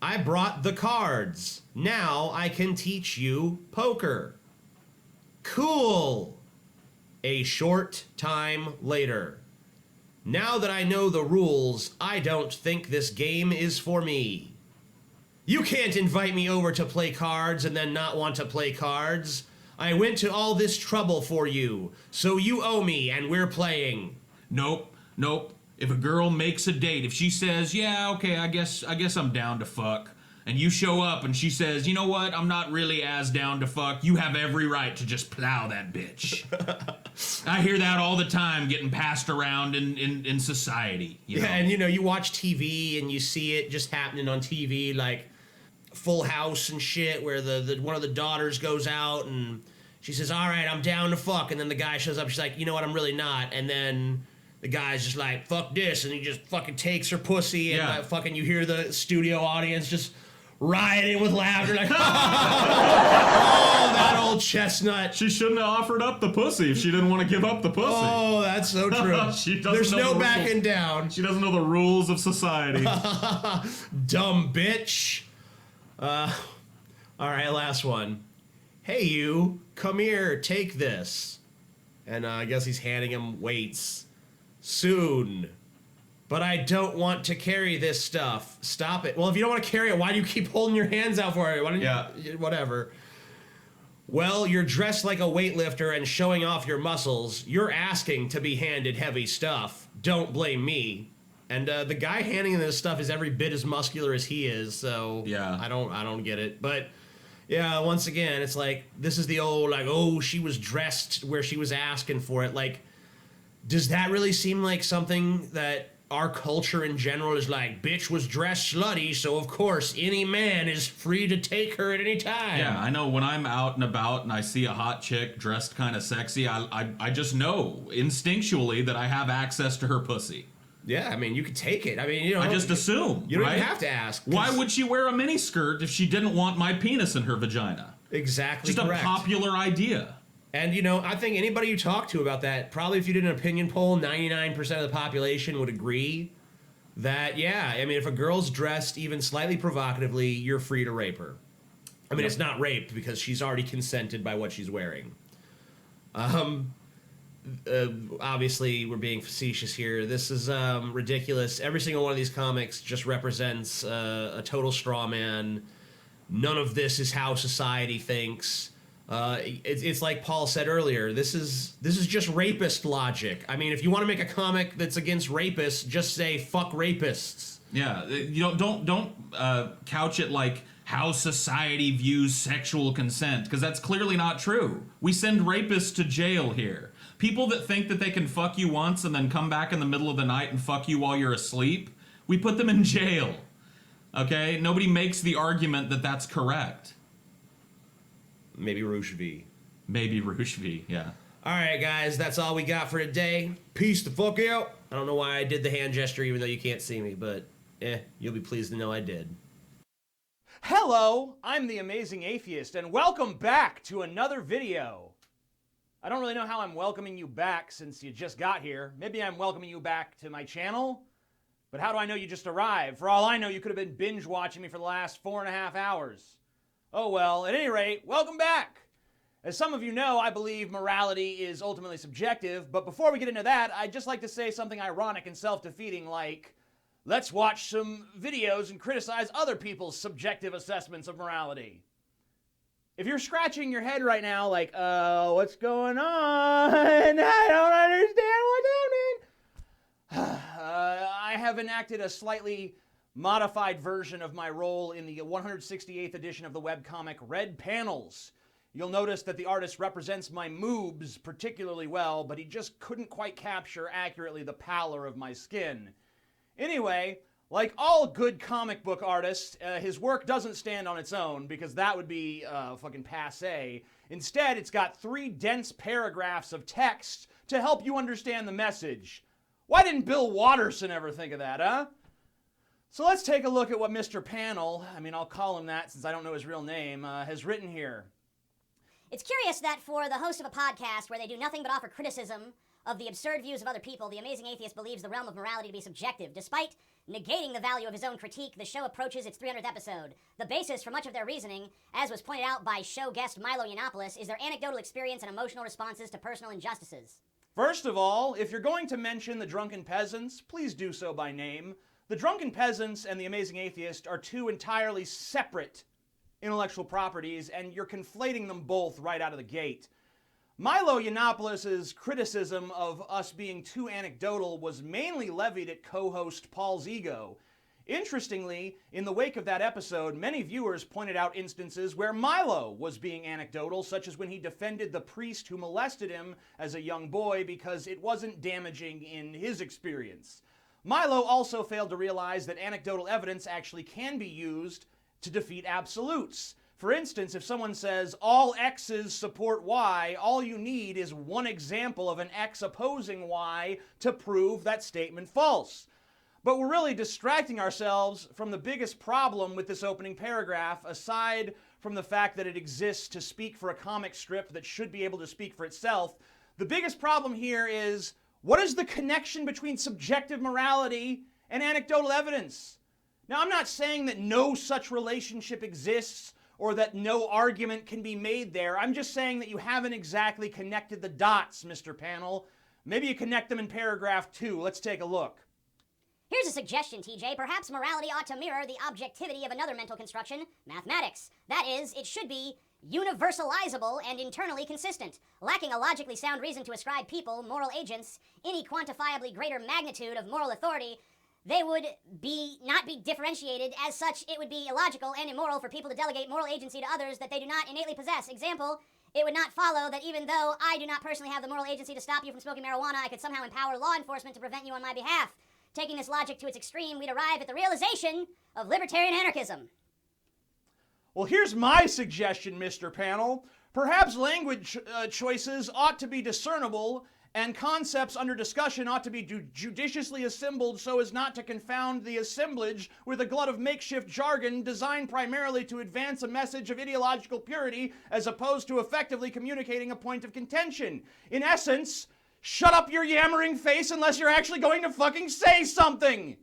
I brought the cards. Now I can teach you poker. Cool. A short time later. Now that I know the rules, I don't think this game is for me. You can't invite me over to play cards and then not want to play cards. I went to all this trouble for you, so you owe me, and we're playing. Nope. If a girl makes a date, if she says, yeah, okay, I guess I'm down to fuck, and you show up and she says, you know what, I'm not really as down to fuck, you have every right to just plow that bitch. I hear that all the time getting passed around in society. You know? And you watch TV and you see it just happening on TV, like Full House and shit, where the one of the daughters goes out and she says, all right, I'm down to fuck, and then the guy shows up, she's like, you know what, I'm really not, and then the guy's just like, fuck this, and he just fucking takes her pussy, and fucking you hear the studio audience just rioting with laughter, like, oh, that old chestnut. She shouldn't have offered up the pussy if she didn't want to give up the pussy. Oh, that's so true. There's no backing down. She doesn't know the rules of society. Dumb bitch. All right, last one. Hey, you, come here, take this. And I guess he's handing him weights. Soon. But I don't want to carry this stuff. Stop it. Well, if you don't want to carry it, why do you keep holding your hands out for it? Why don't you? Whatever. Well, you're dressed like a weightlifter and showing off your muscles. You're asking to be handed heavy stuff. Don't blame me. And the guy handing him this stuff is every bit as muscular as he is, so yeah. I don't get it. But yeah, once again, it's like, this is the old, like, oh, she was dressed where she was asking for it. Like, does that really seem like something that our culture in general is like, bitch was dressed slutty, so of course any man is free to take her at any time? Yeah, I know when I'm out and about and I see a hot chick dressed kind of sexy, I just know instinctually that I have access to her pussy. Yeah, I mean, you could take it. I mean, I just assume. You don't right? even have to ask. Why would she wear a miniskirt if she didn't want my penis in her vagina? Exactly just correct. A popular idea. And, I think anybody you talk to about that, probably if you did an opinion poll, 99% of the population would agree that, yeah, I mean, if a girl's dressed even slightly provocatively, you're free to rape her. I mean, it's not rape because she's already consented by what she's wearing. Obviously, we're being facetious here. This is ridiculous. Every single one of these comics just represents a total straw man. None of this is how society thinks. It's like Paul said earlier. This is just rapist logic. I mean, if you want to make a comic that's against rapists, just say fuck rapists. Yeah, don't couch it like how society views sexual consent, because that's clearly not true. We send rapists to jail here. People that think that they can fuck you once and then come back in the middle of the night and fuck you while you're asleep, we put them in jail. Okay? Nobody makes the argument that that's correct. Maybe Rouge V. Maybe Rouge V, yeah. All right, guys, that's all we got for today. Peace the fuck out. I don't know why I did the hand gesture even though you can't see me, but you'll be pleased to know I did. Hello, I'm the Amazing Atheist, and welcome back to another video. I don't really know how I'm welcoming you back since you just got here. Maybe I'm welcoming you back to my channel, but how do I know you just arrived? For all I know, you could have been binge watching me for the last 4.5 hours. Oh well, at any rate, welcome back! As some of you know, I believe morality is ultimately subjective, but before we get into that, I'd just like to say something ironic and self-defeating like, let's watch some videos and criticize other people's subjective assessments of morality. If you're scratching your head right now like, what's going on? I don't understand what's happening. I have enacted a slightly modified version of my role in the 168th edition of the webcomic Red Panels. You'll notice that the artist represents my moobs particularly well, but he just couldn't quite capture accurately the pallor of my skin. Anyway, like all good comic book artists, his work doesn't stand on its own, because that would be fucking passé. Instead, it's got 3 dense paragraphs of text to help you understand the message. Why didn't Bill Watterson ever think of that, huh? So let's take a look at what Mr. Panel, I mean, I'll call him that since I don't know his real name, has written here. It's curious that for the host of a podcast where they do nothing but offer criticism of the absurd views of other people, the Amazing Atheist believes the realm of morality to be subjective. Despite negating the value of his own critique, the show approaches its 300th episode. The basis for much of their reasoning, as was pointed out by show guest Milo Yiannopoulos, is their anecdotal experience and emotional responses to personal injustices. First of all, if you're going to mention the Drunken Peasants, please do so by name. The Drunken Peasants and the Amazing Atheist are 2 entirely separate intellectual properties, and you're conflating them both right out of the gate. Milo Yiannopoulos' criticism of us being too anecdotal was mainly levied at co-host Paul's ego. Interestingly, in the wake of that episode, many viewers pointed out instances where Milo was being anecdotal, such as when he defended the priest who molested him as a young boy because it wasn't damaging in his experience. Milo also failed to realize that anecdotal evidence actually can be used to defeat absolutes. For instance, if someone says, all X's support Y, all you need is one example of an X opposing Y to prove that statement false. But we're really distracting ourselves from the biggest problem with this opening paragraph, aside from the fact that it exists to speak for a comic strip that should be able to speak for itself. The biggest problem here is, what is the connection between subjective morality and anecdotal evidence? Now, I'm not saying that no such relationship exists or that no argument can be made there. I'm just saying that you haven't exactly connected the dots, Mr. Panel. Maybe you connect them in paragraph 2. Let's take a look. Here's a suggestion, TJ. Perhaps morality ought to mirror the objectivity of another mental construction, mathematics. That is, it should be universalizable and internally consistent, lacking a logically sound reason to ascribe people, moral agents, any quantifiably greater magnitude of moral authority. They would not be differentiated. As such, it would be illogical and immoral for people to delegate moral agency to others that they do not innately possess. Example, it would not follow that even though I do not personally have the moral agency to stop you from smoking marijuana, I could somehow empower law enforcement to prevent you on my behalf. Taking this logic to its extreme, we'd arrive at the realization of libertarian anarchism. Well, here's my suggestion, Mr. Panel. Perhaps language choices ought to be discernible, and concepts under discussion ought to be judiciously assembled so as not to confound the assemblage with a glut of makeshift jargon designed primarily to advance a message of ideological purity as opposed to effectively communicating a point of contention. In essence, shut up your yammering face unless you're actually going to fucking say something!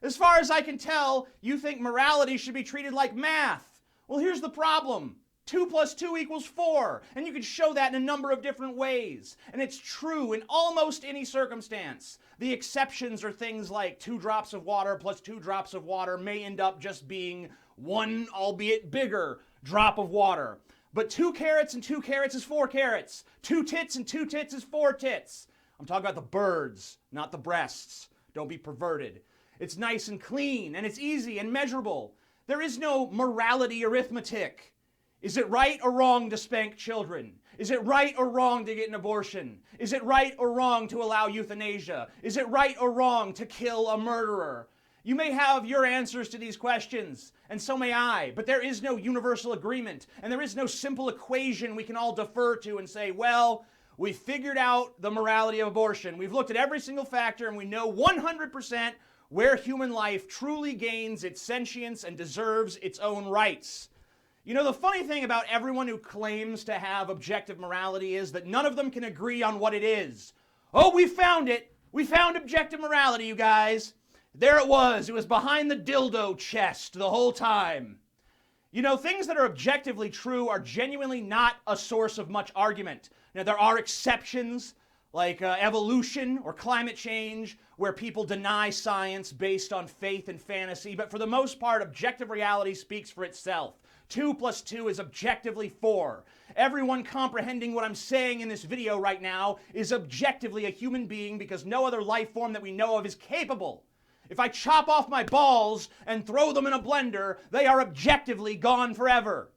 As far as I can tell, you think morality should be treated like math. Well, here's the problem. 2 + 2 = 4, and you can show that in a number of different ways. And it's true in almost any circumstance. The exceptions are things like 2 drops of water plus 2 drops of water may end up just being 1, albeit bigger, drop of water. But 2 carrots and 2 carrots is 4 carrots. 2 tits and 2 tits is 4 tits. I'm talking about the birds, not the breasts. Don't be perverted. It's nice and clean, and it's easy and measurable. There is no morality arithmetic. Is it right or wrong to spank children? Is it right or wrong to get an abortion? Is it right or wrong to allow euthanasia? Is it right or wrong to kill a murderer? You may have your answers to these questions, and so may I, but there is no universal agreement, and there is no simple equation we can all defer to and say, well, we figured out the morality of abortion. We've looked at every single factor, and we know 100% where human life truly gains its sentience and deserves its own rights. You know, the funny thing about everyone who claims to have objective morality is that none of them can agree on what it is. Oh, we found it. We found objective morality, you guys. There it was. It was behind the dildo chest the whole time. You know, things that are objectively true are genuinely not a source of much argument. Now, there are exceptions, like evolution or climate change, where people deny science based on faith and fantasy, but for the most part, objective reality speaks for itself. 2 + 2 is objectively 4. Everyone comprehending what I'm saying in this video right now is objectively a human being because no other life form that we know of is capable. If I chop off my balls and throw them in a blender, they are objectively gone forever.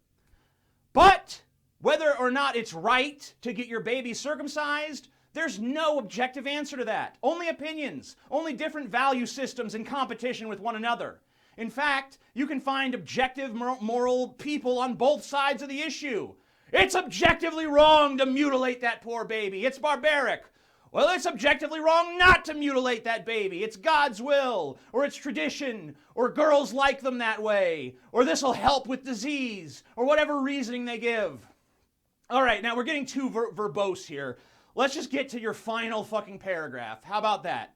But whether or not it's right to get your baby circumcised, there's no objective answer to that. Only opinions, only different value systems in competition with one another. In fact, you can find objective moral people on both sides of the issue. It's objectively wrong to mutilate that poor baby. It's barbaric. Well, it's objectively wrong not to mutilate that baby. It's God's will, or it's tradition, or girls like them that way, or this will help with disease, or whatever reasoning they give. All right, now we're getting too verbose here. Let's just get to your final fucking paragraph. How about that?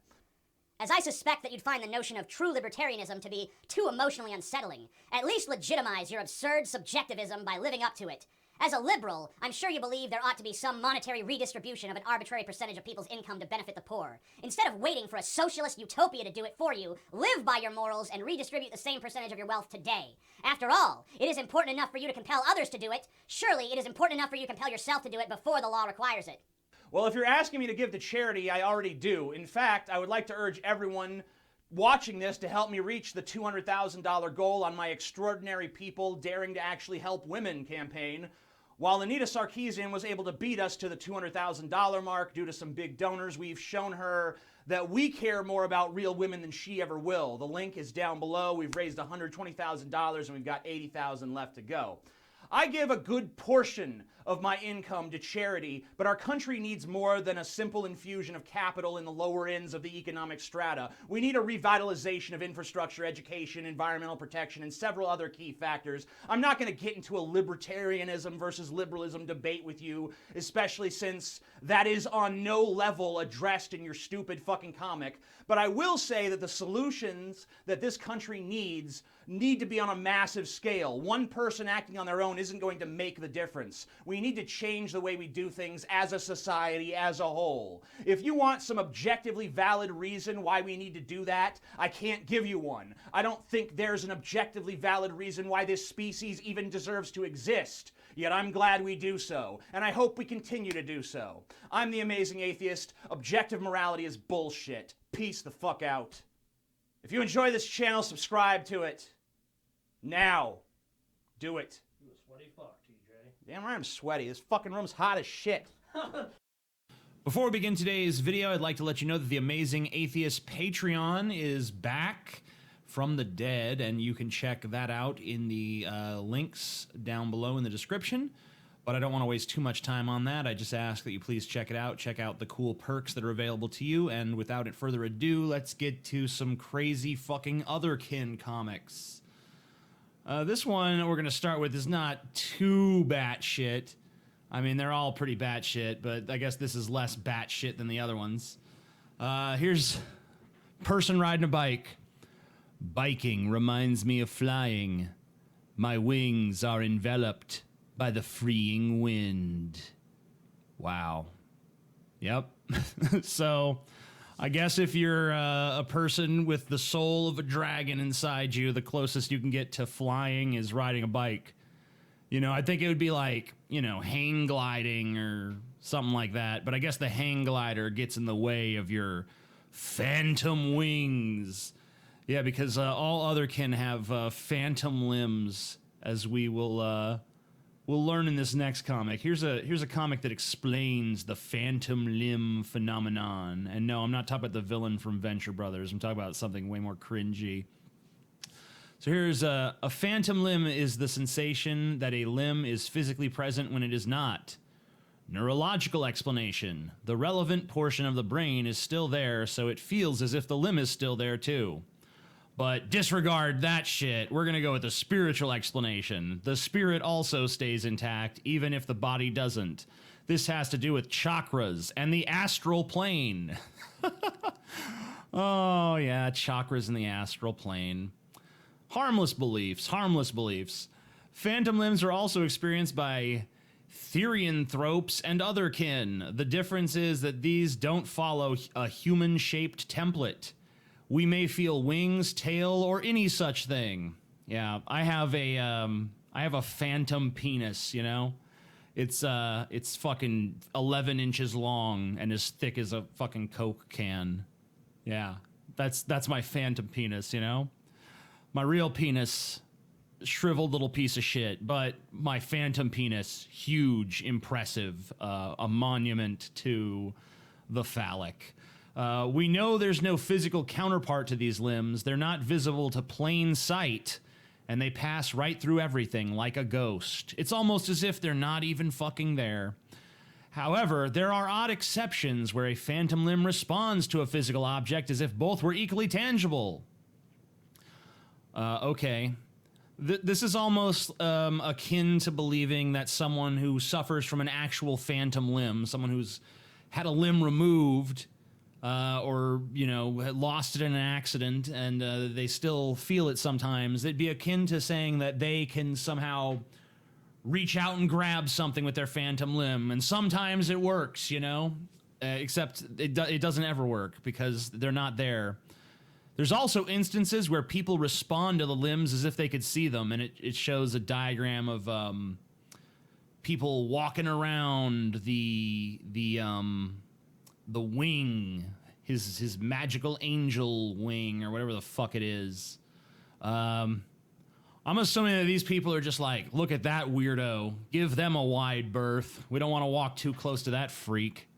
As I suspect that you'd find the notion of true libertarianism to be too emotionally unsettling, at least legitimize your absurd subjectivism by living up to it. As a liberal, I'm sure you believe there ought to be some monetary redistribution of an arbitrary percentage of people's income to benefit the poor. Instead of waiting for a socialist utopia to do it for you, live by your morals and redistribute the same percentage of your wealth today. After all, it is important enough for you to compel others to do it. Surely it is important enough for you to compel yourself to do it before the law requires it. Well, if you're asking me to give to charity, I already do. In fact, I would like to urge everyone watching this to help me reach the $200,000 goal on my Extraordinary People Daring to Actually Help Women campaign. While Anita Sarkeesian was able to beat us to the $200,000 mark due to some big donors, we've shown her that we care more about real women than she ever will. The link is down below. We've raised $120,000 and we've got $80,000 left to go. I give a good portion of my income to charity, but our country needs more than a simple infusion of capital in the lower ends of the economic strata. We need a revitalization of infrastructure, education, environmental protection, and several other key factors. I'm not going to get into a libertarianism versus liberalism debate with you, especially since that is on no level addressed in your stupid fucking comic. But I will say that the solutions that this country needs need to be on a massive scale. One person acting on their own isn't going to make the difference. We need to change the way we do things as a society as a whole. If you want some objectively valid reason why we need to do that, I can't give you one. I don't think there's an objectively valid reason why this species even deserves to exist. Yet I'm glad we do so, and I hope we continue to do so. I'm the Amazing Atheist. Objective morality is bullshit. Peace the fuck out. If you enjoy this channel, subscribe to it. Now. Do it. You a sweaty fuck, TJ. Damn right I'm sweaty. This fucking room's hot as shit. Before we begin today's video, I'd like to let you know that the Amazing Atheist Patreon is back from the dead, and you can check that out in the links down below in the description. But I don't want to waste too much time on that. I just ask that you please check it out. Check out the cool perks that are available to you. And without it further ado, let's get to some crazy fucking otherkin comics. This one we're going to start with is not too batshit. I mean, they're all pretty batshit, but I guess this is less batshit than the other ones. Here's person riding a bike. Biking reminds me of flying. My wings are enveloped by the freeing wind. Wow. Yep. So, I guess if you're a person with the soul of a dragon inside you, the closest you can get to flying is riding a bike. You know, I think it would be like, you know, hang gliding or something like that. But I guess the hang glider gets in the way of your phantom wings. Yeah, because all otherkin have phantom limbs, as we will we'll learn in this next comic. Here's a comic that explains the phantom limb phenomenon. And no, I'm not talking about the villain from Venture Brothers. I'm talking about something way more cringy. So here's a phantom limb is the sensation that a limb is physically present when it is not. Neurological explanation. The relevant portion of the brain is still there, so it feels as if the limb is still there too. But disregard that shit. We're gonna go with the spiritual explanation. The spirit also stays intact, even if the body doesn't. This has to do with chakras and the astral plane. Oh yeah, chakras in the astral plane. Harmless beliefs, harmless beliefs. Phantom limbs are also experienced by therianthropes and otherkin. The difference is that these don't follow a human-shaped template. We may feel wings, tail, or any such thing. Yeah, I have a phantom penis, you know? It's fucking 11 inches long and as thick as a fucking Coke can. Yeah, that's my phantom penis, you know? My real penis, shriveled little piece of shit, but my phantom penis, huge, impressive, a monument to the phallic. We know there's no physical counterpart to these limbs. They're not visible to plain sight, and they pass right through everything like a ghost. It's almost as if they're not even fucking there. However, there are odd exceptions where a phantom limb responds to a physical object as if both were equally tangible. Okay. This is almost akin to believing that someone who suffers from an actual phantom limb, someone who's had a limb removed, or, you know, lost it in an accident and they still feel it sometimes, it'd be akin to saying that they can somehow reach out and grab something with their phantom limb, and sometimes it works, you know? Except it doesn't ever work because they're not there. There's also instances where people respond to the limbs as if they could see them, and it shows a diagram of people walking around the wing, his magical angel wing, or whatever the fuck it is. I'm assuming that these people are just like, look at that weirdo, give them a wide berth. We don't want to walk too close to that freak.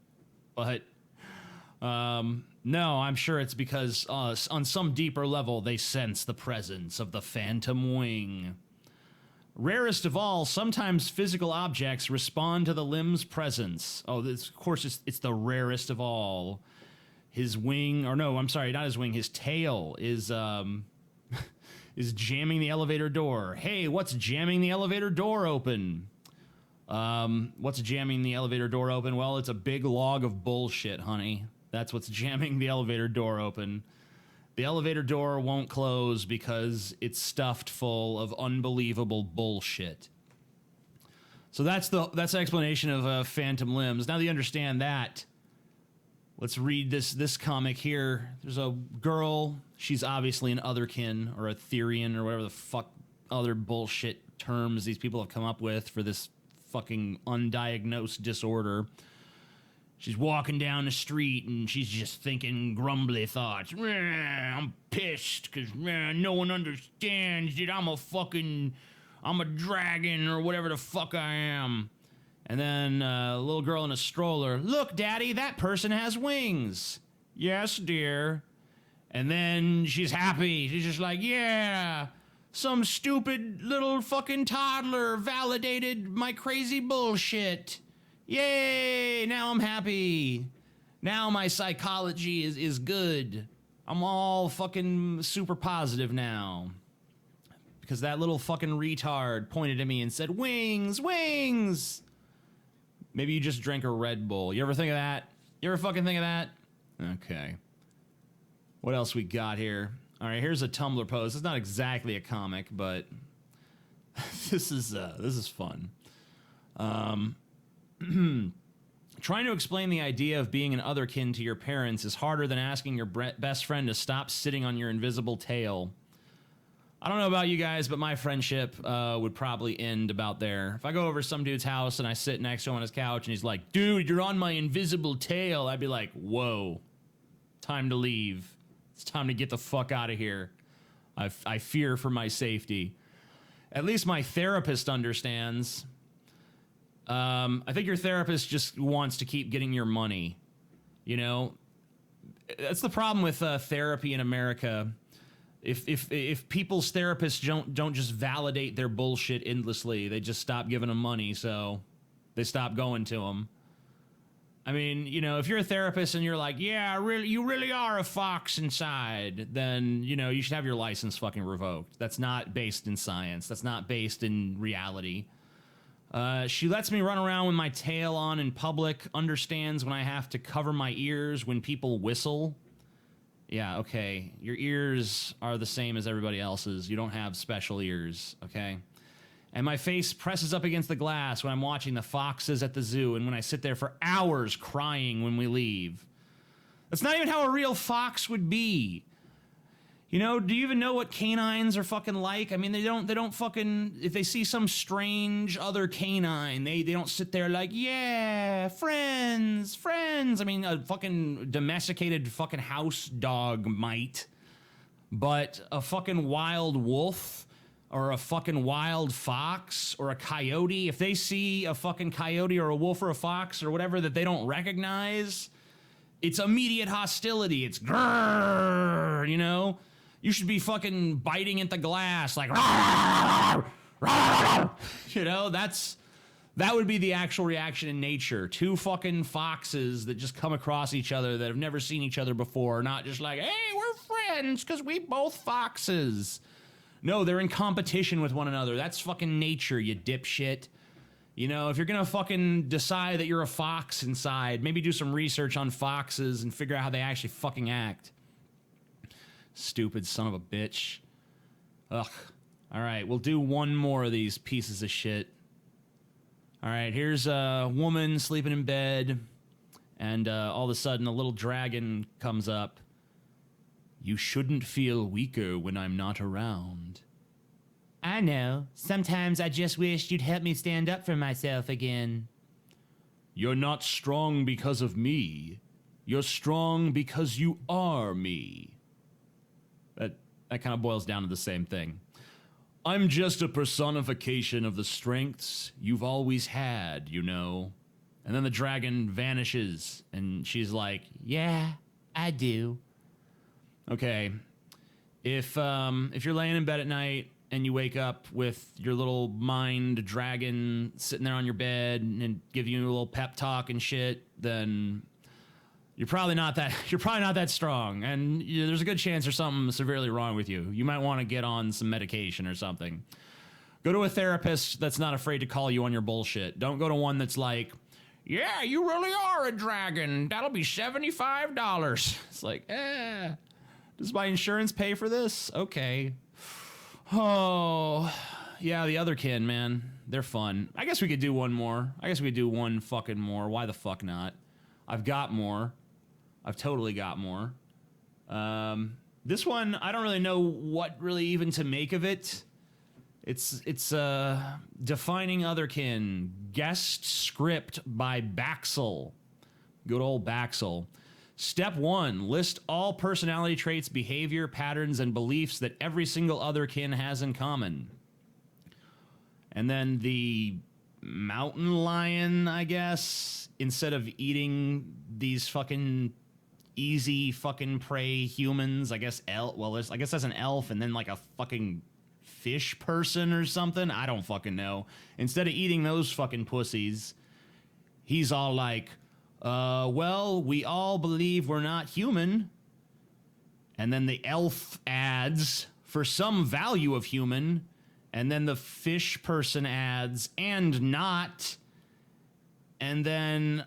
But no, I'm sure it's because on some deeper level they sense the presence of the phantom wing. Rarest of all, sometimes physical objects respond to the limb's presence. Oh, this, of course, it's the rarest of all. His wing, or no, I'm sorry, not his wing, his tail is is jamming the elevator door. Hey, what's jamming the elevator door open? What's jamming the elevator door open? Well, it's a big log of bullshit, honey. That's what's jamming the elevator door open. The elevator door won't close because it's stuffed full of unbelievable bullshit. So that's the explanation of phantom limbs. Now that you understand that, let's read this comic here. There's a girl. She's obviously an otherkin or a Therian or whatever the fuck other bullshit terms these people have come up with for this fucking undiagnosed disorder. She's walking down the street and she's just thinking grumbly thoughts. I'm pissed because no one understands that I'm a dragon or whatever the fuck I am. And then a little girl in a stroller. Look, Daddy, that person has wings. Yes, dear. And then she's happy. She's just like, yeah, some stupid little fucking toddler validated my crazy bullshit. Yay, now I'm happy. Now my psychology is good. I'm all fucking super positive now. Because that little fucking retard pointed at me and said, wings, wings. Maybe you just drank a Red Bull. You ever think of that? You ever fucking think of that? Okay. What else we got here? All right, here's a Tumblr post. It's not exactly a comic, but this is fun. Trying to explain the idea of being an otherkin to your parents is harder than asking your best friend to stop sitting on your invisible tail. I don't know about you guys, but my friendship would probably end about there. If I go over to some dude's house and I sit next to him on his couch and he's like, dude, you're on my invisible tail, I'd be like, whoa, time to leave. It's time to get the fuck out of here. I fear for my safety. At least my therapist understands. I think your therapist just wants to keep getting your money. You know? That's the problem with therapy in America. If people's therapists don't just validate their bullshit endlessly, they just stop giving them money, so they stop going to them. I mean, you know, if you're a therapist and you're like, yeah, you really are a fox inside, then, you know, you should have your license fucking revoked. That's not based in science. That's not based in reality. She lets me run around with my tail on in public, understands when I have to cover my ears when people whistle. Yeah, okay. Your ears are the same as everybody else's. You don't have special ears, okay? And my face presses up against the glass when I'm watching the foxes at the zoo and when I sit there for hours crying when we leave. That's not even how a real fox would be. You know, do you even know what canines are fucking like? I mean, they don't fucking, if they see some strange other canine, they don't sit there like, yeah, friends. I mean, a fucking domesticated fucking house dog might, but a fucking wild wolf or a fucking wild fox or a coyote, if they see a fucking coyote or a wolf or a fox or whatever that they don't recognize, it's immediate hostility. It's grrr, you know? You should be fucking biting at the glass like, you know, that would be the actual reaction in nature. Two fucking foxes that just come across each other that have never seen each other before, not just like, hey, we're friends because we both foxes. No, they're in competition with one another. That's fucking nature, you dipshit. You know, if you're gonna fucking decide that you're a fox inside, maybe do some research on foxes and figure out how they actually fucking act. Stupid son of a bitch. Ugh. All right, we'll do one more of these pieces of shit. All right, here's a woman sleeping in bed, and all of a sudden a little dragon comes up. You shouldn't feel weaker when I'm not around. I know. Sometimes I just wish you'd help me stand up for myself again. You're not strong because of me. You're strong because you are me. That kind of boils down to the same thing. I'm just a personification of the strengths you've always had, you know. And then the dragon vanishes, and she's like, yeah, I do. Okay. If you're laying in bed at night and you wake up with your little mind dragon sitting there on your bed and giving you a little pep talk and shit, then you're probably not that strong, and there's a good chance there's something severely wrong with you. You might want to get on some medication or something. Go to a therapist that's not afraid to call you on your bullshit. Don't go to one that's like, yeah, you really are a dragon. That'll be $75. It's like, does my insurance pay for this? Okay. Oh, yeah, the other kin, man. They're fun. I guess we could do one more. I guess we could do one fucking more. Why the fuck not? I've got more. I've totally got more. This one, I don't really know what really even to make of it. It's Defining Otherkin. Guest script by Baxel. Good old Baxel. Step 1, list all personality traits, behavior, patterns, and beliefs that every single otherkin has in common. And then the mountain lion, I guess, instead of eating these fucking easy fucking prey humans, I guess I guess that's an elf and then like a fucking fish person or something. I don't fucking know. Instead of eating those fucking pussies, he's all like, well, we all believe we're not human. And then the elf adds, for some value of human. And then the fish person adds, and not. And then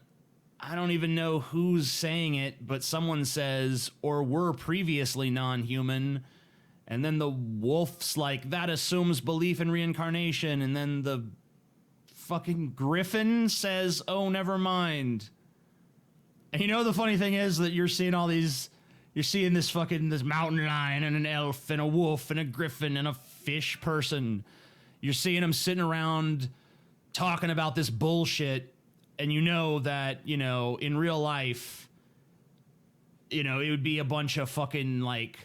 I don't even know who's saying it, but someone says, or were previously non-human. And then the wolf's like, that assumes belief in reincarnation. And then the fucking griffin says, oh, never mind. And you know the funny thing is that you're seeing this mountain lion and an elf and a wolf and a griffin and a fish person. You're seeing them sitting around talking about this bullshit, and you know that, in real life, it would be a bunch of fucking, like,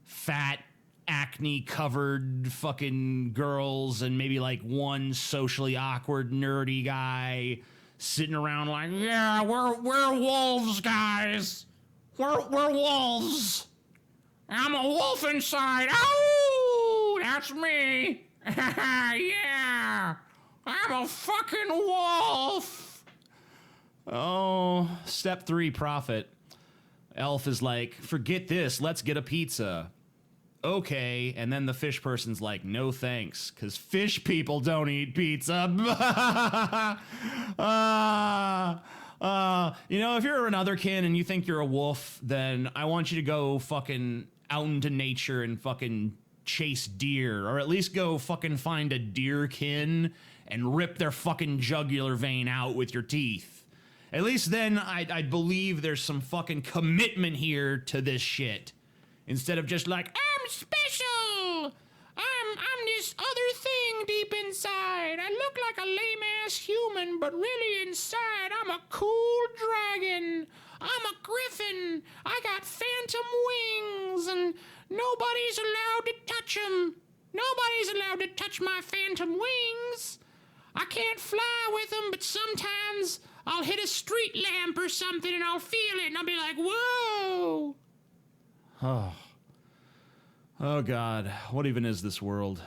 fat, acne-covered fucking girls and maybe, like, one socially awkward, nerdy guy sitting around like, yeah, we're wolves, guys. We're wolves. I'm a wolf inside. Oh, that's me. Yeah, I'm a fucking wolf. Oh, step 3, profit. Elf is like, forget this, let's get a pizza. Okay, and then the fish person's like, no thanks, because fish people don't eat pizza. If you're another kin and you think you're a wolf, then I want you to go fucking out into nature and fucking chase deer, or at least go fucking find a deer kin and rip their fucking jugular vein out with your teeth. At least then I'd believe there's some fucking commitment here to this shit. Instead of just like, I'm special! I'm this other thing deep inside. I look like a lame-ass human, but really inside I'm a cool dragon. I'm a griffin. I got phantom wings, and nobody's allowed to touch them. Nobody's allowed to touch my phantom wings. I can't fly with them, but sometimes I'll hit a street lamp or something and I'll feel it and I'll be like, whoa! Oh God, what even is this world?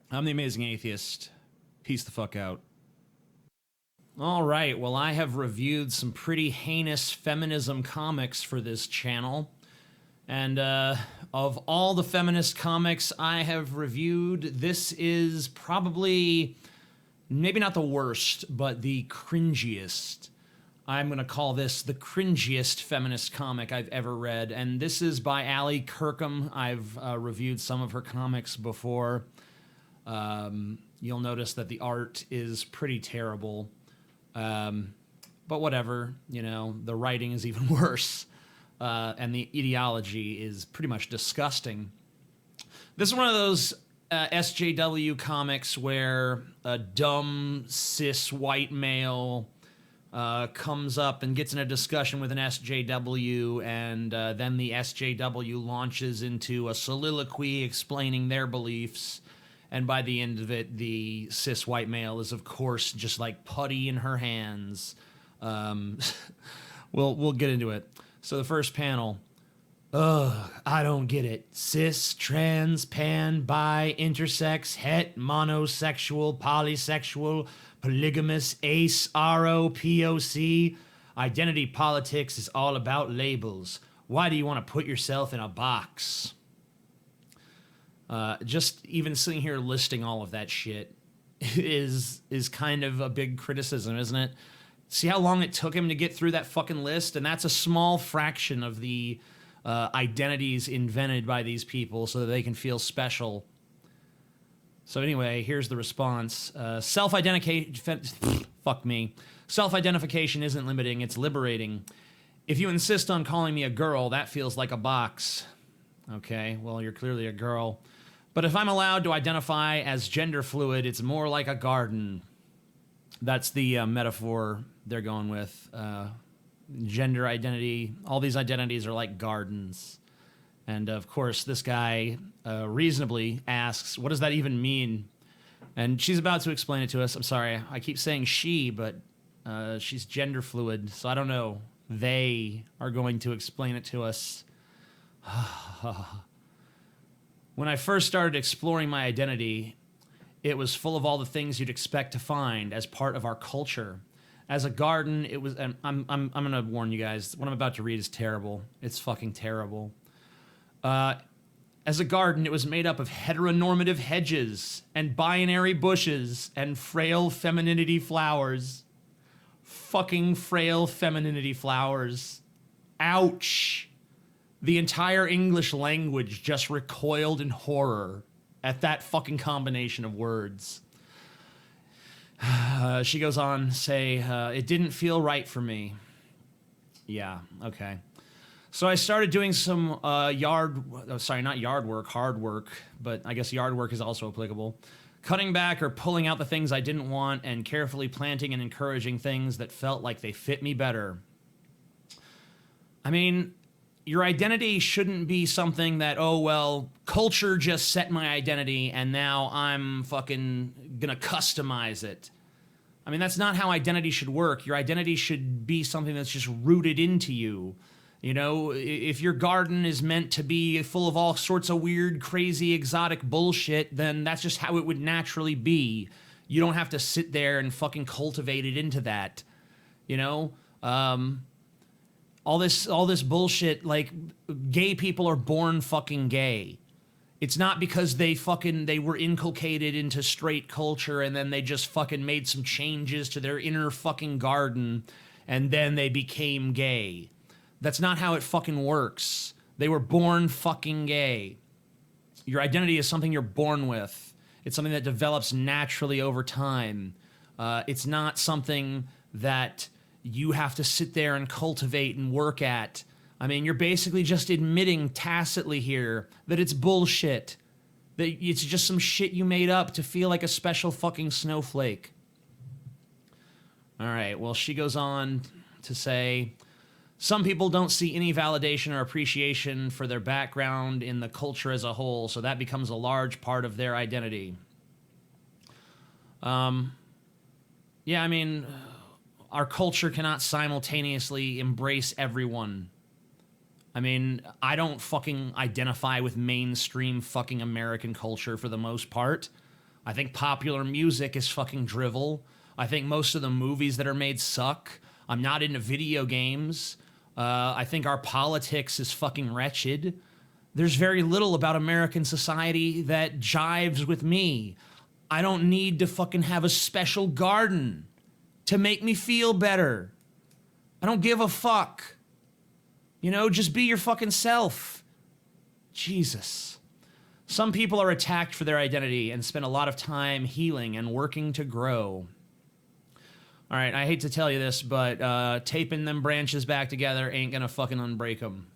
I'm the Amazing Atheist. Peace the fuck out. All right, well, I have reviewed some pretty heinous feminism comics for this channel. And of all the feminist comics I have reviewed, this is probably, maybe not the worst, but the cringiest. I'm going to call this the cringiest feminist comic I've ever read, and this is by Ali Kirkham. I've reviewed some of her comics before. you'll notice that the art is pretty terrible. But whatever, you know, the writing is even worse. And the ideology is pretty much disgusting. This is one of those SJW comics where a dumb cis white male comes up and gets in a discussion with an SJW, and then the SJW launches into a soliloquy explaining their beliefs. And by the end of it, the cis white male is, of course, just like putty in her hands. We'll get into it. So the first panel. Ugh, I don't get it. Cis, trans, pan, bi, intersex, het, monosexual, polysexual, polygamous, ace, RO, POC. Identity politics is all about labels. Why do you want to put yourself in a box? Just even sitting here listing all of that shit is kind of a big criticism, isn't it? See how long it took him to get through that fucking list? And that's a small fraction of the identities invented by these people so that they can feel special. So anyway, here's the response. Self-identification... Fuck me. Self-identification isn't limiting, it's liberating. If you insist on calling me a girl, that feels like a box. Okay, well, you're clearly a girl. But if I'm allowed to identify as gender fluid, it's more like a garden. That's the metaphor they're going with. Gender identity, all these identities are like gardens. And of course, this guy reasonably asks, what does that even mean? And she's about to explain it to us. I'm sorry, I keep saying she, but she's gender fluid, so I don't know. They are going to explain it to us. When I first started exploring my identity, it was full of all the things you'd expect to find as part of our culture. As a garden, it was... And I'm gonna warn you guys, what I'm about to read is terrible. It's fucking terrible. As a garden, it was made up of heteronormative hedges and binary bushes and frail femininity flowers. Fucking frail femininity flowers. Ouch. The entire English language just recoiled in horror at that fucking combination of words. She goes on to say, it didn't feel right for me. Yeah, okay. So I started doing some hard work, but I guess yard work is also applicable. Cutting back or pulling out the things I didn't want and carefully planting and encouraging things that felt like they fit me better. I mean, your identity shouldn't be something that, oh, well, culture just set my identity and now I'm fucking gonna customize it. I mean, that's not how identity should work. Your identity should be something that's just rooted into you. You know, if your garden is meant to be full of all sorts of weird, crazy, exotic bullshit, then that's just how it would naturally be. You don't have to sit there and fucking cultivate it into that. You know? All this bullshit, like, gay people are born fucking gay. It's not because they were inculcated into straight culture and then they just fucking made some changes to their inner fucking garden and then they became gay. That's not how it fucking works. They were born fucking gay. Your identity is something you're born with. It's something that develops naturally over time. It's not something that you have to sit there and cultivate and work at. I mean, you're basically just admitting tacitly here that it's bullshit. That it's just some shit you made up to feel like a special fucking snowflake. All right, well, she goes on to say, some people don't see any validation or appreciation for their background in the culture as a whole, so that becomes a large part of their identity. Yeah, I mean, our culture cannot simultaneously embrace everyone. I mean, I don't fucking identify with mainstream fucking American culture for the most part. I think popular music is fucking drivel. I think most of the movies that are made suck. I'm not into video games. I think our politics is fucking wretched. There's very little about American society that jives with me. I don't need to fucking have a special garden to make me feel better. I don't give a fuck. You know, just be your fucking self. Jesus. Some people are attacked for their identity and spend a lot of time healing and working to grow. All right, I hate to tell you this, but taping them branches back together ain't gonna fucking unbreak them.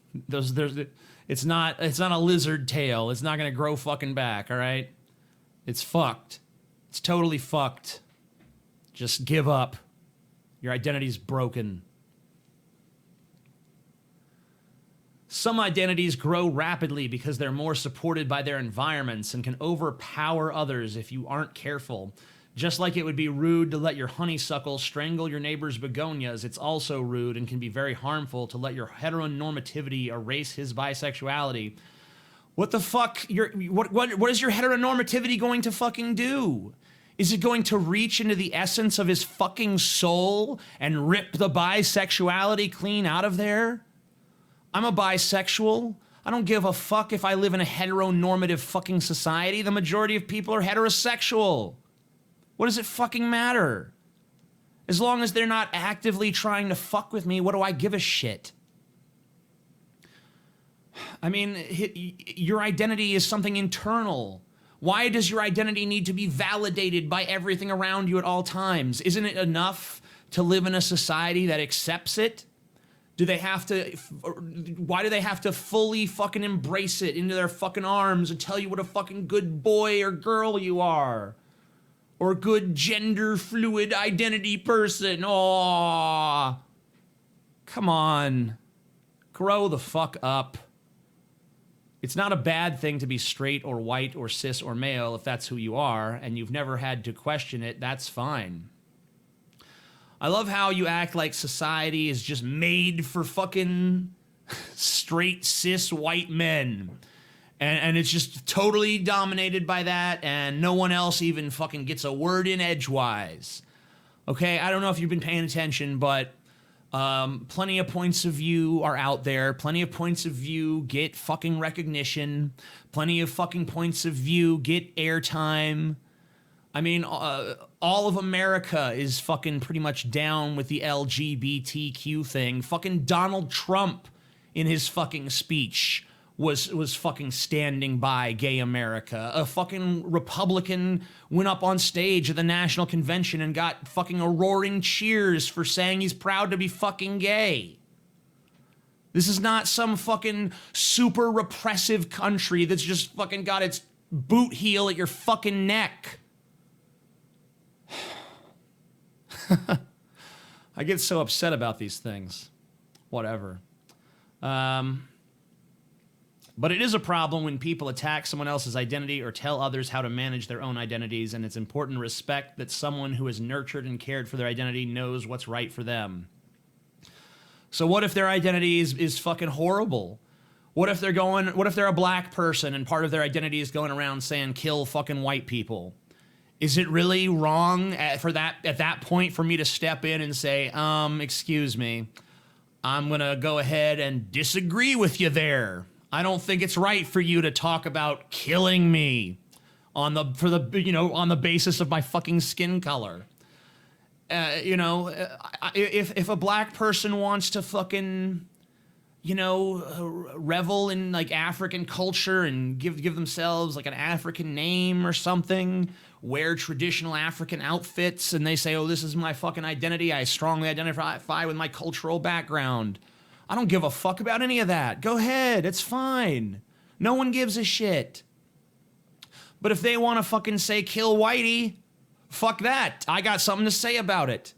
It's not a lizard tail. It's not gonna grow fucking back. All right, it's fucked. It's totally fucked. Just give up. Your identity's broken. Some identities grow rapidly because they're more supported by their environments and can overpower others if you aren't careful. Just like it would be rude to let your honeysuckle strangle your neighbor's begonias, it's also rude and can be very harmful to let your heteronormativity erase his bisexuality. What the fuck? What is your heteronormativity going to fucking do? Is it going to reach into the essence of his fucking soul and rip the bisexuality clean out of there? I'm a bisexual. I don't give a fuck if I live in a heteronormative fucking society. The majority of people are heterosexual. What does it fucking matter? As long as they're not actively trying to fuck with me, what do I give a shit? I mean, your identity is something internal. Why does your identity need to be validated by everything around you at all times? Isn't it enough to live in a society that accepts it? Do they have to, why do they have to fully fucking embrace it into their fucking arms and tell you what a fucking good boy or girl you are? Or good gender fluid identity person? Aww. Come on. Grow the fuck up. It's not a bad thing to be straight or white or cis or male if that's who you are and you've never had to question it, that's fine. I love how you act like society is just made for fucking straight cis white men. And it's just totally dominated by that and no one else even fucking gets a word in edgewise. Okay, I don't know if you've been paying attention, but plenty of points of view are out there. Plenty of points of view get fucking recognition. Plenty of fucking points of view get airtime. I mean, all of America is fucking pretty much down with the LGBTQ thing. Fucking Donald Trump in his fucking speech was fucking standing by gay America. A fucking Republican went up on stage at the National Convention and got fucking a roaring cheers for saying he's proud to be fucking gay. This is not some fucking super repressive country that's just fucking got its boot heel at your fucking neck. I get so upset about these things. Whatever. But it is a problem when people attack someone else's identity or tell others how to manage their own identities, and it's important to respect that someone who has nurtured and cared for their identity knows what's right for them. So what if their identity is fucking horrible? What if they're a black person and part of their identity is going around saying kill fucking white people? Is it really wrong at that point for me to step in and say, excuse me, I'm gonna go ahead and disagree with you there. I don't think it's right for you to talk about killing me on the basis of my fucking skin color. If a black person wants to fucking, revel in like African culture and give themselves like an African name or something, wear traditional African outfits, and they say, oh, this is my fucking identity, I strongly identify with my cultural background. I don't give a fuck about any of that. Go ahead, it's fine. No one gives a shit. But if they want to fucking say kill Whitey, fuck that. I got something to say about it.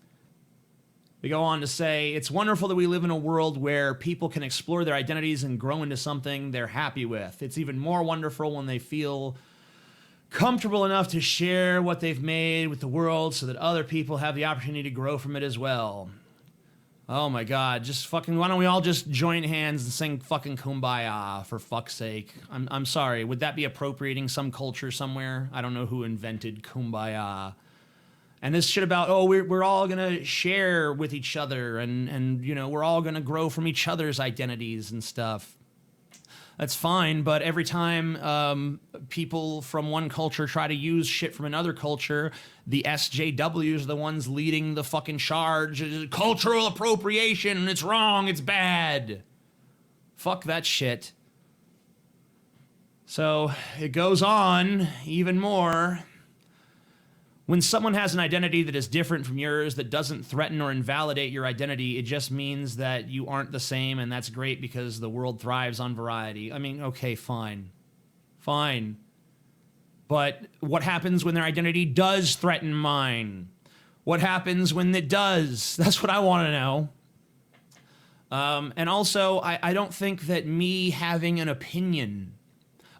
They go on to say, it's wonderful that we live in a world where people can explore their identities and grow into something they're happy with. It's even more wonderful when they feel comfortable enough to share what they've made with the world so that other people have the opportunity to grow from it as well. Oh my God, just fucking, why don't we all just join hands and sing fucking Kumbaya, for fuck's sake? I'm sorry, would that be appropriating some culture somewhere? I don't know who invented Kumbaya. And this shit about, oh, we're all gonna share with each other and we're all gonna grow from each other's identities and stuff. That's fine, but every time people from one culture try to use shit from another culture, the SJWs are the ones leading the fucking charge. Cultural appropriation, it's wrong, it's bad. Fuck that shit. So it goes on even more. When someone has an identity that is different from yours, that doesn't threaten or invalidate your identity, it just means that you aren't the same, and that's great because the world thrives on variety. I mean, okay, fine. Fine. But what happens when their identity does threaten mine? What happens when it does? That's what I want to know. And also, I don't think that me having an opinion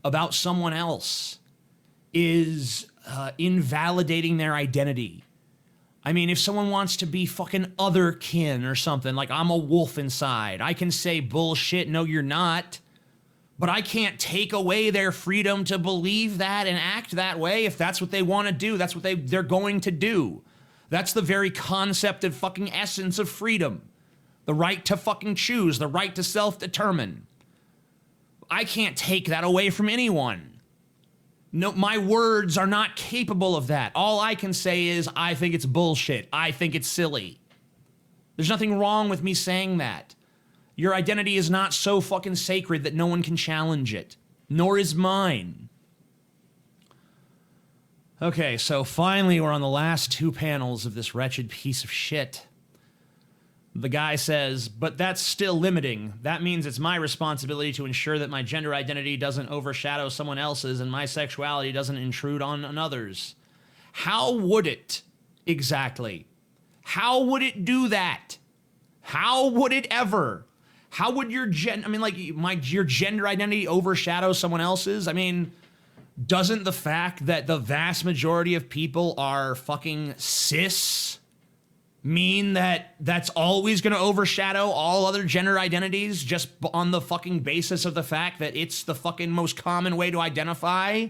about someone else is invalidating their identity. I mean, if someone wants to be fucking otherkin or something, like I'm a wolf inside, I can say bullshit, no you're not. But I can't take away their freedom to believe that and act that way. If that's what they want to do, that's what they're going to do. That's the very concept and fucking essence of freedom. The right to fucking choose, the right to self-determine. I can't take that away from anyone. No, my words are not capable of that. All I can say is, I think it's bullshit. I think it's silly. There's nothing wrong with me saying that. Your identity is not so fucking sacred that no one can challenge it. Nor is mine. Okay, so finally we're on the last two panels of this wretched piece of shit. The guy says, but that's still limiting. That means it's my responsibility to ensure that my gender identity doesn't overshadow someone else's and my sexuality doesn't intrude on another's. How would it exactly? How would it do that? How would it ever? How would your your gender identity overshadow someone else's? I mean, doesn't the fact that the vast majority of people are fucking cis mean that that's always going to overshadow all other gender identities just on the fucking basis of the fact that it's the fucking most common way to identify?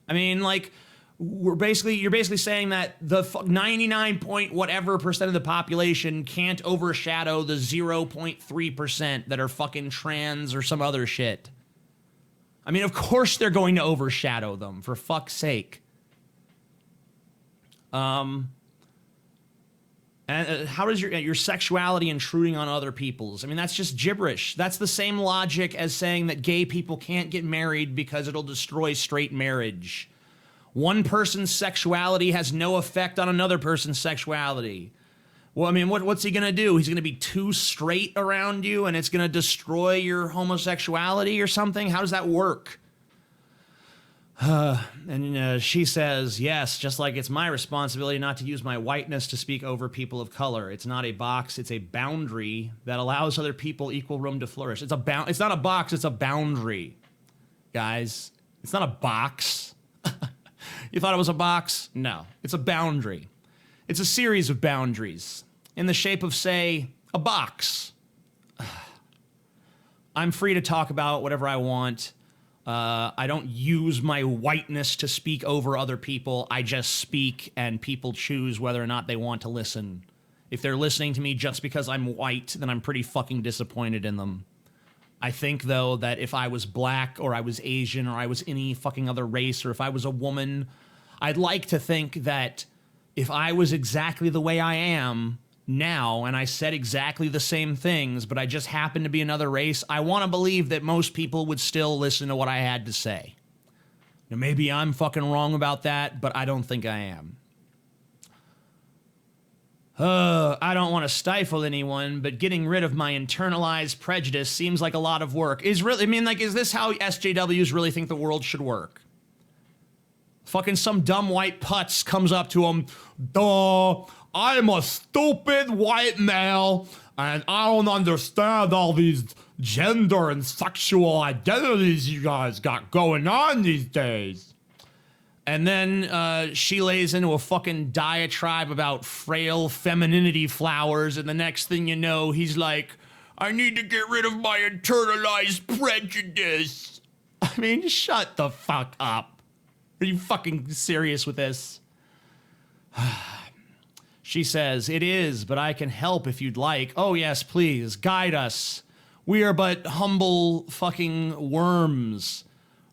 I mean, like, you're basically saying that the 99 point whatever percent of the population can't overshadow the 0.3% that are fucking trans or some other shit. I mean, of course they're going to overshadow them, for fuck's sake. And how does your sexuality intruding on other people's? I mean, that's just gibberish. That's the same logic as saying that gay people can't get married because it'll destroy straight marriage. One person's sexuality has no effect on another person's sexuality. Well, I mean, what's he gonna do? He's gonna be too straight around you and it's gonna destroy your homosexuality or something? How does that work? And she says, yes, just like it's my responsibility not to use my whiteness to speak over people of color. It's not a box, it's a boundary that allows other people equal room to flourish. It's not a box, it's a boundary. Guys, it's not a box. You thought it was a box? No, it's a boundary. It's a series of boundaries in the shape of, say, a box. I'm free to talk about whatever I want. I don't use my whiteness to speak over other people. I just speak and people choose whether or not they want to listen. If they're listening to me just because I'm white, then I'm pretty fucking disappointed in them. I think, though, that if I was black or I was Asian or I was any fucking other race or if I was a woman, I'd like to think that if I was exactly the way I am now and I said exactly the same things, but I just happened to be another race, I want to believe that most people would still listen to what I had to say. Now, maybe I'm fucking wrong about that, but I don't think I am. I don't want to stifle anyone, but getting rid of my internalized prejudice seems like a lot of work. Is this how SJWs really think the world should work? Fucking some dumb white putz comes up to him, duh, I'm a stupid white male, and I don't understand all these gender and sexual identities you guys got going on these days. And then she lays into a fucking diatribe about frail femininity flowers, and the next thing you know, he's like, I need to get rid of my internalized prejudice. I mean, shut the fuck up. Are you fucking serious with this? She says, it is, but I can help if you'd like. Oh yes, please, guide us. We are but humble fucking worms,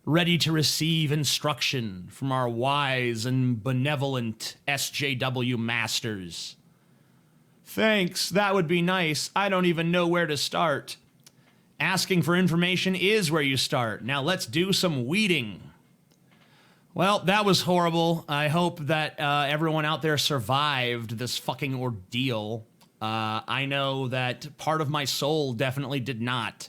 ready to receive instruction from our wise and benevolent SJW masters. Thanks, that would be nice. I don't even know where to start. Asking for information is where you start. Now let's do some weeding. Well, that was horrible. I hope that everyone out there survived this fucking ordeal. I know that part of my soul definitely did not.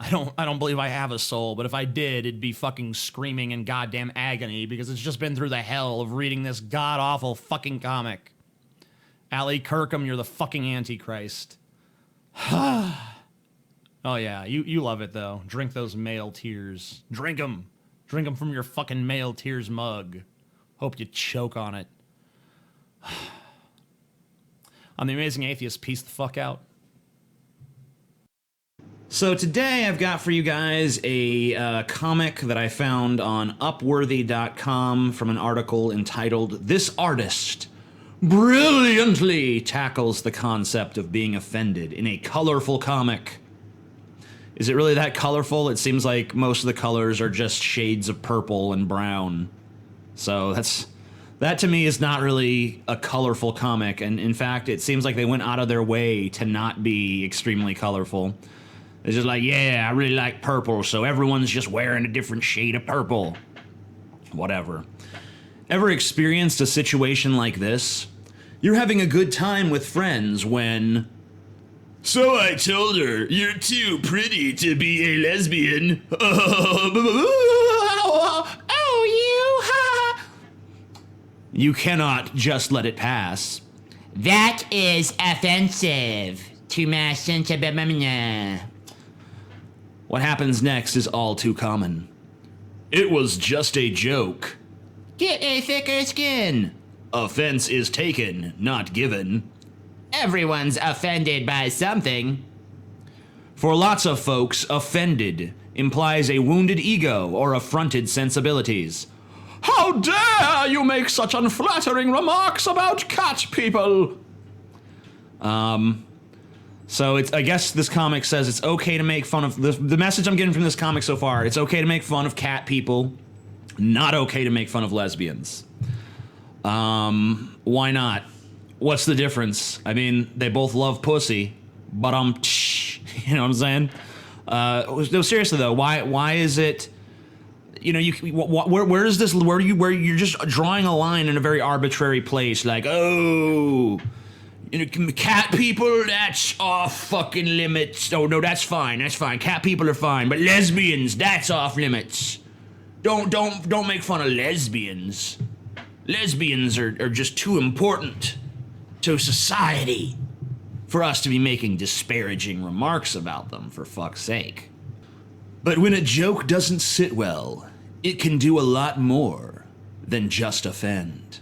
I don't believe I have a soul, but if I did, it'd be fucking screaming in goddamn agony because it's just been through the hell of reading this god-awful fucking comic. Allie Kirkham, you're the fucking Antichrist. Oh yeah, you love it though. Drink those male tears. Drink them. Drink them from your fucking male tears mug. Hope you choke on it. I'm the Amazing Atheist. Peace the fuck out. So today I've got for you guys a comic that I found on Upworthy.com from an article entitled "This Artist Brilliantly Tackles the Concept of Being Offended in a Colorful Comic." Is it really that colorful? It seems like most of the colors are just shades of purple and brown. So that to me is not really a colorful comic, and in fact it seems like they went out of their way to not be extremely colorful. It's just like, yeah, I really like purple, so everyone's just wearing a different shade of purple. Whatever. Ever experienced a situation like this? You're having a good time with friends when... So I told her, you're too pretty to be a lesbian. You cannot just let it pass. That is offensive to my sensibility. What happens next is all too common. It was just a joke. Get a thicker skin. Offense is taken, not given. Everyone's offended by something. For lots of folks, offended implies a wounded ego or affronted sensibilities. How dare you make such unflattering remarks about cat people? So I guess this comic says it's okay to make fun of, the message I'm getting from this comic so far, it's okay to make fun of cat people, not okay to make fun of lesbians. Why not? What's the difference? I mean, they both love pussy, but you know what I'm saying? No, seriously though, why is it, you know, where is this, where you're just drawing a line in a very arbitrary place, like, oh, you know, cat people, that's off fucking limits. Oh no, that's fine. Cat people are fine, but lesbians, that's off limits. Don't make fun of lesbians. Lesbians are just too important to society for us to be making disparaging remarks about them, for fuck's sake. But when a joke doesn't sit well, it can do a lot more than just offend.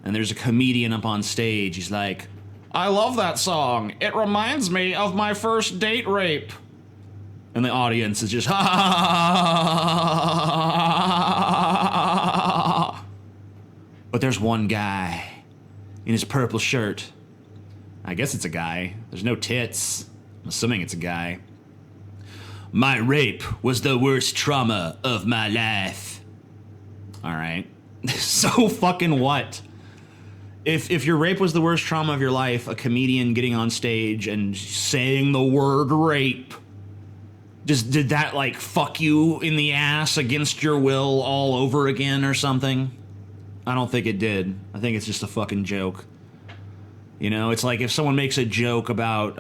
And there's a comedian up on stage, he's like, I love that song. It reminds me of my first date rape. And the audience is just, ha ha ha. But there's one guy in his purple shirt. I guess it's a guy. There's no tits. I'm assuming it's a guy. My rape was the worst trauma of my life. All right. So fucking what? If your rape was the worst trauma of your life, a comedian getting on stage and saying the word rape, did that like fuck you in the ass against your will all over again or something? I don't think it did. I think it's just a fucking joke. You know, it's like if someone makes a joke about,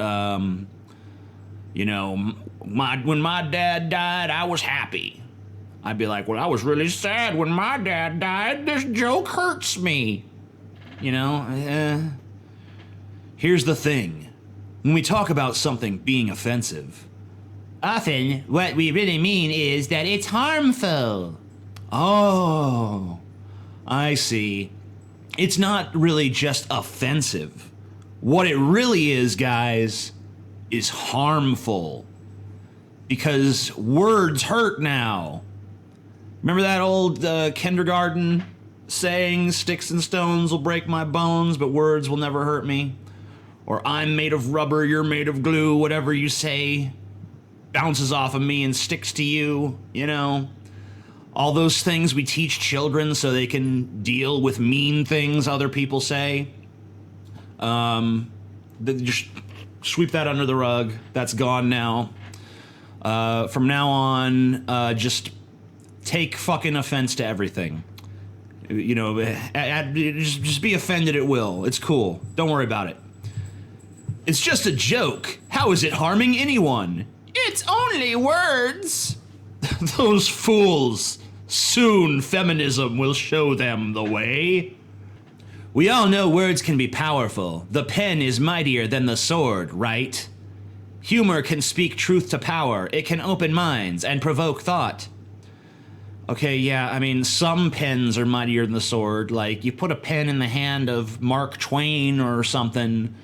you know, when my dad died, I was happy. I'd be like, well, I was really sad when my dad died. This joke hurts me. You know, here's the thing. When we talk about something being offensive, Often, what we really mean is that it's harmful. Oh, I see. It's not really just offensive. What it really is, guys, is harmful. Because words hurt now. Remember that old kindergarten saying, sticks and stones will break my bones, but words will never hurt me? Or I'm made of rubber, you're made of glue, whatever you say bounces off of me and sticks to you, you know? All those things we teach children so they can deal with mean things other people say. Just sweep that under the rug. That's gone now. From now on, just take fucking offense to everything. You know, just be offended at will. It's cool. Don't worry about it. It's just a joke. How is it harming anyone? It's only words. Those fools. Soon feminism will show them the way. We all know words can be powerful. The pen is mightier than the sword, right? Humor can speak truth to power. It can open minds and provoke thought. Okay, yeah, I mean, some pens are mightier than the sword. Like, you put a pen in the hand of Mark Twain or something,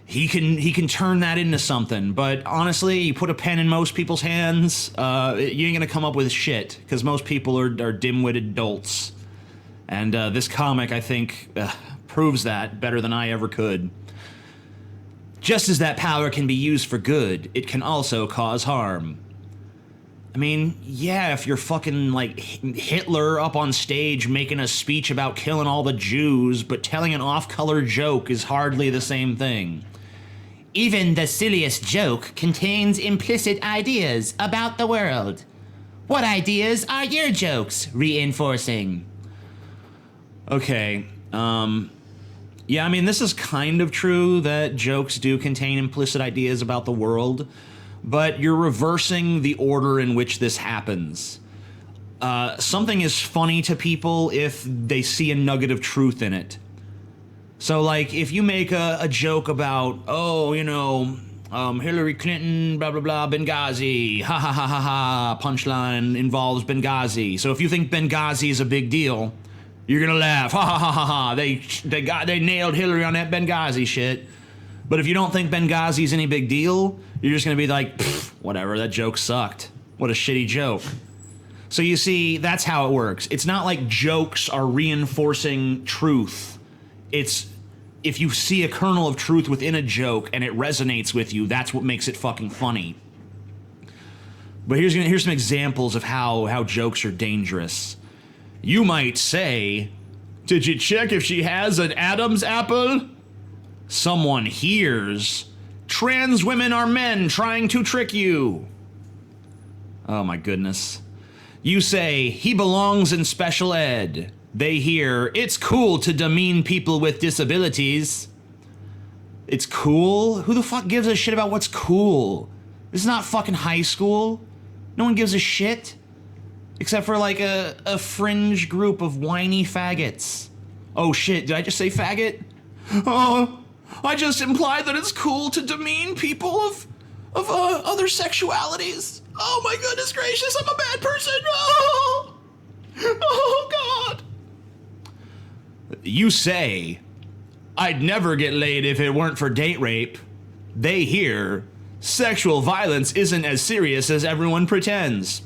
he can turn that into something. But honestly, you put a pen in most people's hands, you ain't gonna come up with shit, because most people are dim-witted dolts. And this comic, I think, proves that better than I ever could. Just as that power can be used for good, it can also cause harm. I mean, yeah, if you're fucking, like, Hitler up on stage making a speech about killing all the Jews, but telling an off-color joke is hardly the same thing. Even the silliest joke contains implicit ideas about the world. What ideas are your jokes reinforcing? Okay, yeah, I mean, this is kind of true that jokes do contain implicit ideas about the world, but you're reversing the order in which this happens. Something is funny to people if they see a nugget of truth in it. So, like, if you make a joke about, oh, you know, Hillary Clinton, blah, blah, blah, Benghazi, ha, ha, ha, ha, ha, punchline involves Benghazi. So if you think Benghazi is a big deal, you're gonna laugh, ha, ha, ha, ha, ha, they nailed Hillary on that Benghazi shit. But if you don't think Benghazi's any big deal, you're just gonna be like, whatever, that joke sucked. What a shitty joke. So you see, that's how it works. It's not like jokes are reinforcing truth. It's, if you see a kernel of truth within a joke and it resonates with you, that's what makes it fucking funny. But here's some examples of how jokes are dangerous. You might say, did you check if she has an Adam's apple? Someone hears, trans women are men trying to trick you. Oh my goodness. You say, he belongs in special ed. They hear, it's cool to demean people with disabilities. It's cool? Who the fuck gives a shit about what's cool? This is not fucking high school. No one gives a shit. Except for like a fringe group of whiny faggots. Oh shit, did I just say faggot? Oh, I just implied that it's cool to demean people of other sexualities. Oh my goodness gracious, I'm a bad person. Oh God. You say, I'd never get laid if it weren't for date rape. They hear, sexual violence isn't as serious as everyone pretends.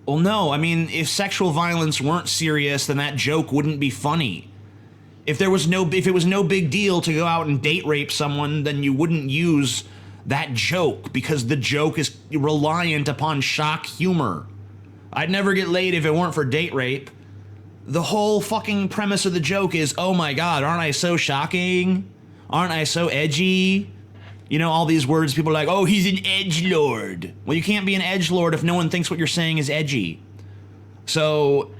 Well, no, I mean, if sexual violence weren't serious, then that joke wouldn't be funny. If it was no big deal to go out and date rape someone, then you wouldn't use that joke, because the joke is reliant upon shock humor. I'd never get laid if it weren't for date rape. The whole fucking premise of the joke is, oh my God, aren't I so shocking? Aren't I so edgy? You know, all these words, people are like, oh, he's an edgelord. Well, you can't be an edgelord if no one thinks what you're saying is edgy. So,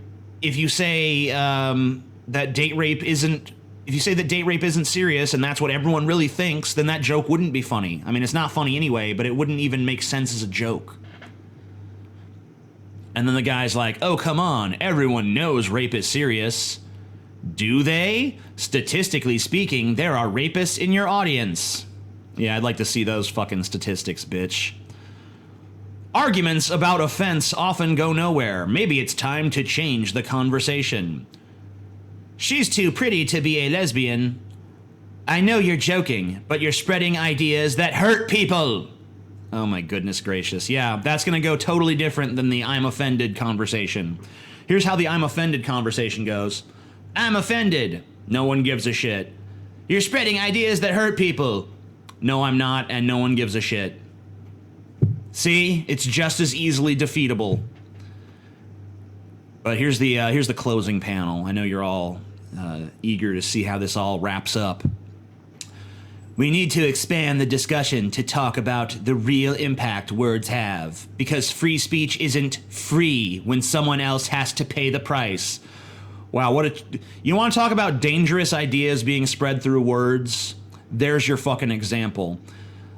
if you say that date rape isn't serious and that's what everyone really thinks, then that joke wouldn't be funny. I mean, it's not funny anyway, but it wouldn't even make sense as a joke. And then the guy's like, oh, come on, everyone knows rape is serious. Do they? Statistically speaking, there are rapists in your audience. Yeah, I'd like to see those fucking statistics, bitch. Arguments about offense often go nowhere. Maybe it's time to change the conversation. She's too pretty to be a lesbian. I know you're joking, but you're spreading ideas that hurt people. Oh my goodness gracious. Yeah, that's gonna go totally different than the I'm offended conversation. Here's how the I'm offended conversation goes. I'm offended. No one gives a shit. You're spreading ideas that hurt people. No, I'm not, and no one gives a shit. See? It's just as easily defeatable. But here's the closing panel. I know you're all eager to see how this all wraps up. We need to expand the discussion to talk about the real impact words have, because free speech isn't free when someone else has to pay the price. Wow, you want to talk about dangerous ideas being spread through words? There's your fucking example.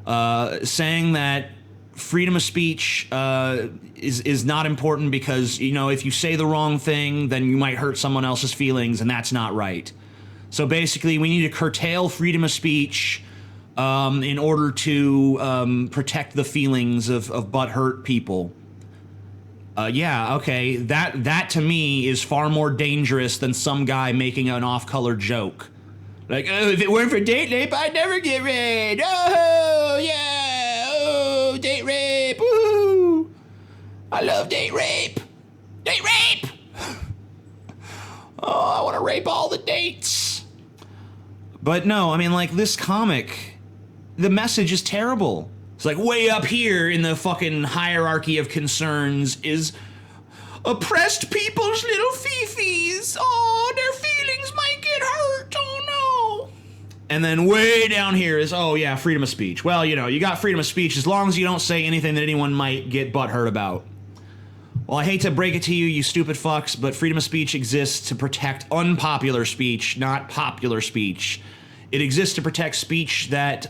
Saying that freedom of speech is not important because, if you say the wrong thing, then you might hurt someone else's feelings, and that's not right. So basically, we need to curtail freedom of speech in order to protect the feelings of butthurt people. Yeah, okay, that to me is far more dangerous than some guy making an off-color joke. Like, oh, if it weren't for date rape, I'd never get raped. Oh, yeah, oh, date rape, woo! I love date rape. Date rape! Oh, I want to rape all the dates. But no, I mean, like, this comic, the message is terrible. It's like way up here in the fucking hierarchy of concerns is oppressed people's little fifis. Oh, their feelings might get hurt. Oh, no. And then way down here is, oh, yeah, freedom of speech. Well, you got freedom of speech as long as you don't say anything that anyone might get butthurt about. Well, I hate to break it to you, you stupid fucks, but freedom of speech exists to protect unpopular speech, not popular speech. It exists to protect speech that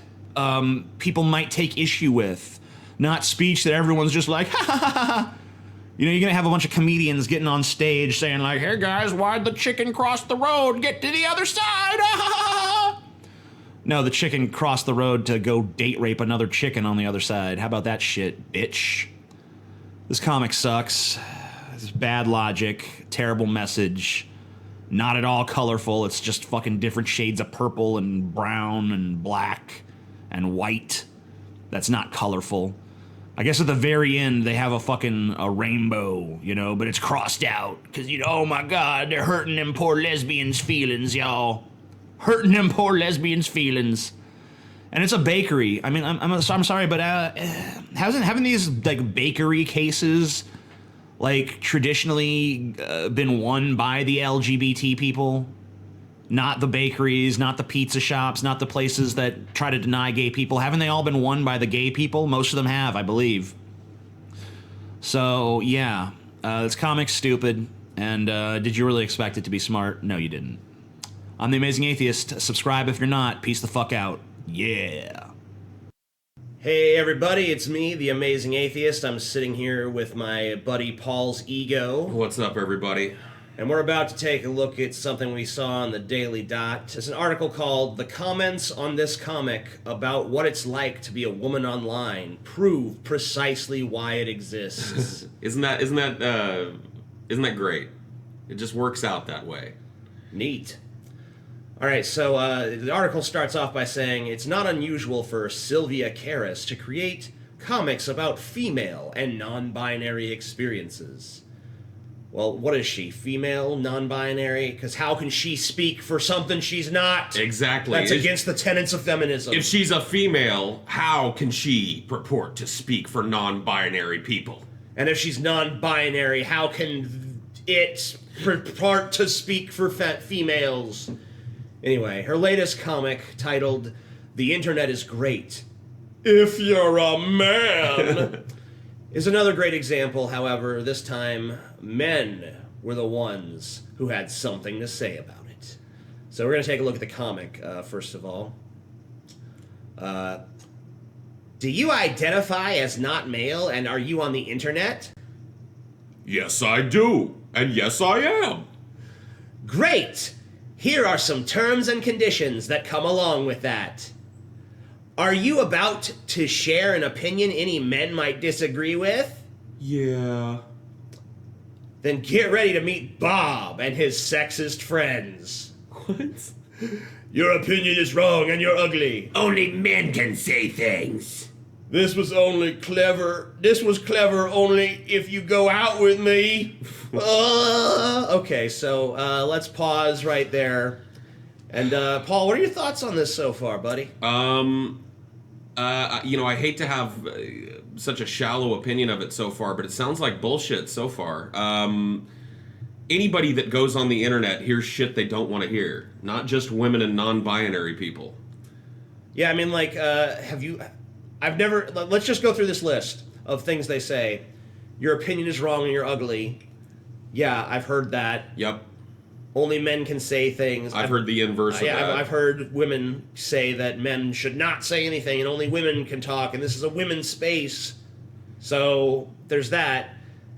people might take issue with, not speech that everyone's just like, ha ha ha ha. You're gonna have a bunch of comedians getting on stage saying like, hey guys, why'd the chicken cross the road? Get to the other side! No, the chicken crossed the road to go date rape another chicken on the other side. How about that shit, bitch? This comic sucks. It's bad logic, terrible message, not at all colorful. It's just fucking different shades of purple and brown and black and white. That's not colorful. I guess at the very end they have a rainbow, but it's crossed out because oh my god, they're hurting them poor lesbians' feelings, y'all. Hurting them poor lesbians' feelings. And it's a bakery. I mean, I'm sorry, but haven't these like bakery cases like traditionally been won by the LGBT people? Not the bakeries, not the pizza shops, not the places that try to deny gay people. Haven't they all been won by the gay people? Most of them have, I believe. So, yeah. This comic's stupid. And did you really expect it to be smart? No, you didn't. I'm the Amazing Atheist. Subscribe if you're not. Peace the fuck out. Yeah. Hey everybody, it's me, the Amazing Atheist. I'm sitting here with my buddy Paul's Ego. What's up, everybody? And we're about to take a look at something we saw on the Daily Dot. It's an article called "The Comments on This Comic About What It's Like to Be a Woman Online Prove Precisely Why It Exists." Isn't that great? It just works out that way. Neat. Alright, so the article starts off by saying, it's not unusual for Sylvia Karras to create comics about female and non-binary experiences. Well, what is she? Female? Non-binary? Because how can she speak for something she's not? Exactly. That's against the tenets of feminism. If she's a female, how can she purport to speak for non-binary people? And if she's non-binary, how can it purport to speak for females? Anyway, her latest comic, titled "The Internet is Great If You're a Man," is another great example. However, this time, men were the ones who had something to say about it. So we're going to take a look at the comic, first of all. Do you identify as not male, and are you on the internet? Yes, I do. And yes, I am. Great! Here are some terms and conditions that come along with that. Are you about to share an opinion any men might disagree with? Yeah. Then get ready to meet Bob and his sexist friends. What? Your opinion is wrong and you're ugly. Only men can say things. This was clever only if you go out with me. Okay, so let's pause right there. And Paul, what are your thoughts on this so far, buddy? I hate to have such a shallow opinion of it so far, but it sounds like bullshit so far. Anybody that goes on the internet hears shit they don't want to hear, not just women and non-binary people. Yeah, I mean, like, have you... I've never... Let's just go through this list of things they say. Your opinion is wrong and you're ugly. Yeah, I've heard that. Yep. Only men can say things. I've heard the inverse of that. I've heard women say that men should not say anything and only women can talk, and this is a women's space. So there's that.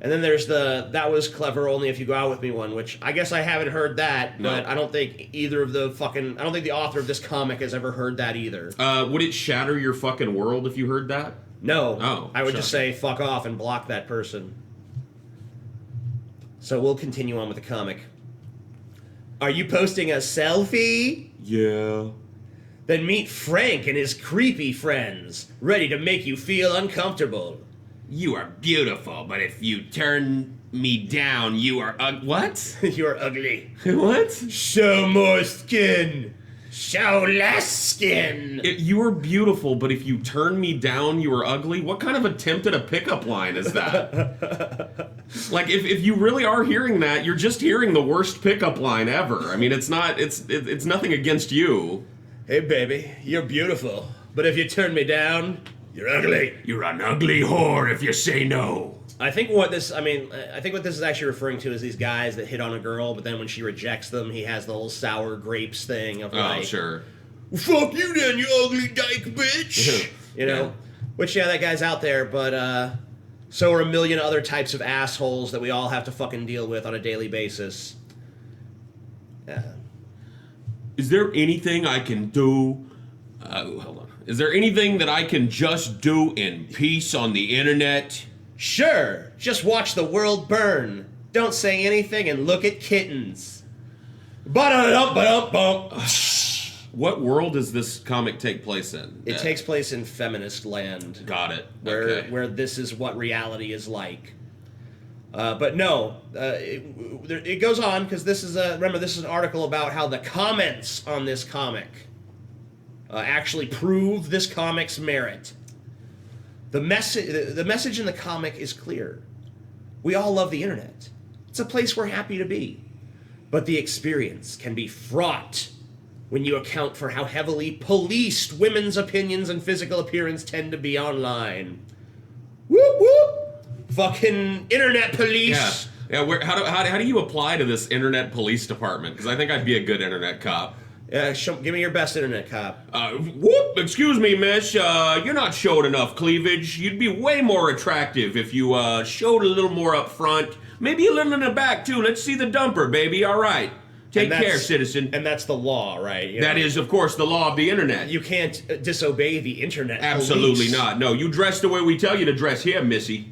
And then there's the "that was clever only if you go out with me" one, which I guess I haven't heard that, but I don't think either of the fucking... I don't think the author of this comic has ever heard that either. Would it shatter your fucking world if you heard that? No. Oh. I would just say fuck off and block that person. So we'll continue on with the comic. Are you posting a selfie? Yeah. Then meet Frank and his creepy friends, ready to make you feel uncomfortable. You are beautiful, but if you turn me down, you are what? You're ugly. What? Show more skin. Show less skin. You are beautiful, but if you turn me down, you are ugly? What kind of attempt at a pickup line is that? Like, if you really are hearing that, you're just hearing the worst pickup line ever. I mean, it's nothing against you. Hey, baby, you're beautiful, but if you turn me down, you're ugly. You're an ugly whore if you say no. I think what this is actually referring to is these guys that hit on a girl, but then when she rejects them, he has the whole sour grapes thing of like, oh, sure. Well, fuck you then, you ugly dyke bitch. You know? Yeah. Which, yeah, that guy's out there, but so are a million other types of assholes that we all have to fucking deal with on a daily basis. Is there anything I can do? Hold on. Is there anything that I can just do in peace on the internet? Sure, just watch the world burn. Don't say anything and look at kittens. Ba-da-dum-ba-dum-bum. What world does this comic take place in? It takes place in feminist land. Got it. Where this is what reality is like. But no, it goes on because this is remember, this is an article about how the comments on this comic actually prove this comic's merit. The message in the comic is clear. We all love the internet. It's a place we're happy to be. But the experience can be fraught when you account for how heavily policed women's opinions and physical appearance tend to be online. Whoop whoop! Fucking internet police! Yeah. How do you apply to this internet police department? Because I think I'd be a good internet cop. Give me your best internet cop. Excuse me, miss. You're not showing enough cleavage. You'd be way more attractive if you showed a little more up front. Maybe a little in the back, too. Let's see the dumper, baby. All right. Take care, citizen. And that's the law, right? That is, of course, the law of the internet. You can't disobey the internet Absolutely police. not. No, you dress the way we tell you to dress here, missy.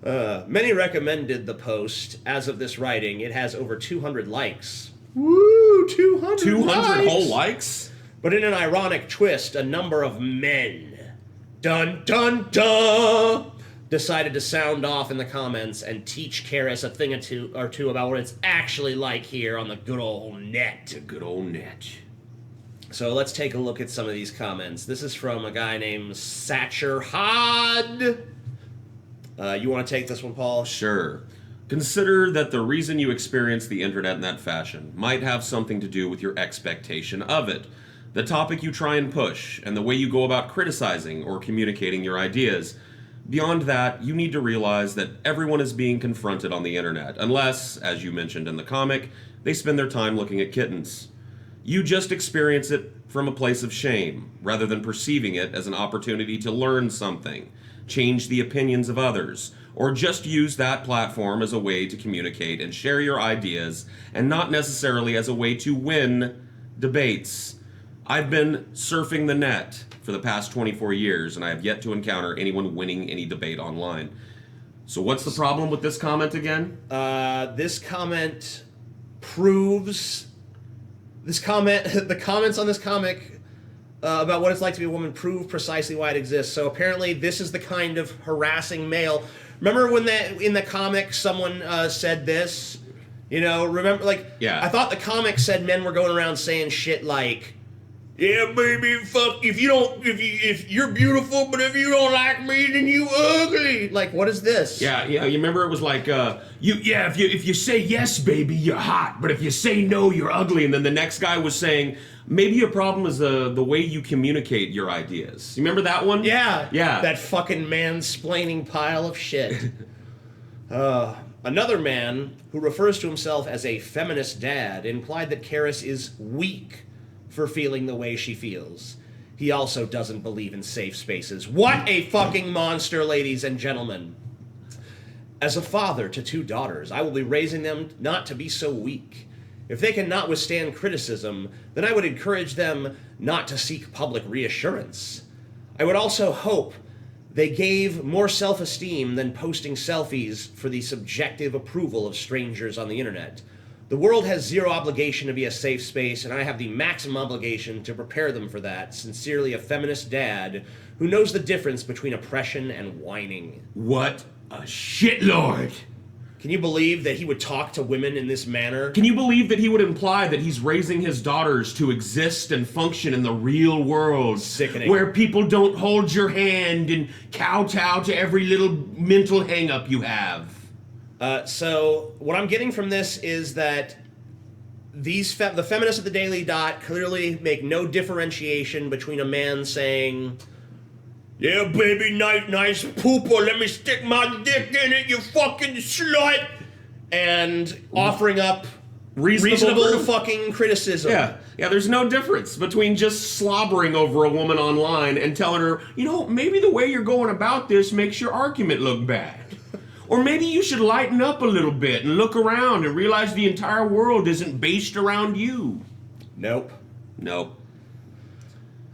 Many recommended the post. As of this writing, it has over 200 likes. Woo! 200 whole likes? But in an ironic twist, a number of men, dun dun dun, decided to sound off in the comments and teach Karis a thing or two about what it's actually like here on the good old net. The good old net. So let's take a look at some of these comments. This is from a guy named Satcher Hod. You want to take this one, Paul? Sure. Consider that the reason you experience the internet in that fashion might have something to do with your expectation of it, the topic you try and push, and the way you go about criticizing or communicating your ideas. Beyond that, you need to realize that everyone is being confronted on the internet, unless, as you mentioned in the comic, they spend their time looking at kittens. You just experience it from a place of shame, rather than perceiving it as an opportunity to learn something, change the opinions of others, or just use that platform as a way to communicate and share your ideas, and not necessarily as a way to win debates. I've been surfing the net for the past 24 years, and I have yet to encounter anyone winning any debate online. So what's the problem with this comment again? This comment proves... the comments on this comic about what it's like to be a woman prove precisely why it exists. So apparently this is the kind of harassing male... Remember when in the comic someone said this? You know, remember, like, yeah. I thought the comic said men were going around saying shit like, Yeah, baby, fuck, if you're beautiful, but if you don't like me, then you ugly. Like, what is this? Yeah, you remember it was like, if you say yes, baby, you're hot, but if you say no, you're ugly. And then the next guy was saying, maybe your problem is the way you communicate your ideas. You remember that one? Yeah. Yeah. That fucking mansplaining pile of shit. Another man who refers to himself as a feminist dad implied that Karis is weak for feeling the way she feels. He also doesn't believe in safe spaces. What a fucking monster, ladies and gentlemen. As a father to 2 daughters, I will be raising them not to be so weak. If they cannot withstand criticism, then I would encourage them not to seek public reassurance. I would also hope they gave more self-esteem than posting selfies for the subjective approval of strangers on the internet. The world has zero obligation to be a safe space, and I have the maximum obligation to prepare them for that. Sincerely, a feminist dad who knows the difference between oppression and whining. What a shitlord! Can you believe that he would talk to women in this manner? Can you believe that he would imply that he's raising his daughters to exist and function in the real world? Sickening. Where people don't hold your hand and kowtow to every little mental hang-up you have. So what I'm getting from this is that the feminists at the Daily Dot clearly make no differentiation between a man saying, "Yeah, baby, nice pooper, let me stick my dick in it, you fucking slut," and offering up reasonable fucking criticism. Yeah, there's no difference between just slobbering over a woman online and telling her, maybe the way you're going about this makes your argument look bad. Or maybe you should lighten up a little bit and look around and realize the entire world isn't based around you. Nope. Nope.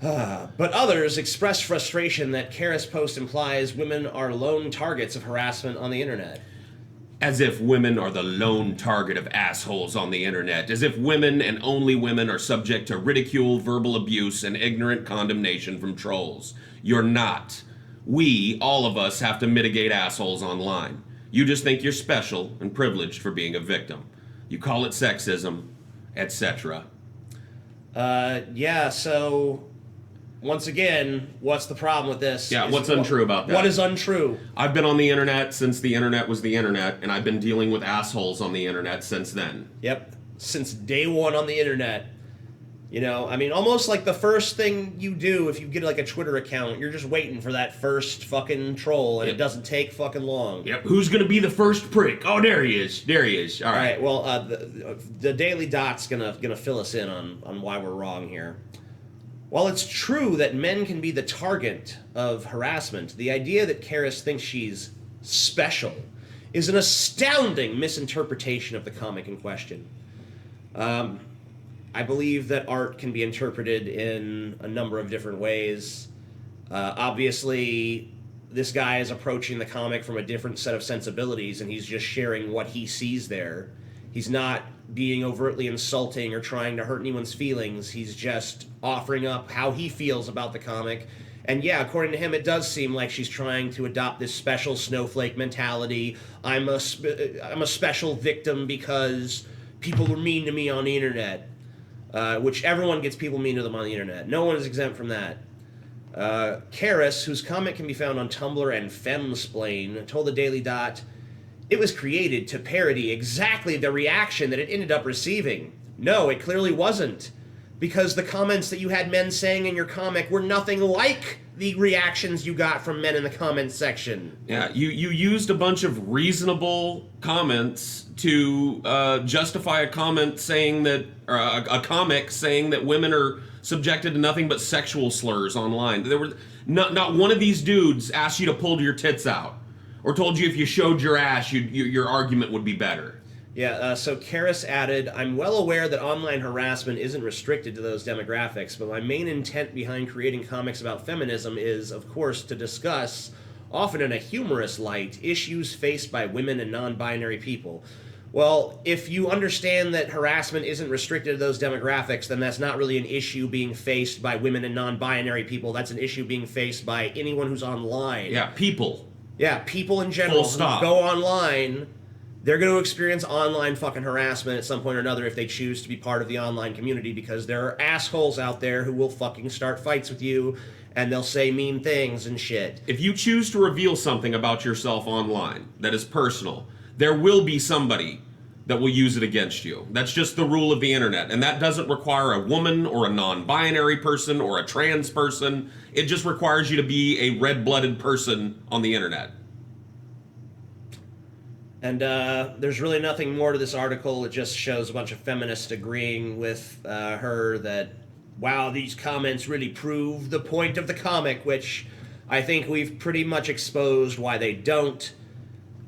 But others express frustration that Karis' post implies women are lone targets of harassment on the internet. As if women are the lone target of assholes on the internet. As if women and only women are subject to ridicule, verbal abuse, and ignorant condemnation from trolls. You're not. We, all of us, have to mitigate assholes online. You just think you're special and privileged for being a victim. You call it sexism, etc. So once again, what's the problem with this? Yeah, what's untrue about that? What is untrue? I've been on the internet since the internet was the internet, and I've been dealing with assholes on the internet since then. Yep, since day one on the internet. Almost like the first thing you do if you get like a Twitter account, you're just waiting for that first fucking troll, and It doesn't take fucking long. Yep, who's gonna be the first prick? Oh, there he is. All right. Well, the Daily Dot's gonna fill us in on why we're wrong here. While it's true that men can be the target of harassment, the idea that Karis thinks she's special is an astounding misinterpretation of the comic in question. I believe that art can be interpreted in a number of different ways. Obviously, this guy is approaching the comic from a different set of sensibilities, and he's just sharing what he sees there. He's not being overtly insulting or trying to hurt anyone's feelings. He's just offering up how he feels about the comic. And yeah, according to him, it does seem like she's trying to adopt this special snowflake mentality. I'm a special victim because people were mean to me on the internet. Which everyone gets people mean to them on the internet. No one is exempt from that. Karis, whose comic can be found on Tumblr and Femsplain, told the Daily Dot, "It was created to parody exactly the reaction that it ended up receiving. No, it clearly wasn't. Because the comments that you had men saying in your comic were nothing like the reactions you got from men in the comments section." Yeah, you used a bunch of reasonable comments to justify a comment saying that, or a comic saying that women are subjected to nothing but sexual slurs online. There were not one of these dudes asked you to pull your tits out, or told you if you showed your ass, your argument would be better. Yeah, so Karis added, "I'm well aware that online harassment isn't restricted to those demographics, but my main intent behind creating comics about feminism is, of course, to discuss, often in a humorous light, issues faced by women and non-binary people." Well, if you understand that harassment isn't restricted to those demographics, then that's not really an issue being faced by women and non-binary people. That's an issue being faced by anyone who's online. Yeah, people. Yeah, people in general Full stop. who go online. they're going to experience online fucking harassment at some point or another if they choose to be part of the online community, because there are assholes out there who will fucking start fights with you and they'll say mean things and shit. If you choose to reveal something about yourself online that is personal, there will be somebody that will use it against you. That's just the rule of the internet. And that doesn't require a woman or a non-binary person or a trans person. It just requires you to be a red-blooded person on the internet. And there's really nothing more to this article. It just shows a bunch of feminists agreeing with her that, wow, these comments really prove the point of the comic, which I think we've pretty much exposed why they don't.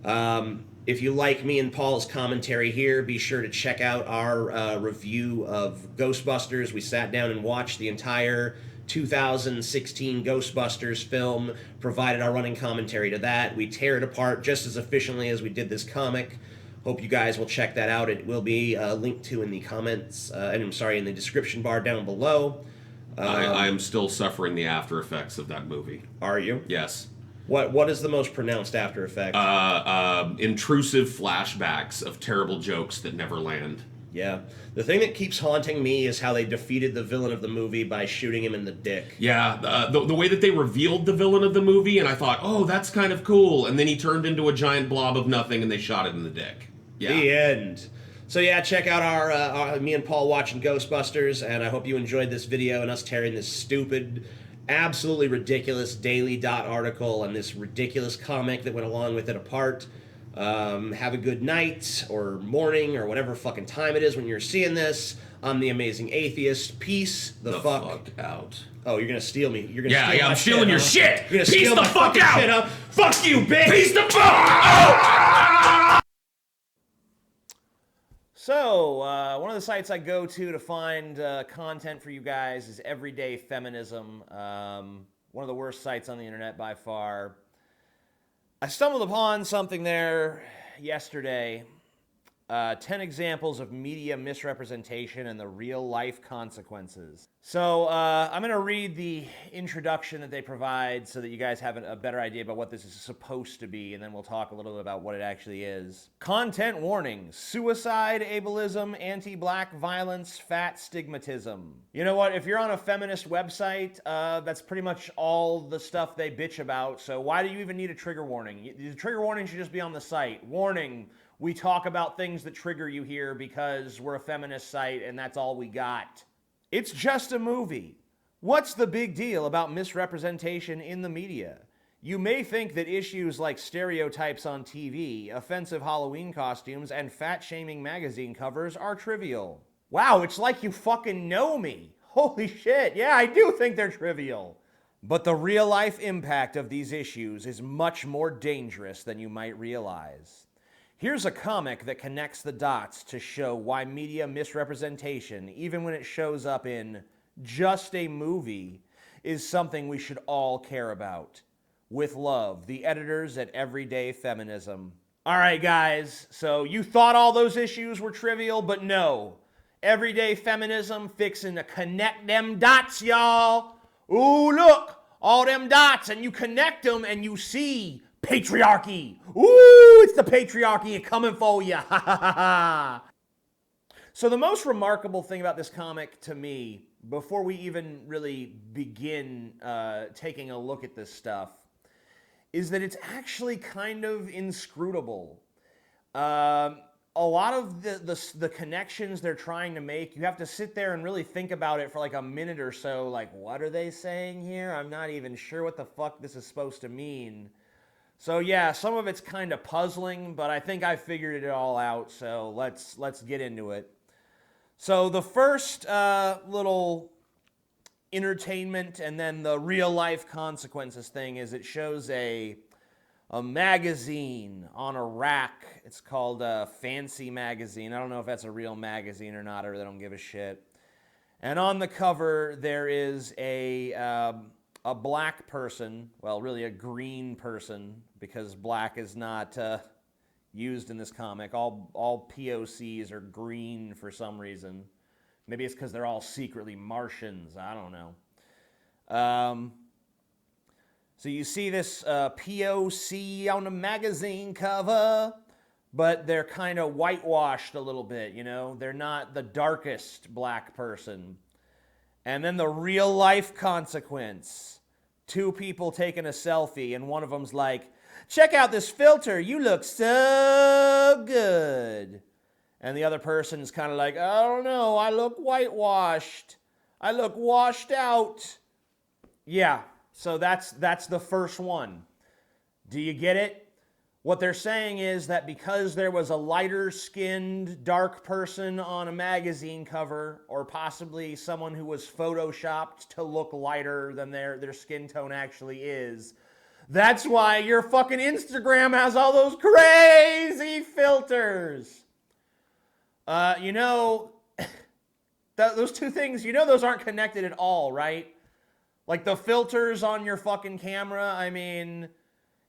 If you like me and Paul's commentary here, be sure to check out our review of Ghostbusters. We sat down and watched the entire 2016 Ghostbusters film, provided our running commentary to that. We tear it apart just as efficiently as we did this comic. Hope you guys will check that out. It will be linked to in the comments, in the description bar down below. I am still suffering the after effects of that movie. Are you? Yes. What is the most pronounced after effect? Intrusive flashbacks of terrible jokes that never land. Yeah. The thing that keeps haunting me is how they defeated the villain of the movie by shooting him in the dick. Yeah, the way that they revealed the villain of the movie, and I thought, oh, that's kind of cool. And then he turned into a giant blob of nothing, and they shot it in the dick. Yeah. The end. So yeah, check out our me and Paul watching Ghostbusters, and I hope you enjoyed this video and us tearing this stupid, absolutely ridiculous Daily Dot article and this ridiculous comic that went along with it apart. Have a good night or morning or whatever fucking time it is when you're seeing this. I'm the Amazing Atheist. Peace the fuck out. Oh, you're gonna steal me. You're gonna yeah, steal I'm my stealing shit, your huh? shit. You're gonna Peace steal the my fuck fucking out. shit, huh? Fuck you, bitch. Peace the fuck out. So, one of the sites I go to find content for you guys is Everyday Feminism. One of the worst sites on the internet by far. I stumbled upon something there yesterday. 10 examples of media misrepresentation and the real-life consequences. So I'm going to read the introduction that they provide so that you guys have a better idea about what this is supposed to be, and then we'll talk a little bit about what it actually is. Content warning: suicide, ableism, anti-black violence, fat stigmatism. You know what? If you're on a feminist website, that's pretty much all the stuff they bitch about, so why do you even need a trigger warning? The trigger warning should just be on the site. Warning: we talk about things that trigger you here because we're a feminist site and that's all we got. It's just a movie. What's the big deal about misrepresentation in the media? You may think that issues like stereotypes on TV, offensive Halloween costumes, and fat-shaming magazine covers are trivial. Wow, it's like you fucking know me. Holy shit, yeah, I do think they're trivial. But the real-life impact of these issues is much more dangerous than you might realize. Here's a comic that connects the dots to show why media misrepresentation, even when it shows up in just a movie, is something we should all care about. With love, the editors at Everyday Feminism. All right, guys, so you thought all those issues were trivial, but no. Everyday Feminism fixing to connect them dots, y'all. Ooh, look, all them dots, and you connect them and you see patriarchy. Ooh, it's the patriarchy coming for you. Ha ha ha ha. So the most remarkable thing about this comic to me, before we even really begin taking a look at this stuff, is that it's actually kind of inscrutable. A lot of the connections they're trying to make, you have to sit there and really think about it for like a minute or so. Like, what are they saying here? I'm not even sure what the fuck this is supposed to mean. So yeah, some of it's kind of puzzling, but I think I figured it all out, so let's get into it. So the first little entertainment and then the real-life consequences thing is it shows a magazine on a rack. It's called Fancy Magazine. I don't know if that's a real magazine or not, I really don't give a shit. And on the cover, there is a black person, well, really a green person, because black is not used in this comic. All POCs are green for some reason. Maybe it's because they're all secretly Martians. I don't know. So you see this POC on the magazine cover. but they're kind of whitewashed a little bit, you know? They're not the darkest black person. And then the real life consequence. Two people taking a selfie, and one of them's like, check out this filter, you look so good. And the other person's kind of like, I don't know, I look whitewashed. I look washed out. Yeah, so that's the first one. Do you get it? What they're saying is that because there was a lighter-skinned, dark person on a magazine cover, or possibly someone who was photoshopped to look lighter than their skin tone actually is, that's why your fucking Instagram has all those crazy filters. You know, those two things, you know those aren't connected at all, right? Like the filters on your fucking camera, I mean,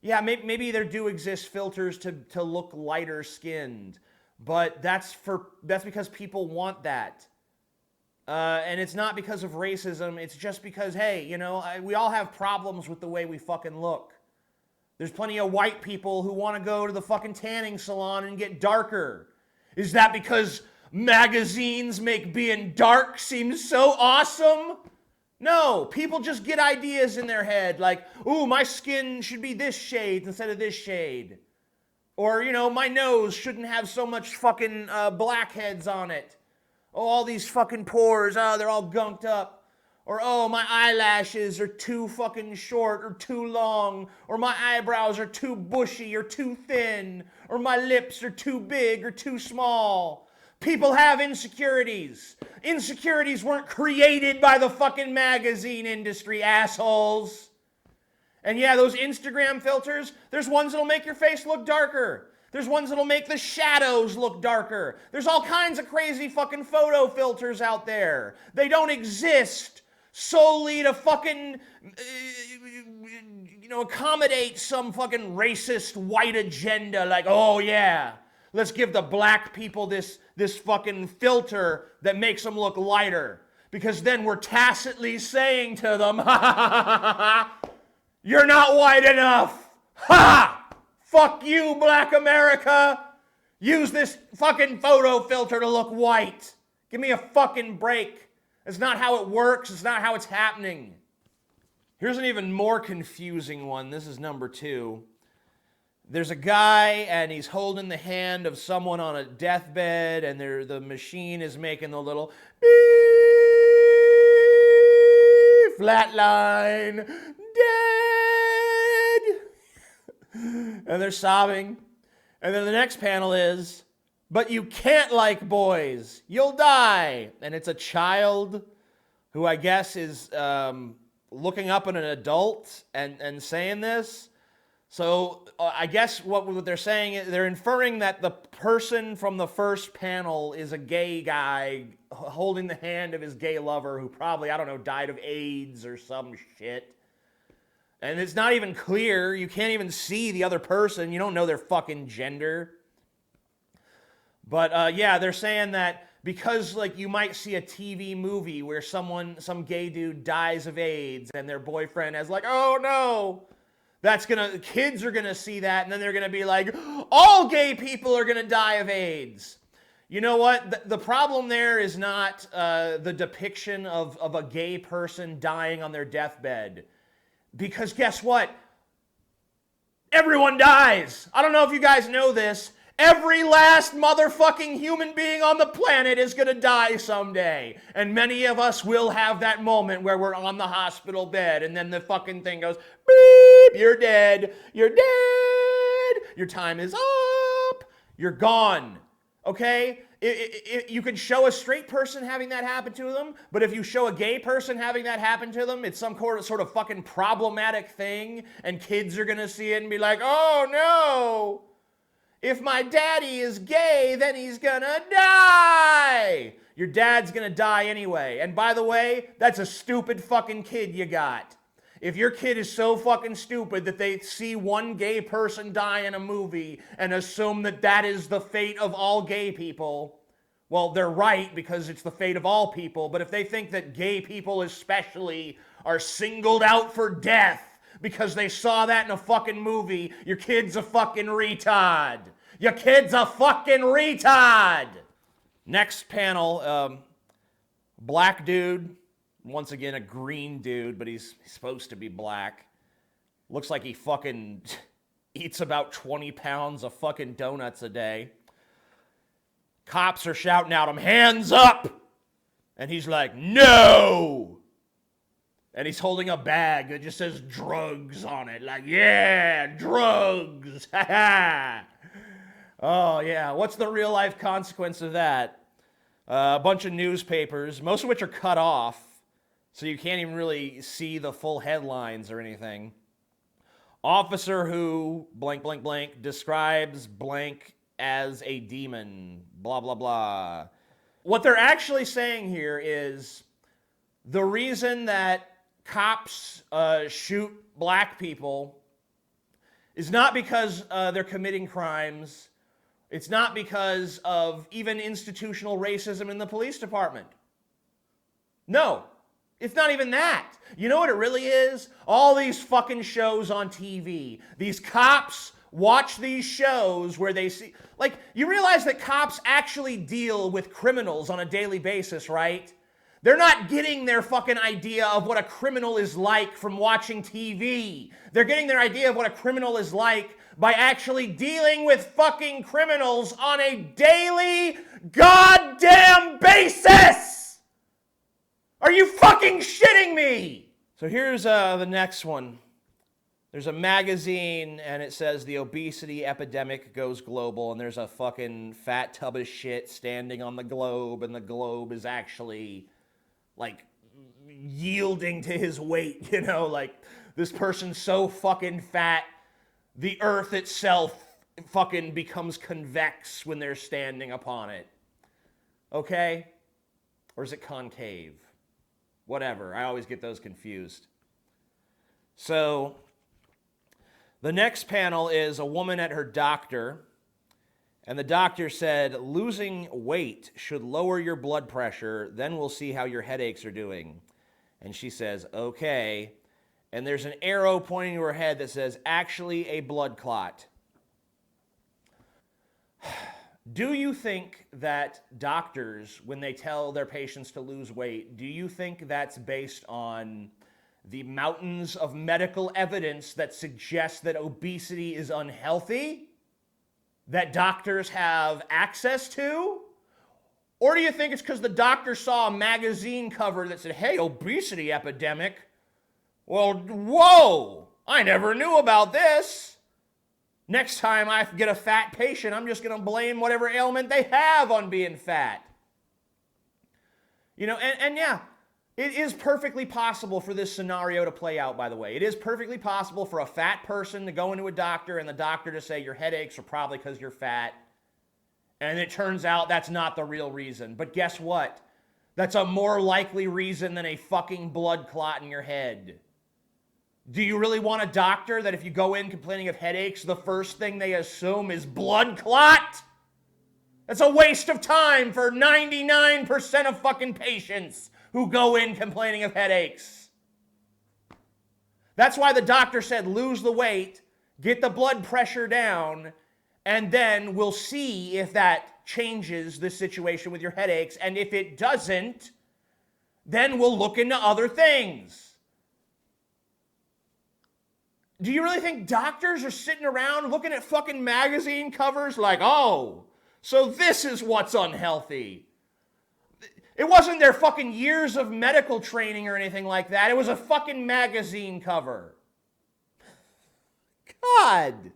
yeah, maybe there do exist filters to look lighter skinned, but that's because people want that. And it's not because of racism, it's just because, hey, you know, we all have problems with the way we fucking look. There's plenty of white people who want to go to the fucking tanning salon and get darker. Is that because magazines make being dark seem so awesome? No, people just get ideas in their head like, ooh, my skin should be this shade instead of this shade. Or, you know, my nose shouldn't have so much fucking blackheads on it. Oh, all these fucking pores, oh, they're all gunked up. Or, oh, my eyelashes are too fucking short or too long. Or my eyebrows are too bushy or too thin. Or my lips are too big or too small. People have insecurities. Insecurities weren't created by the fucking magazine industry, assholes. And yeah, those Instagram filters, there's ones that'll make your face look darker. There's ones that'll make the shadows look darker. There's all kinds of crazy fucking photo filters out there. They don't exist solely to fucking, you know, accommodate some fucking racist white agenda like, oh yeah, let's give the black people this fucking filter that makes them look lighter. Because then we're tacitly saying to them, ha ha ha ha, you're not white enough. Ha! Fuck you, black America. Use this fucking photo filter to look white. Give me a fucking break. It's not how it works. It's not how it's happening. Here's an even more confusing one. This is number 2. There's a guy, and he's holding the hand of someone on a deathbed, and the machine is making the little beep, flatline, dead. And they're sobbing. And then the next panel is, but you can't like boys. You'll die. And it's a child who I guess is looking up at an adult and saying this. So I guess what they're saying is they're inferring that the person from the first panel is a gay guy holding the hand of his gay lover who probably, I don't know, died of AIDS or some shit. And it's not even clear. You can't even see the other person. You don't know their fucking gender. But yeah, they're saying that because like you might see a TV movie where some gay dude dies of AIDS and their boyfriend has like, oh no, kids are gonna see that and then they're gonna be like, all gay people are gonna die of AIDS. You know what? The problem there is not the depiction of a gay person dying on their deathbed. Because guess what? Everyone dies. I don't know if you guys know this. Every last motherfucking human being on the planet is gonna die someday. And many of us will have that moment where we're on the hospital bed and then the fucking thing goes, beep, you're dead, you're dead, your time is up, you're gone. Okay? You can show a straight person having that happen to them, but if you show a gay person having that happen to them, it's some sort of fucking problematic thing, and kids are gonna see it and be like, oh no! If my daddy is gay, then he's gonna die! Your dad's gonna die anyway. And by the way, that's a stupid fucking kid you got. If your kid is so fucking stupid that they see one gay person die in a movie and assume that that is the fate of all gay people, well, they're right because it's the fate of all people. But if they think that gay people especially are singled out for death because they saw that in a fucking movie, your kid's a fucking retard. Your kid's a fucking retard. Next panel, black dude. Once again, a green dude, but he's supposed to be black. Looks like he fucking eats about 20 pounds of fucking donuts a day. Cops are shouting at him, hands up! And he's like, no! And he's holding a bag that just says drugs on it. Like, yeah, drugs! Ha ha! Oh, yeah. What's the real life consequence of that? A bunch of newspapers, most of which are cut off, so you can't even really see the full headlines or anything. Officer who, blank, blank, blank, describes blank as a demon, blah, blah, blah. What they're actually saying here is the reason that cops shoot black people is not because they're committing crimes. It's not because of even institutional racism in the police department. No, it's not even that. You know what it really is? All these fucking shows on TV. These cops watch these shows where they see... Like, you realize that cops actually deal with criminals on a daily basis, right? They're not getting their fucking idea of what a criminal is like from watching TV. They're getting their idea of what a criminal is like by actually dealing with fucking criminals on a daily goddamn basis! Are you fucking shitting me? So here's the next one. There's a magazine and it says the obesity epidemic goes global, and there's a fucking fat tub of shit standing on the globe, and the globe is actually like yielding to his weight, you know, like this person's so fucking fat the earth itself fucking becomes convex when they're standing upon it. Okay? Or is it concave? Whatever. I always get those confused. So, the next panel is a woman at her doctor, and the doctor said, losing weight should lower your blood pressure, then we'll see how your headaches are doing. And she says, okay. And there's an arrow pointing to her head that says, actually a blood clot. Do you think that doctors, when they tell their patients to lose weight, do you think that's based on the mountains of medical evidence that suggests that obesity is unhealthy, that doctors have access to? Or do you think it's because the doctor saw a magazine cover that said, hey, obesity epidemic? Well, whoa, I never knew about this. Next time I get a fat patient, I'm just going to blame whatever ailment they have on being fat. You know, and yeah, it is perfectly possible for this scenario to play out, by the way. It is perfectly possible for a fat person to go into a doctor and the doctor to say your headaches are probably because you're fat. And it turns out that's not the real reason. But guess what? That's a more likely reason than a fucking blood clot in your head. Do you really want a doctor that if you go in complaining of headaches, the first thing they assume is blood clot? That's a waste of time for 99% of fucking patients who go in complaining of headaches. That's why the doctor said lose the weight, get the blood pressure down, and then we'll see if that changes the situation with your headaches. And if it doesn't, then we'll look into other things. Do you really think doctors are sitting around looking at fucking magazine covers like, oh, so this is what's unhealthy? It wasn't their fucking years of medical training or anything like that. It was a fucking magazine cover. God.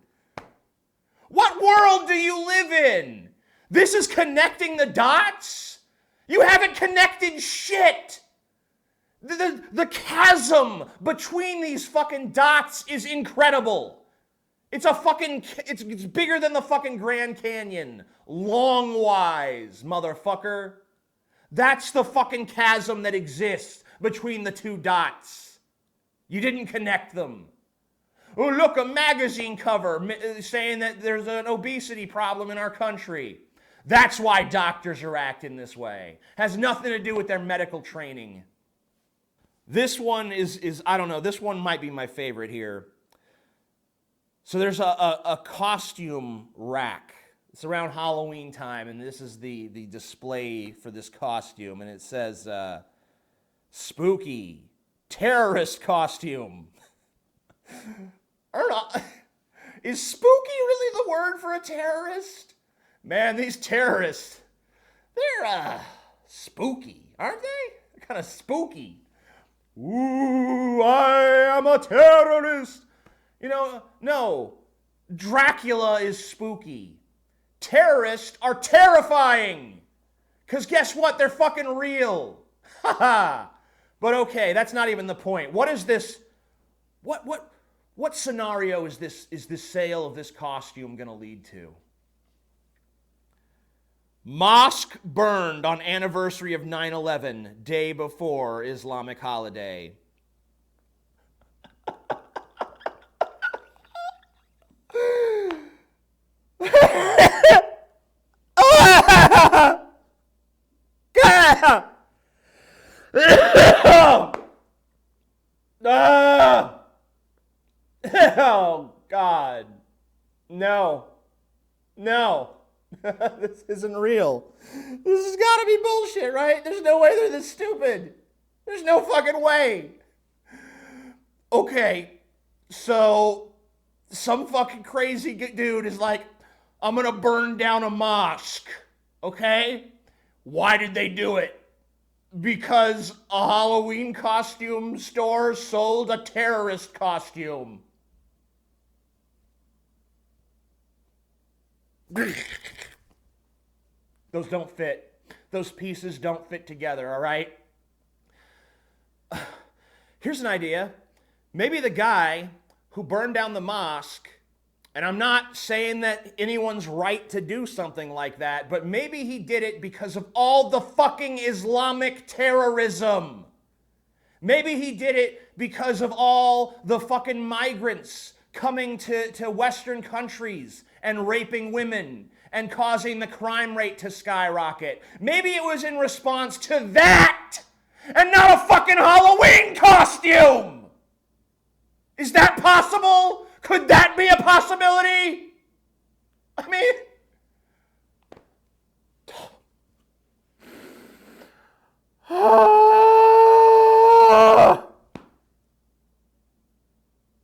What world do you live in? This is connecting the dots? You haven't connected shit. The chasm between these fucking dots is incredible. It's bigger than the fucking Grand Canyon. Long-wise, motherfucker. That's the fucking chasm that exists between the two dots. You didn't connect them. Oh, look, a magazine cover saying that there's an obesity problem in our country. That's why doctors are acting this way. Has nothing to do with their medical training. This one is I don't know, this one might be my favorite here. So there's a costume rack It's around Halloween time, and this is the display for this costume, and it says, spooky, terrorist costume. Is spooky really the word for a terrorist? Man, these terrorists, they're spooky, aren't they? They're kind of spooky. Ooh, I am a terrorist. You know, no. Dracula is spooky. Terrorists are terrifying. Because guess what? They're fucking real. Haha. But okay, that's not even the point. What is this? What scenario is this sale of this costume going to lead to? Mosque burned on anniversary of 9/11, day before Islamic holiday. Oh, God. No. This isn't real. This has got to be bullshit, right? There's no way they're this stupid. There's no fucking way. Okay, so some fucking crazy dude is like, I'm going to burn down a mosque. Okay? Why did they do it? Because a Halloween costume store sold a terrorist costume. Those don't fit. Those pieces don't fit together, all right? Here's an idea. Maybe the guy who burned down the mosque, and I'm not saying that anyone's right to do something like that, but maybe he did it because of all the fucking Islamic terrorism. Maybe he did it because of all the fucking migrants coming to Western countries and raping women and causing the crime rate to skyrocket. Maybe it was in response to that and not a fucking Halloween costume. Is that possible? Could that be a possibility? I mean,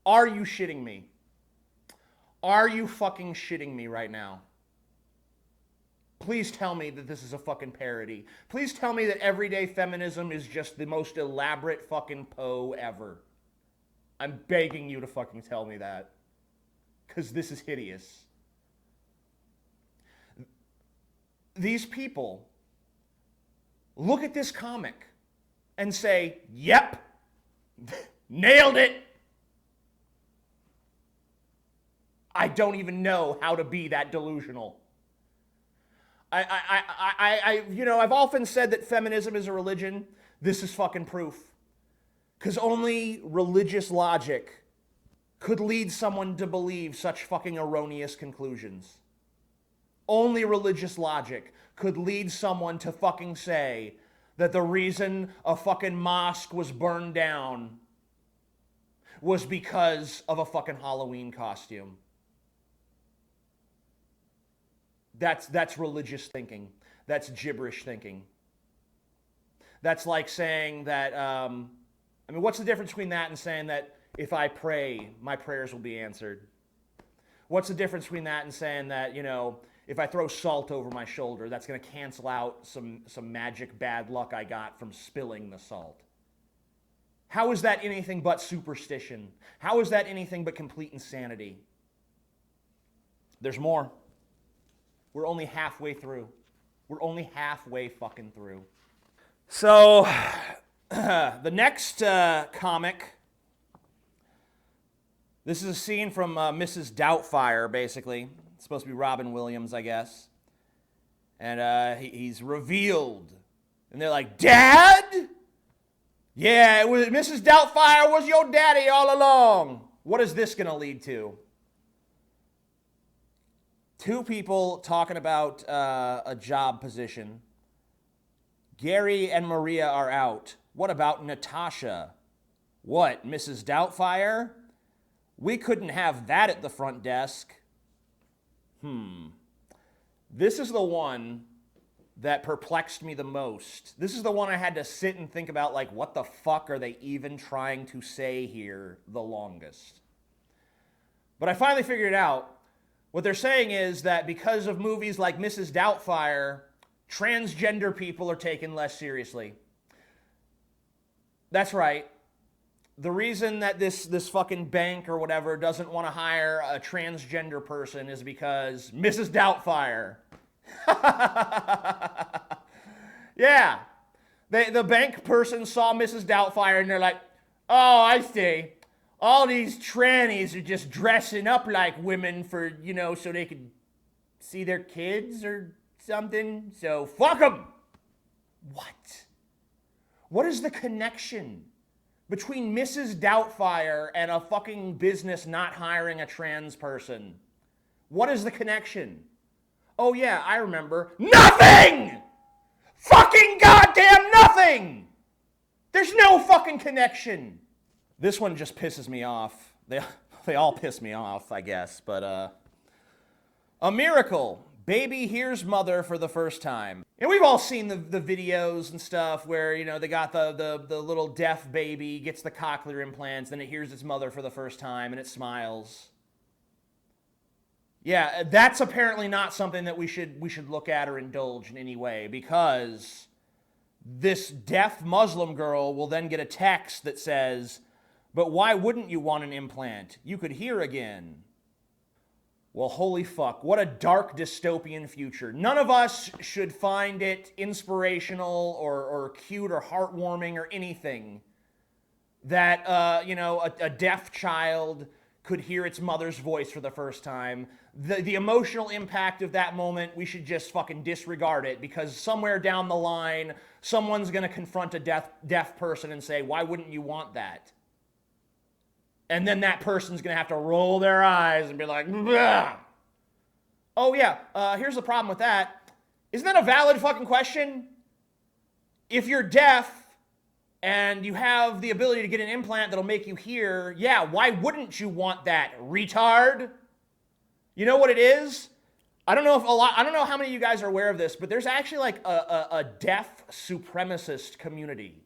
are you shitting me? Are you fucking shitting me right now? Please tell me that this is a fucking parody. Please tell me that everyday feminism is just the most elaborate fucking Poe ever. I'm begging you to fucking tell me that. Because this is hideous. These people look at this comic and say, yep, nailed it. I don't even know how to be that delusional. I've often said that feminism is a religion. This is fucking proof. Because only religious logic could lead someone to believe such fucking erroneous conclusions. Only religious logic could lead someone to fucking say that the reason a fucking mosque was burned down was because of a fucking Halloween costume. That's religious thinking. That's gibberish thinking. That's like saying that, what's the difference between that and saying that if I pray, my prayers will be answered? What's the difference between that and saying that, if I throw salt over my shoulder, that's going to cancel out some magic bad luck I got from spilling the salt? How is that anything but superstition? How is that anything but complete insanity? There's more. We're only halfway through. We're only halfway fucking through. So, the next comic, this is a scene from Mrs. Doubtfire, basically. It's supposed to be Robin Williams, I guess. And he's revealed. And they're like, Dad? Yeah, it was Mrs. Doubtfire was your daddy all along. What is this going to lead to? Two people talking about a job position. Gary and Maria are out. What about Natasha? What, Mrs. Doubtfire? We couldn't have that at the front desk. This is the one that perplexed me the most. This is the one I had to sit and think about, like, what the fuck are they even trying to say here the longest? But I finally figured it out. What they're saying is that because of movies like Mrs. Doubtfire, transgender people are taken less seriously. That's right. The reason that this fucking bank or whatever doesn't want to hire a transgender person is because Mrs. Doubtfire. Yeah. The bank person saw Mrs. Doubtfire and they're like, oh, I see. All these trannies are just dressing up like women for, so they could see their kids or something. So fuck them. What? What is the connection between Mrs. Doubtfire and a fucking business not hiring a trans person? What is the connection? Oh yeah, I remember. Nothing! Fucking goddamn nothing! There's no fucking connection. This one just pisses me off. They all piss me off, I guess, but a miracle. Baby hears mother for the first time. And we've all seen the videos and stuff where, they got the little deaf baby, gets the cochlear implants, then it hears its mother for the first time and it smiles. Yeah, that's apparently not something that we should look at or indulge in any way, because this deaf Muslim girl will then get a text that says, but why wouldn't you want an implant? You could hear again. Well, holy fuck, what a dark dystopian future. None of us should find it inspirational or cute or heartwarming or anything that, a deaf child could hear its mother's voice for the first time. The emotional impact of that moment, we should just fucking disregard it, because somewhere down the line, someone's going to confront a deaf person and say, why wouldn't you want that? And then that person's going to have to roll their eyes and be like, bleh. Oh yeah, here's the problem with that. Isn't that a valid fucking question? If you're deaf and you have the ability to get an implant that'll make you hear, yeah, why wouldn't you want that, retard? You know what it is? I don't know how many of you guys are aware of this, but there's actually like a deaf supremacist community.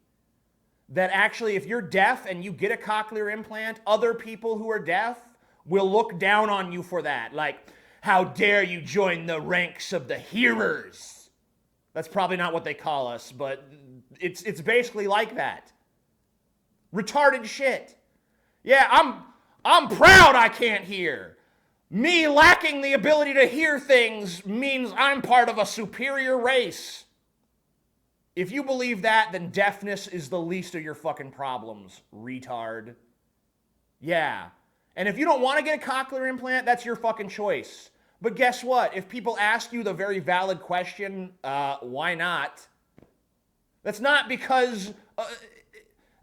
That actually, if you're deaf and you get a cochlear implant, other people who are deaf will look down on you for that. Like, how dare you join the ranks of the hearers? That's probably not what they call us, but it's basically like that. Retarded shit. Yeah, I'm proud I can't hear. Me lacking the ability to hear things means I'm part of a superior race. If you believe that, then deafness is the least of your fucking problems, retard. Yeah. And if you don't want to get a cochlear implant, that's your fucking choice. But guess what? If people ask you the very valid question, why not? That's not because...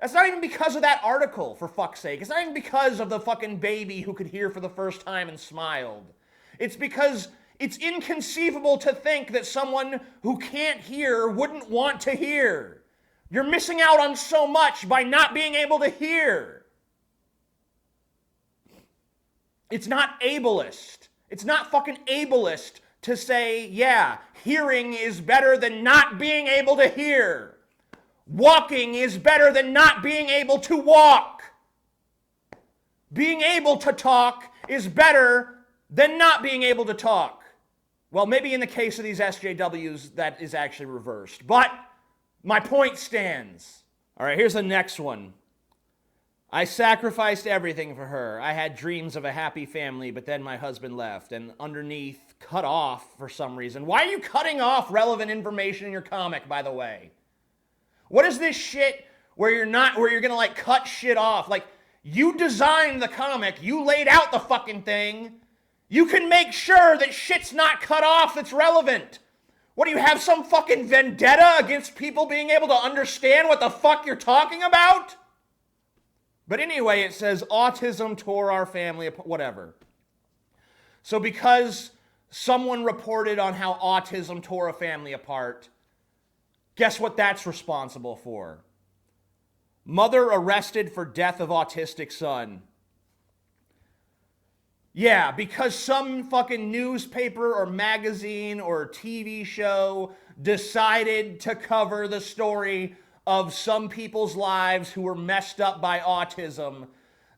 that's not even because of that article, for fuck's sake. It's not even because of the fucking baby who could hear for the first time and smiled. It's because... it's inconceivable to think that someone who can't hear wouldn't want to hear. You're missing out on so much by not being able to hear. It's not ableist. It's not fucking ableist to say, yeah, hearing is better than not being able to hear. Walking is better than not being able to walk. Being able to talk is better than not being able to talk. Well, maybe in the case of these SJWs, that is actually reversed. But my point stands. All right, here's the next one. I sacrificed everything for her. I had dreams of a happy family, but then my husband left. And underneath, cut off for some reason. Why are you cutting off relevant information in your comic, by the way? What is this shit where you're gonna like cut shit off? Like, you designed the comic, you laid out the fucking thing. You can make sure that shit's not cut off that's relevant. What, do you have some fucking vendetta against people being able to understand what the fuck you're talking about? But anyway, it says autism tore our family apart, whatever. So because someone reported on how autism tore a family apart, guess what that's responsible for? Mother arrested for death of autistic son. Yeah, because some fucking newspaper or magazine or TV show decided to cover the story of some people's lives who were messed up by autism.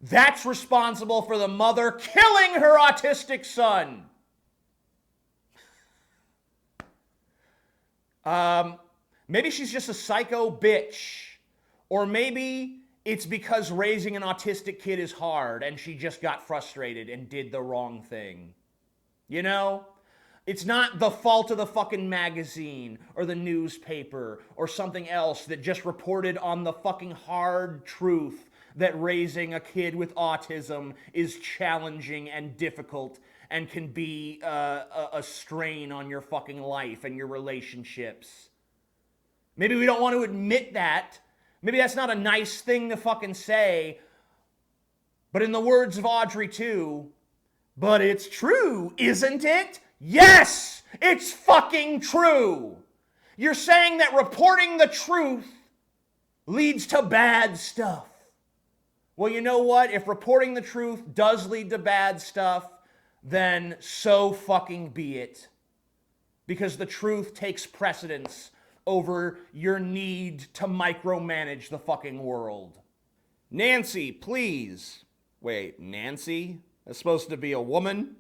That's responsible for the mother killing her autistic son. Maybe she's just a psycho bitch. Or maybe it's because raising an autistic kid is hard and she just got frustrated and did the wrong thing. You know? It's not the fault of the fucking magazine or the newspaper or something else that just reported on the fucking hard truth that raising a kid with autism is challenging and difficult and can be a strain on your fucking life and your relationships. Maybe we don't want to admit that. Maybe that's not a nice thing to fucking say. But in the words of Audrey 2, but it's true, isn't it? Yes, it's fucking true. You're saying that reporting the truth leads to bad stuff. Well, you know what? If reporting the truth does lead to bad stuff, then so fucking be it. Because the truth takes precedence over your need to micromanage the fucking world. Nancy, please. Wait, Nancy? That's supposed to be a woman?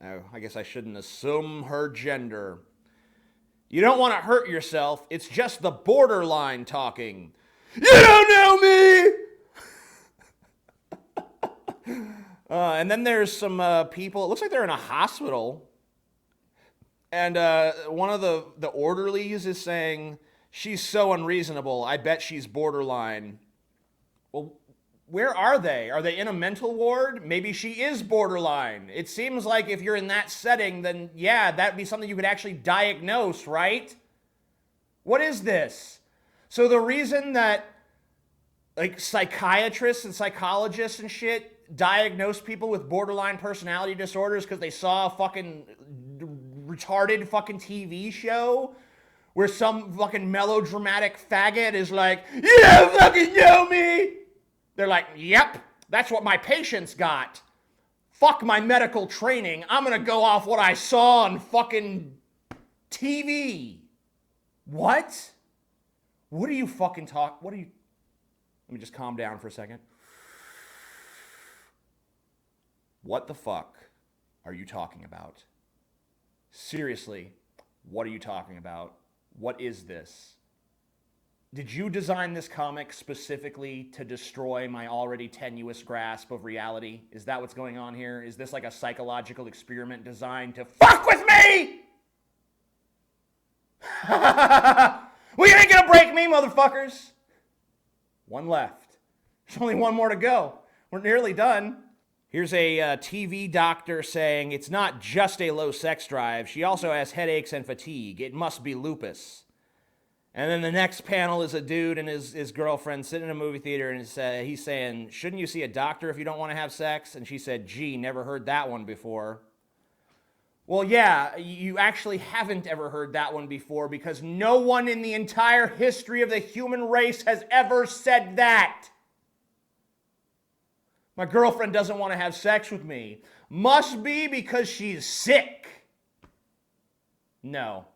Oh, I guess I shouldn't assume her gender. You don't want to hurt yourself. It's just the borderline talking. You don't know me! And then there's some people, it looks like they're in a hospital. And one of the orderlies is saying, she's so unreasonable, I bet she's borderline. Well, where are they? Are they in a mental ward? Maybe she is borderline. It seems like if you're in that setting, then yeah, that'd be something you could actually diagnose, right? What is this? So the reason that like psychiatrists and psychologists and shit diagnose people with borderline personality disorders because they saw a fucking retarded fucking TV show where some fucking melodramatic faggot is like, you don't fucking know me. They're like, yep, that's what my patients got. Fuck my medical training. I'm gonna go off what I saw on fucking TV. What? What are you fucking talk? What are you? Let me just calm down for a second. What the fuck are you talking about? Seriously, what are you talking about? What is this? Did you design this comic specifically to destroy my already tenuous grasp of reality? Is that what's going on here? Is this like a psychological experiment designed to fuck with me? Well, you ain't gonna break me, motherfuckers. One left. There's only one more to go. We're nearly done. Here's a TV doctor saying it's not just a low sex drive. She also has headaches and fatigue. It must be lupus. And then the next panel is a dude and his girlfriend sitting in a movie theater, and he's saying, shouldn't you see a doctor if you don't want to have sex? And she said, gee, never heard that one before. Well, yeah, you actually haven't ever heard that one before because no one in the entire history of the human race has ever said that. My girlfriend doesn't want to have sex with me. Must be because she's sick. No.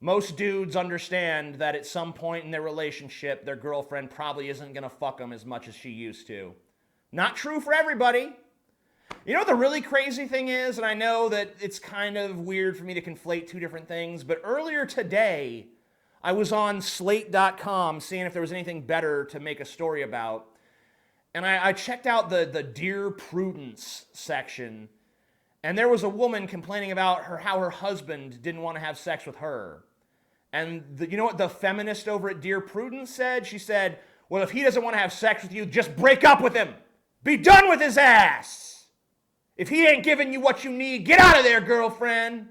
Most dudes understand that at some point in their relationship, their girlfriend probably isn't going to fuck them as much as she used to. Not true for everybody. You know what the really crazy thing is? And I know that it's kind of weird for me to conflate two different things, but earlier today, I was on Slate.com seeing if there was anything better to make a story about. And I checked out the Dear Prudence section, and there was a woman complaining about how her husband didn't want to have sex with her. And you know what the feminist over at Dear Prudence said? She said, well, if he doesn't want to have sex with you, just break up with him. Be done with his ass. If he ain't giving you what you need, get out of there, girlfriend.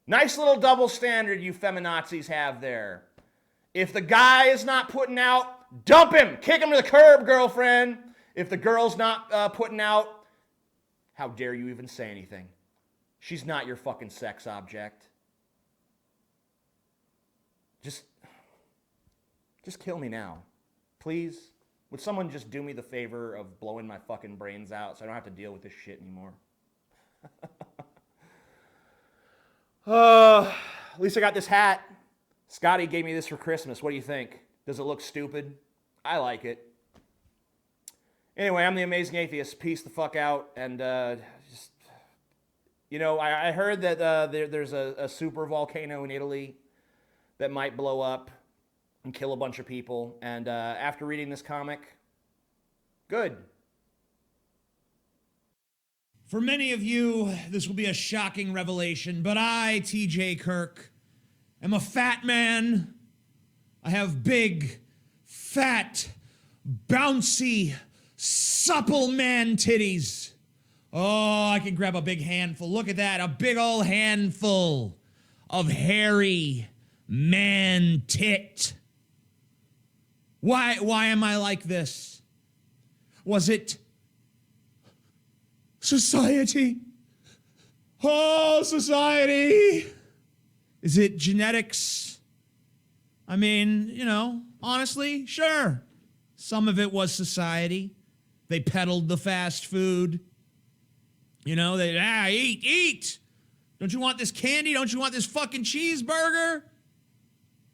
Nice little double standard you feminazis have there. If the guy is not putting out, dump him. Kick him to the curb, girlfriend. If the girl's not putting out, how dare you even say anything? She's not your fucking sex object. Just kill me now. Please? Would someone just do me the favor of blowing my fucking brains out so I don't have to deal with this shit anymore? At least I got this hat. Scotty gave me this for Christmas. What do you think? Does it look stupid? I like it. Anyway, I'm the Amazing Atheist. Peace the fuck out. And just, you know, I heard that there's a super volcano in Italy that might blow up and kill a bunch of people. And after reading this comic, good. For many of you, this will be a shocking revelation, but I, TJ Kirk, am a fat man. I have big, fat, bouncy, supple man titties. Oh, I can grab a big handful. Look at that, a big old handful of hairy man tit. Why am I like this? Was it society? Oh, society! Is it genetics? I mean, you know, honestly, sure. Some of it was society. They peddled the fast food. You know, they, eat! Don't you want this candy? Don't you want this fucking cheeseburger?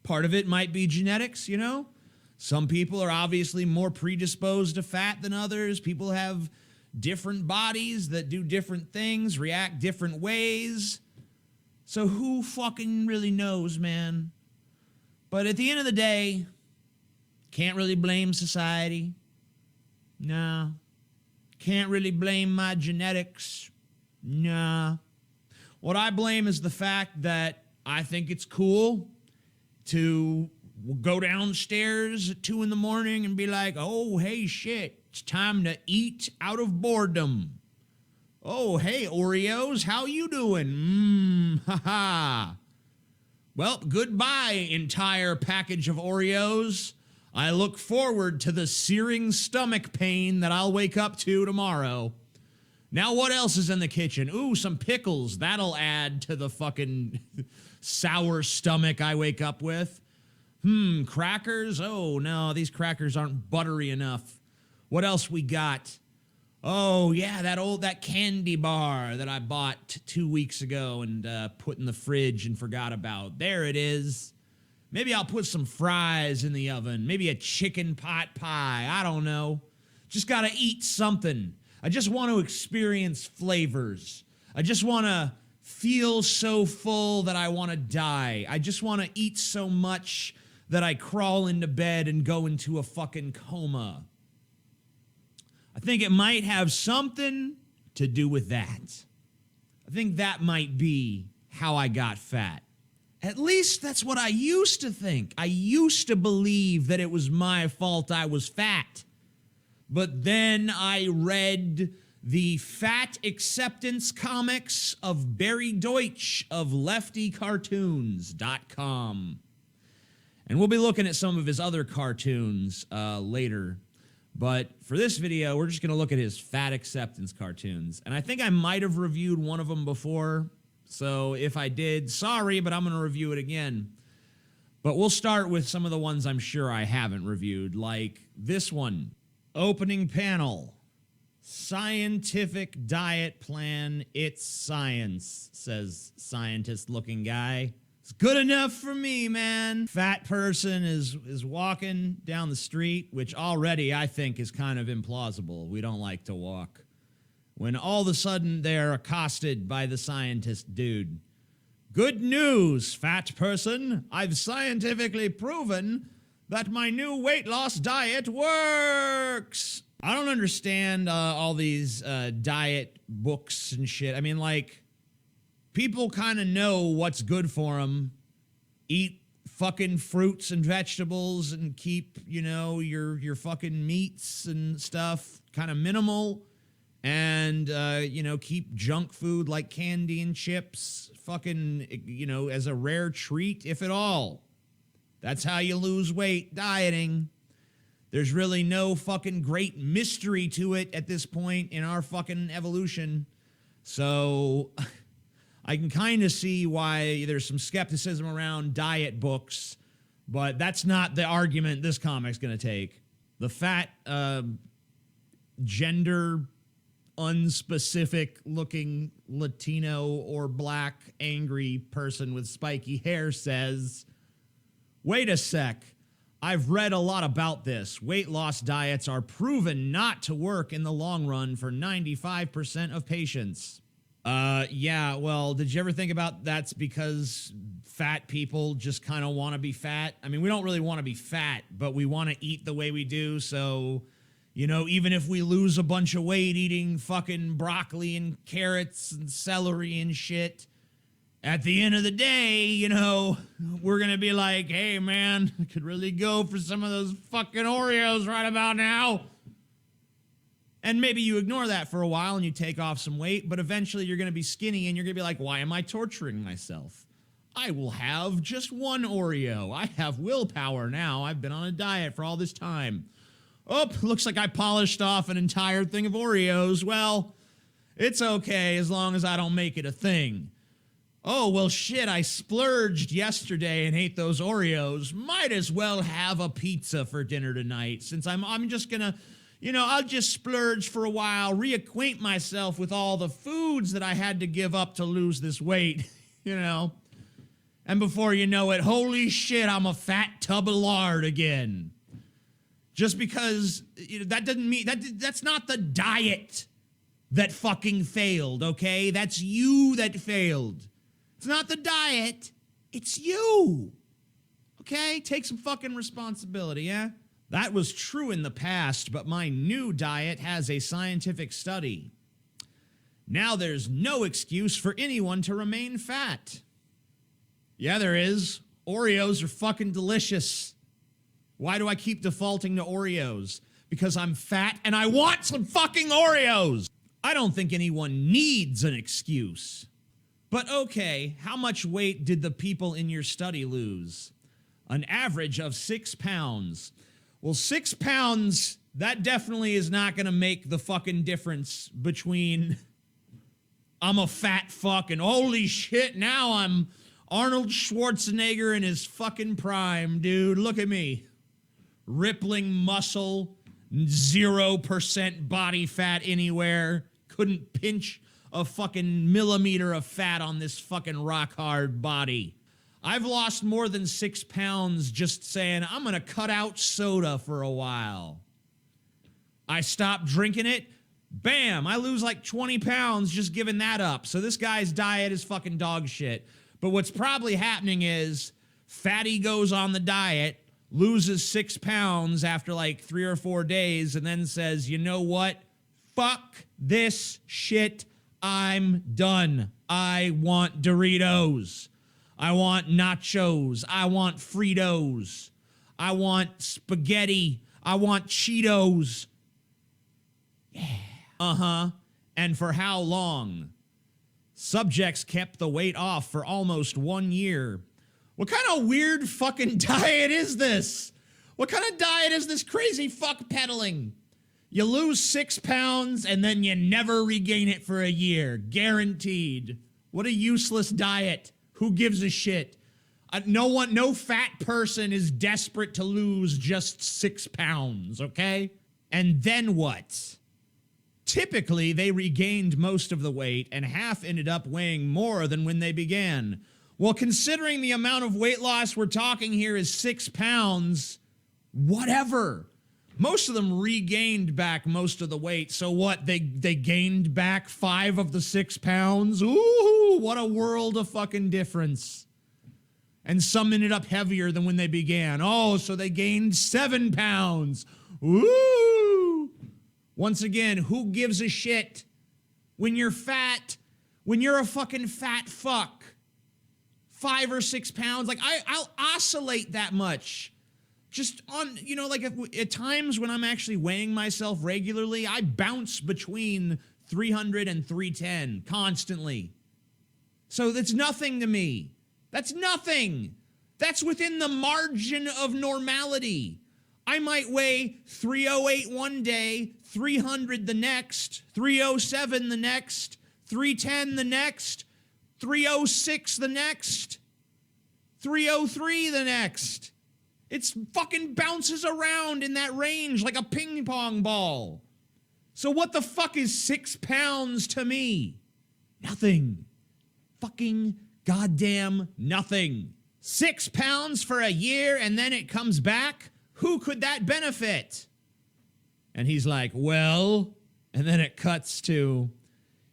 Part of it might be genetics, you know? Some people are obviously more predisposed to fat than others. People have different bodies that do different things, react different ways. So who fucking really knows, man? But at the end of the day, can't really blame society. Nah. Can't really blame my genetics. Nah. What I blame is the fact that I think it's cool to go downstairs at 2 in the morning and be like, oh, hey, shit, it's time to eat out of boredom. Oh, hey, Oreos, how you doing? Haha. Well, goodbye, entire package of Oreos. I look forward to the searing stomach pain that I'll wake up to tomorrow. Now, what else is in the kitchen? Ooh, some pickles. That'll add to the fucking sour stomach I wake up with. Crackers? Oh, no, these crackers aren't buttery enough. What else we got? Oh, yeah, that candy bar that I bought 2 weeks ago and put in the fridge and forgot about. There it is. Maybe I'll put some fries in the oven. Maybe a chicken pot pie. I don't know. Just gotta eat something. I just want to experience flavors. I just want to feel so full that I want to die. I just want to eat so much that I crawl into bed and go into a fucking coma. I think it might have something to do with that. I think that might be how I got fat. At least that's what I used to think. I used to believe that it was my fault I was fat. But then I read the fat acceptance comics of Barry Deutsch of leftycartoons.com. And we'll be looking at some of his other cartoons later. But for this video, we're just going to look at his fat acceptance cartoons. And I think I might have reviewed one of them before. So if I did, sorry, but I'm going to review it again. But we'll start with some of the ones I'm sure I haven't reviewed, like this one. Opening panel. Scientific diet plan. It's science, says scientist-looking guy. It's good enough for me, man. Fat person is walking down the street, which already I think is kind of implausible. We don't like to walk. When all of a sudden they're accosted by the scientist dude. Good news, fat person. I've scientifically proven that my new weight loss diet works. I don't understand all these diet books and shit. I mean, like, people kind of know what's good for them. Eat fucking fruits and vegetables and keep, you know, your fucking meats and stuff kind of minimal. And, you know, keep junk food like candy and chips fucking, you know, as a rare treat, if at all. That's how you lose weight, dieting. There's really no fucking great mystery to it at this point in our fucking evolution. So I can kind of see why there's some skepticism around diet books, but that's not the argument this comic's going to take. The fat, gender unspecific looking Latino or black angry person with spiky hair says, wait a sec. I've read a lot about this. Weight loss diets are proven not to work in the long run for 95% of patients. Yeah, well, did you ever think about that's because fat people just kind of want to be fat? I mean, we don't really want to be fat, but we want to eat the way we do, so, you know, even if we lose a bunch of weight eating fucking broccoli and carrots and celery and shit, at the end of the day, you know, we're going to be like, hey, man, I could really go for some of those fucking Oreos right about now. And maybe you ignore that for a while and you take off some weight, but eventually you're going to be skinny and you're going to be like, why am I torturing myself? I will have just one Oreo. I have willpower now. I've been on a diet for all this time. Oh, looks like I polished off an entire thing of Oreos. Well, it's okay as long as I don't make it a thing. Oh, well, shit, I splurged yesterday and ate those Oreos. Might as well have a pizza for dinner tonight, since I'm just gonna, you know, I'll just splurge for a while, reacquaint myself with all the foods that I had to give up to lose this weight, you know. And before you know it, holy shit, I'm a fat tub of lard again. Just because, you know, that doesn't mean, that's not the diet that fucking failed, okay? That's you that failed. It's not the diet, it's you. Okay? Take some fucking responsibility, yeah? That was true in the past, but my new diet has a scientific study. Now there's no excuse for anyone to remain fat. Yeah, there is. Oreos are fucking delicious. Why do I keep defaulting to Oreos? Because I'm fat and I want some fucking Oreos. I don't think anyone needs an excuse. But okay, how much weight did the people in your study lose? An average of 6 pounds. Well, 6 pounds, that definitely is not going to make the fucking difference between I'm a fat fuck and holy shit, now I'm Arnold Schwarzenegger in his fucking prime, dude. Look at me. Rippling muscle, 0% body fat anywhere. Couldn't pinch a fucking millimeter of fat on this fucking rock hard body. I've lost more than 6 pounds just saying, I'm gonna cut out soda for a while. I stop drinking it, bam, I lose like 20 pounds just giving that up. So this guy's diet is fucking dog shit. But what's probably happening is fatty goes on the diet, loses 6 pounds after like 3 or 4 days, and then says, you know what? Fuck this shit. I'm done. I want Doritos. I want nachos. I want Fritos. I want spaghetti. I want Cheetos. Yeah. Uh-huh. And for how long? Subjects kept the weight off for almost 1 year. What kind of weird fucking diet is this? What kind of diet is this crazy fuck peddling? You lose 6 pounds and then you never regain it for a year. Guaranteed. What a useless diet. Who gives a shit? No fat person is desperate to lose just 6 pounds, okay? And then what? Typically, they regained most of the weight and half ended up weighing more than when they began. Well, considering the amount of weight loss we're talking here is 6 pounds, whatever. Most of them regained back most of the weight. So what, they gained back 5 of the 6 pounds? Ooh, what a world of fucking difference. And some ended up heavier than when they began. Oh, so they gained 7 pounds. Ooh. Once again, who gives a shit? When you're fat, when you're a fucking fat fuck, 5 or 6 pounds, like I'll oscillate that much. Just on, you know, like at times when I'm actually weighing myself regularly, I bounce between 300 and 310 constantly. So that's nothing to me. That's nothing. That's within the margin of normality. I might weigh 308 one day, 300 the next, 307 the next, 310 the next, 306 the next, 303 the next. It fucking bounces around in that range like a ping pong ball. So what the fuck is 6 pounds to me? Nothing. Fucking goddamn nothing. 6 pounds for a year and then it comes back? Who could that benefit? And he's like, well, and then it cuts to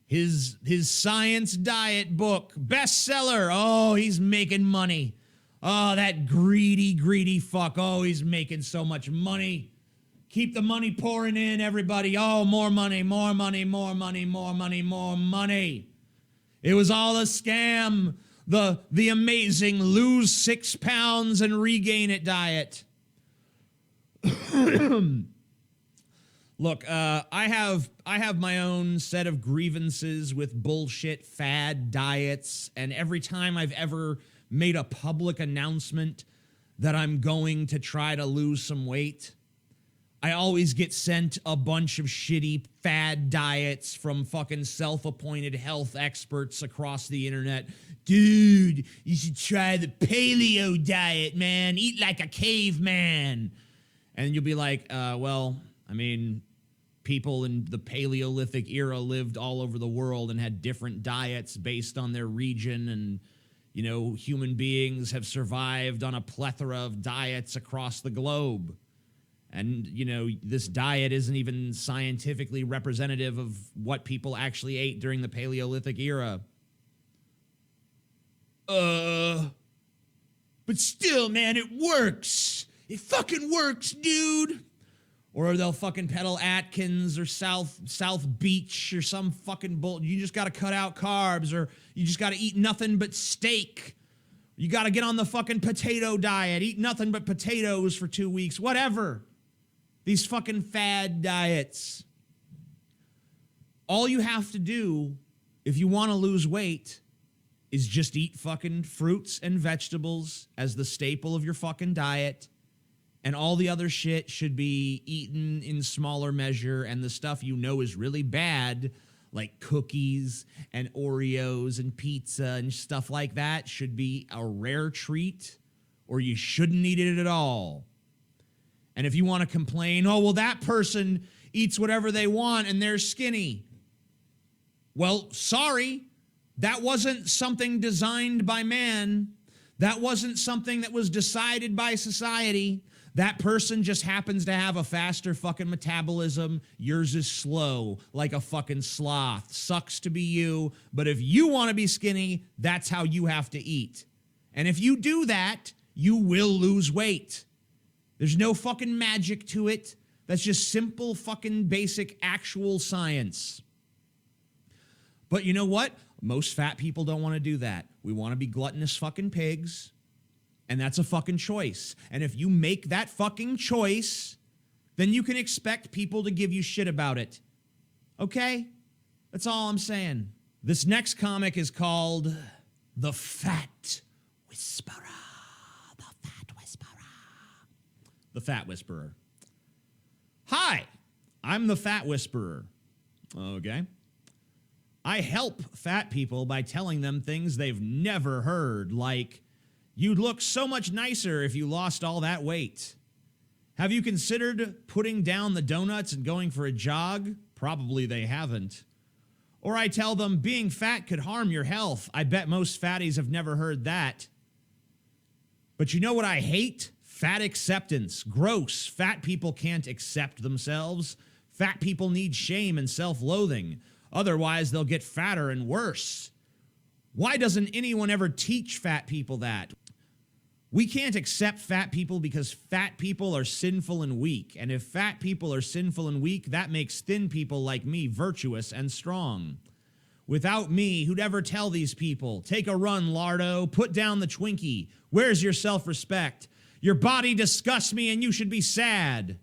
his science diet book, bestseller. Oh, he's making money. Oh, that greedy fuck. Oh, he's making so much money. Keep the money pouring in, everybody. Oh, more money, more money, more money, more money, more money. It was all a scam. The amazing lose 6 pounds and regain it diet. Look, I have my own set of grievances with bullshit fad diets, and every time I've ever made a public announcement that I'm going to try to lose some weight, I always get sent a bunch of shitty fad diets from fucking self-appointed health experts across the internet. Dude, you should try the paleo diet, man. Eat like a caveman. And you'll be like, well, I mean, people in the Paleolithic era lived all over the world and had different diets based on their region. And, you know, human beings have survived on a plethora of diets across the globe. And, you know, this diet isn't even scientifically representative of what people actually ate during the Paleolithic era. But still, man, it works. It fucking works, dude. Or they'll fucking peddle Atkins or South Beach or some fucking bull. You just got to cut out carbs, or you just got to eat nothing but steak. You got to get on the fucking potato diet. Eat nothing but potatoes for 2 weeks. Whatever. These fucking fad diets. All you have to do if you want to lose weight is just eat fucking fruits and vegetables as the staple of your fucking diet. And all the other shit should be eaten in smaller measure, and the stuff you know is really bad, like cookies and Oreos and pizza and stuff like that, should be a rare treat, or you shouldn't eat it at all. And if you want to complain, oh, well, that person eats whatever they want and they're skinny. Well, sorry, that wasn't something designed by man. That wasn't something that was decided by society. That person just happens to have a faster fucking metabolism. Yours is slow, like a fucking sloth. Sucks to be you, but if you want to be skinny, that's how you have to eat. And if you do that, you will lose weight. There's no fucking magic to it. That's just simple fucking basic actual science. But you know what? Most fat people don't want to do that. We want to be gluttonous fucking pigs. And that's a fucking choice. And if you make that fucking choice, then you can expect people to give you shit about it. Okay? That's all I'm saying. This next comic is called The Fat Whisperer. The Fat Whisperer. The Fat Whisperer. Hi, I'm the Fat Whisperer. Okay? I help fat people by telling them things they've never heard, like, you'd look so much nicer if you lost all that weight. Have you considered putting down the donuts and going for a jog? Probably they haven't. Or I tell them being fat could harm your health. I bet most fatties have never heard that. But you know what I hate? Fat acceptance. Gross. Fat people can't accept themselves. Fat people need shame and self-loathing. Otherwise, they'll get fatter and worse. Why doesn't anyone ever teach fat people that? We can't accept fat people because fat people are sinful and weak. And if fat people are sinful and weak, that makes thin people like me virtuous and strong. Without me, who'd ever tell these people, take a run, Lardo, put down the Twinkie. Where's your self-respect? Your body disgusts me and you should be sad.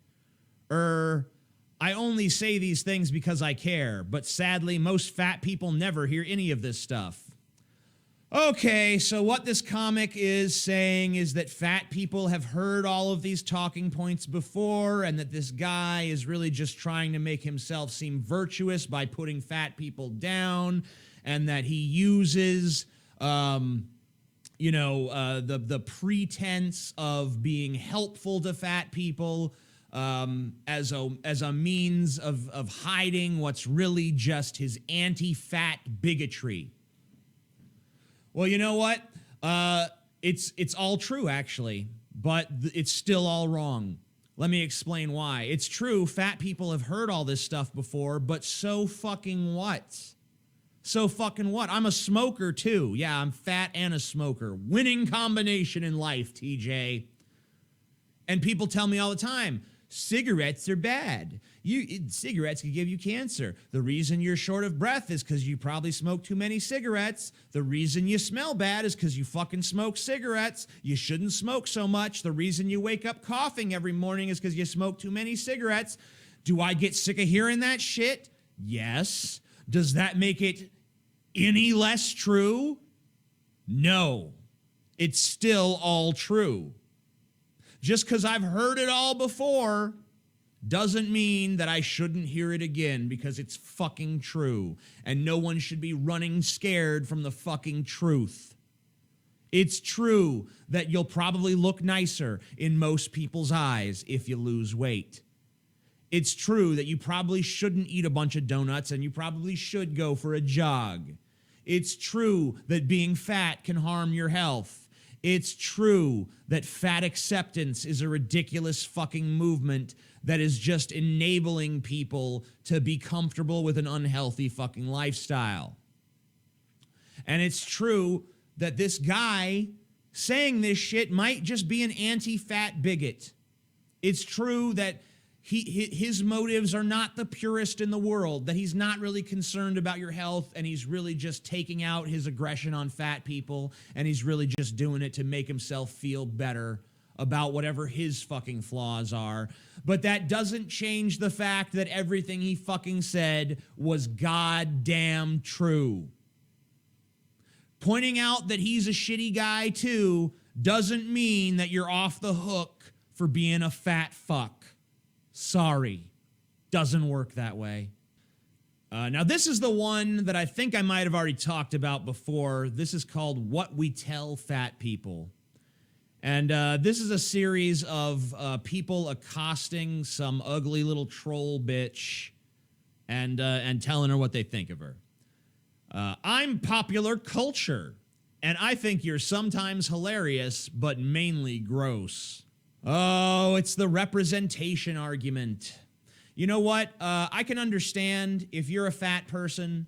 I only say these things because I care, but sadly, most fat people never hear any of this stuff. Okay, so what this comic is saying is that fat people have heard all of these talking points before, and that this guy is really just trying to make himself seem virtuous by putting fat people down, and that he uses the pretense of being helpful to fat people as a means of hiding what's really just his anti-fat bigotry. Well, you know what? It's all true, actually, but it's still all wrong. Let me explain why. It's true, fat people have heard all this stuff before, but so fucking what? So fucking what? I'm a smoker, too. Yeah, I'm fat and a smoker. Winning combination in life, TJ. And people tell me all the time, cigarettes are bad. Cigarettes can give you cancer. The reason you're short of breath is because you probably smoke too many cigarettes. The reason you smell bad is because you fucking smoke cigarettes. You shouldn't smoke so much. The reason you wake up coughing every morning is because you smoke too many cigarettes. Do I get sick of hearing that shit? Yes. Does that make it any less true? No. It's still all true. Just because I've heard it all before doesn't mean that I shouldn't hear it again, because it's fucking true. And no one should be running scared from the fucking truth. It's true that you'll probably look nicer in most people's eyes if you lose weight. It's true that you probably shouldn't eat a bunch of donuts and you probably should go for a jog. It's true that being fat can harm your health. It's true that fat acceptance is a ridiculous fucking movement that is just enabling people to be comfortable with an unhealthy fucking lifestyle. And it's true that this guy saying this shit might just be an anti-fat bigot. It's true that his motives are not the purest in the world, that he's not really concerned about your health, and he's really just taking out his aggression on fat people, and he's really just doing it to make himself feel better about whatever his fucking flaws are. But that doesn't change the fact that everything he fucking said was goddamn true. Pointing out that he's a shitty guy too doesn't mean that you're off the hook for being a fat fuck. Sorry, doesn't work that way. Now, this is the one that I think I might have already talked about before. This is called What We Tell Fat People. And this is a series of people accosting some ugly little troll bitch and telling her what they think of her. I'm popular culture, and I think you're sometimes hilarious, but mainly gross. Oh, it's the representation argument. You know what? I can understand if you're a fat person,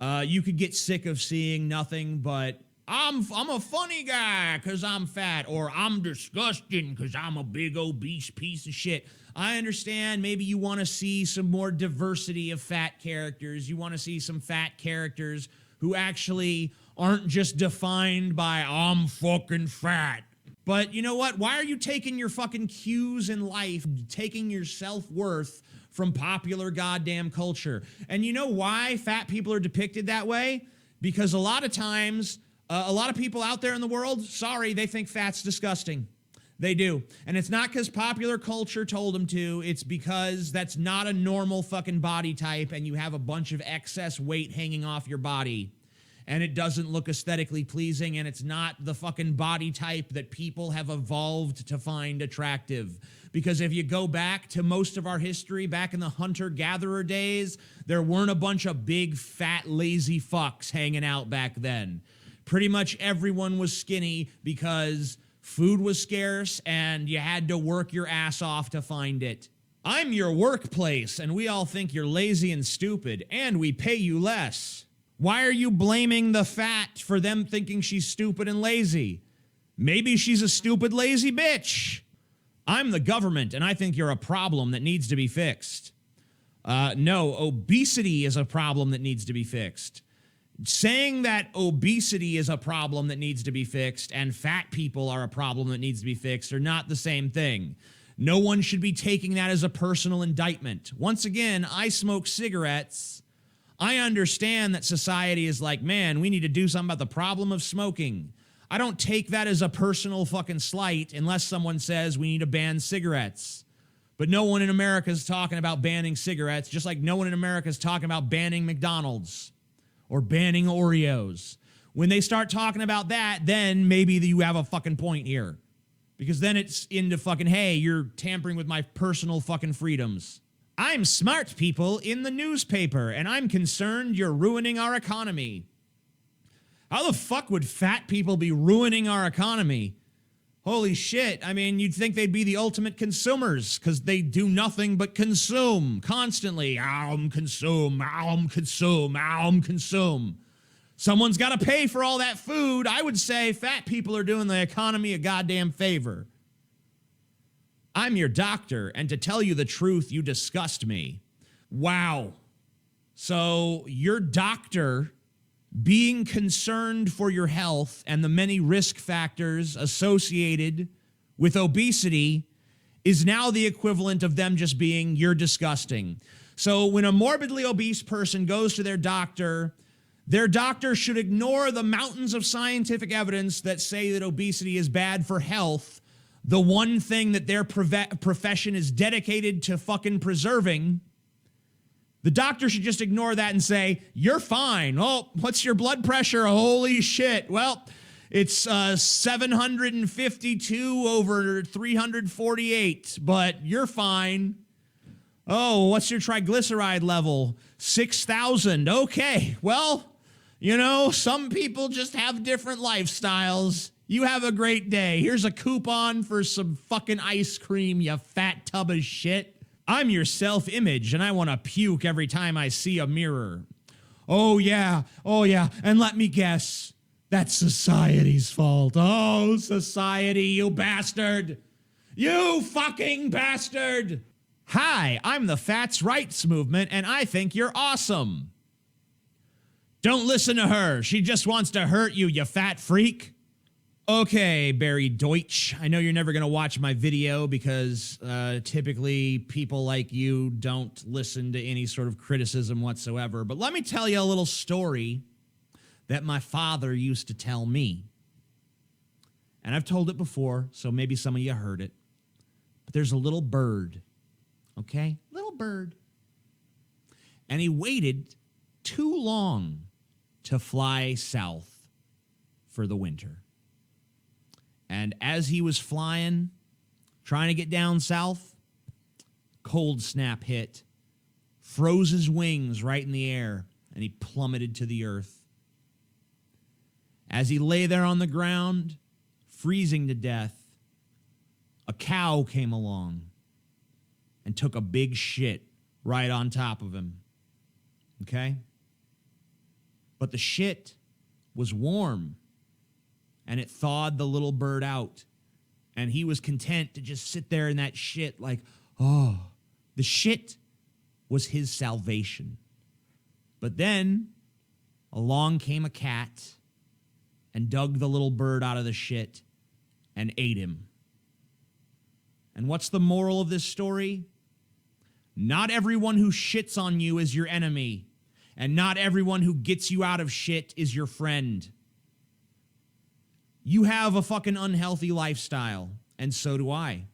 you could get sick of seeing nothing but I'm a funny guy because I'm fat, or I'm disgusting because I'm a big obese piece of shit. I understand maybe you want to see some more diversity of fat characters. You want to see some fat characters who actually aren't just defined by I'm fucking fat. But you know what? Why are you taking your fucking cues in life, taking your self-worth from popular goddamn culture? And you know why fat people are depicted that way? Because a lot of times, a lot of people out there in the world, sorry, they think fat's disgusting. They do. And it's not because popular culture told them to. It's because that's not a normal fucking body type, and you have a bunch of excess weight hanging off your body. And it doesn't look aesthetically pleasing, and it's not the fucking body type that people have evolved to find attractive. Because if you go back to most of our history, back in the hunter-gatherer days, there weren't a bunch of big, fat, lazy fucks hanging out back then. Pretty much everyone was skinny because food was scarce, and you had to work your ass off to find it. I'm your workplace, and we all think you're lazy and stupid, and we pay you less. Why are you blaming the fat for them thinking she's stupid and lazy? Maybe she's a stupid, lazy bitch. I'm the government, and I think you're a problem that needs to be fixed. No, obesity is a problem that needs to be fixed. Saying that obesity is a problem that needs to be fixed and fat people are a problem that needs to be fixed are not the same thing. No one should be taking that as a personal indictment. Once again, I smoke cigarettes. I understand that society is like, man, we need to do something about the problem of smoking. I don't take that as a personal fucking slight unless someone says we need to ban cigarettes. But no one in America is talking about banning cigarettes, just like no one in America is talking about banning McDonald's or banning Oreos. When they start talking about that, then maybe you have a fucking point here. Because then it's into fucking, hey, you're tampering with my personal fucking freedoms. I'm smart people in the newspaper, and I'm concerned you're ruining our economy. How the fuck would fat people be ruining our economy? Holy shit. I mean, you'd think they'd be the ultimate consumers because they do nothing but consume constantly. Consume. Someone's got to pay for all that food. I would say fat people are doing the economy a goddamn favor. I'm your doctor, and to tell you the truth, you disgust me. Wow. So your doctor being concerned for your health and the many risk factors associated with obesity is now the equivalent of them just being, you're disgusting. So when a morbidly obese person goes to their doctor should ignore the mountains of scientific evidence that say that obesity is bad for health, the one thing that their profession is dedicated to fucking preserving. The doctor should just ignore that and say, you're fine. Oh, what's your blood pressure? Holy shit. Well, it's 752 over 348, but you're fine. Oh, what's your triglyceride level? 6,000. Okay, well, you know, some people just have different lifestyles. You have a great day. Here's a coupon for some fucking ice cream, you fat tub of shit. I'm your self-image, and I want to puke every time I see a mirror. Oh, yeah. And let me guess. That's society's fault. Oh, society, you bastard. You fucking bastard. Hi, I'm the Fats Rights Movement, and I think you're awesome. Don't listen to her. She just wants to hurt you, you fat freak. Okay, Barry Deutsch, I know you're never going to watch my video because typically people like you don't listen to any sort of criticism whatsoever. But let me tell you a little story that my father used to tell me. And I've told it before, so maybe some of you heard it. But there's a little bird, okay? Little bird. And he waited too long to fly south for the winter. And as he was flying, trying to get down south, cold snap hit, froze his wings right in the air, and he plummeted to the earth. As he lay there on the ground, freezing to death, a cow came along and took a big shit right on top of him. Okay? But the shit was warm, and it thawed the little bird out. And he was content to just sit there in that shit like, oh, the shit was his salvation. But then along came a cat and dug the little bird out of the shit and ate him. And what's the moral of this story? Not everyone who shits on you is your enemy. And not everyone who gets you out of shit is your friend. You have a fucking unhealthy lifestyle, and so do I.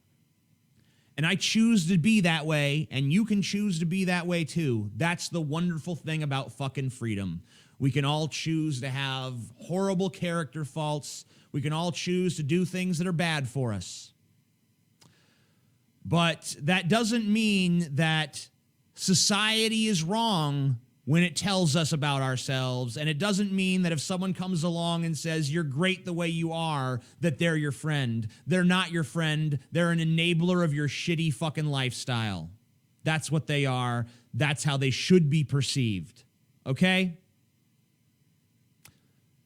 And I choose to be that way, and you can choose to be that way too. That's the wonderful thing about fucking freedom. We can all choose to have horrible character faults. We can all choose to do things that are bad for us. But that doesn't mean that society is wrong when it tells us about ourselves, and it doesn't mean that if someone comes along and says, you're great the way you are, that they're your friend. They're not your friend. They're an enabler of your shitty fucking lifestyle. That's what they are. That's how they should be perceived. Okay?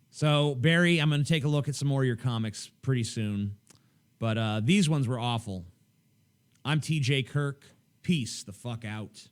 So, Barry, I'm going to take a look at some more of your comics pretty soon. But these ones were awful. I'm TJ Kirk. Peace the fuck out.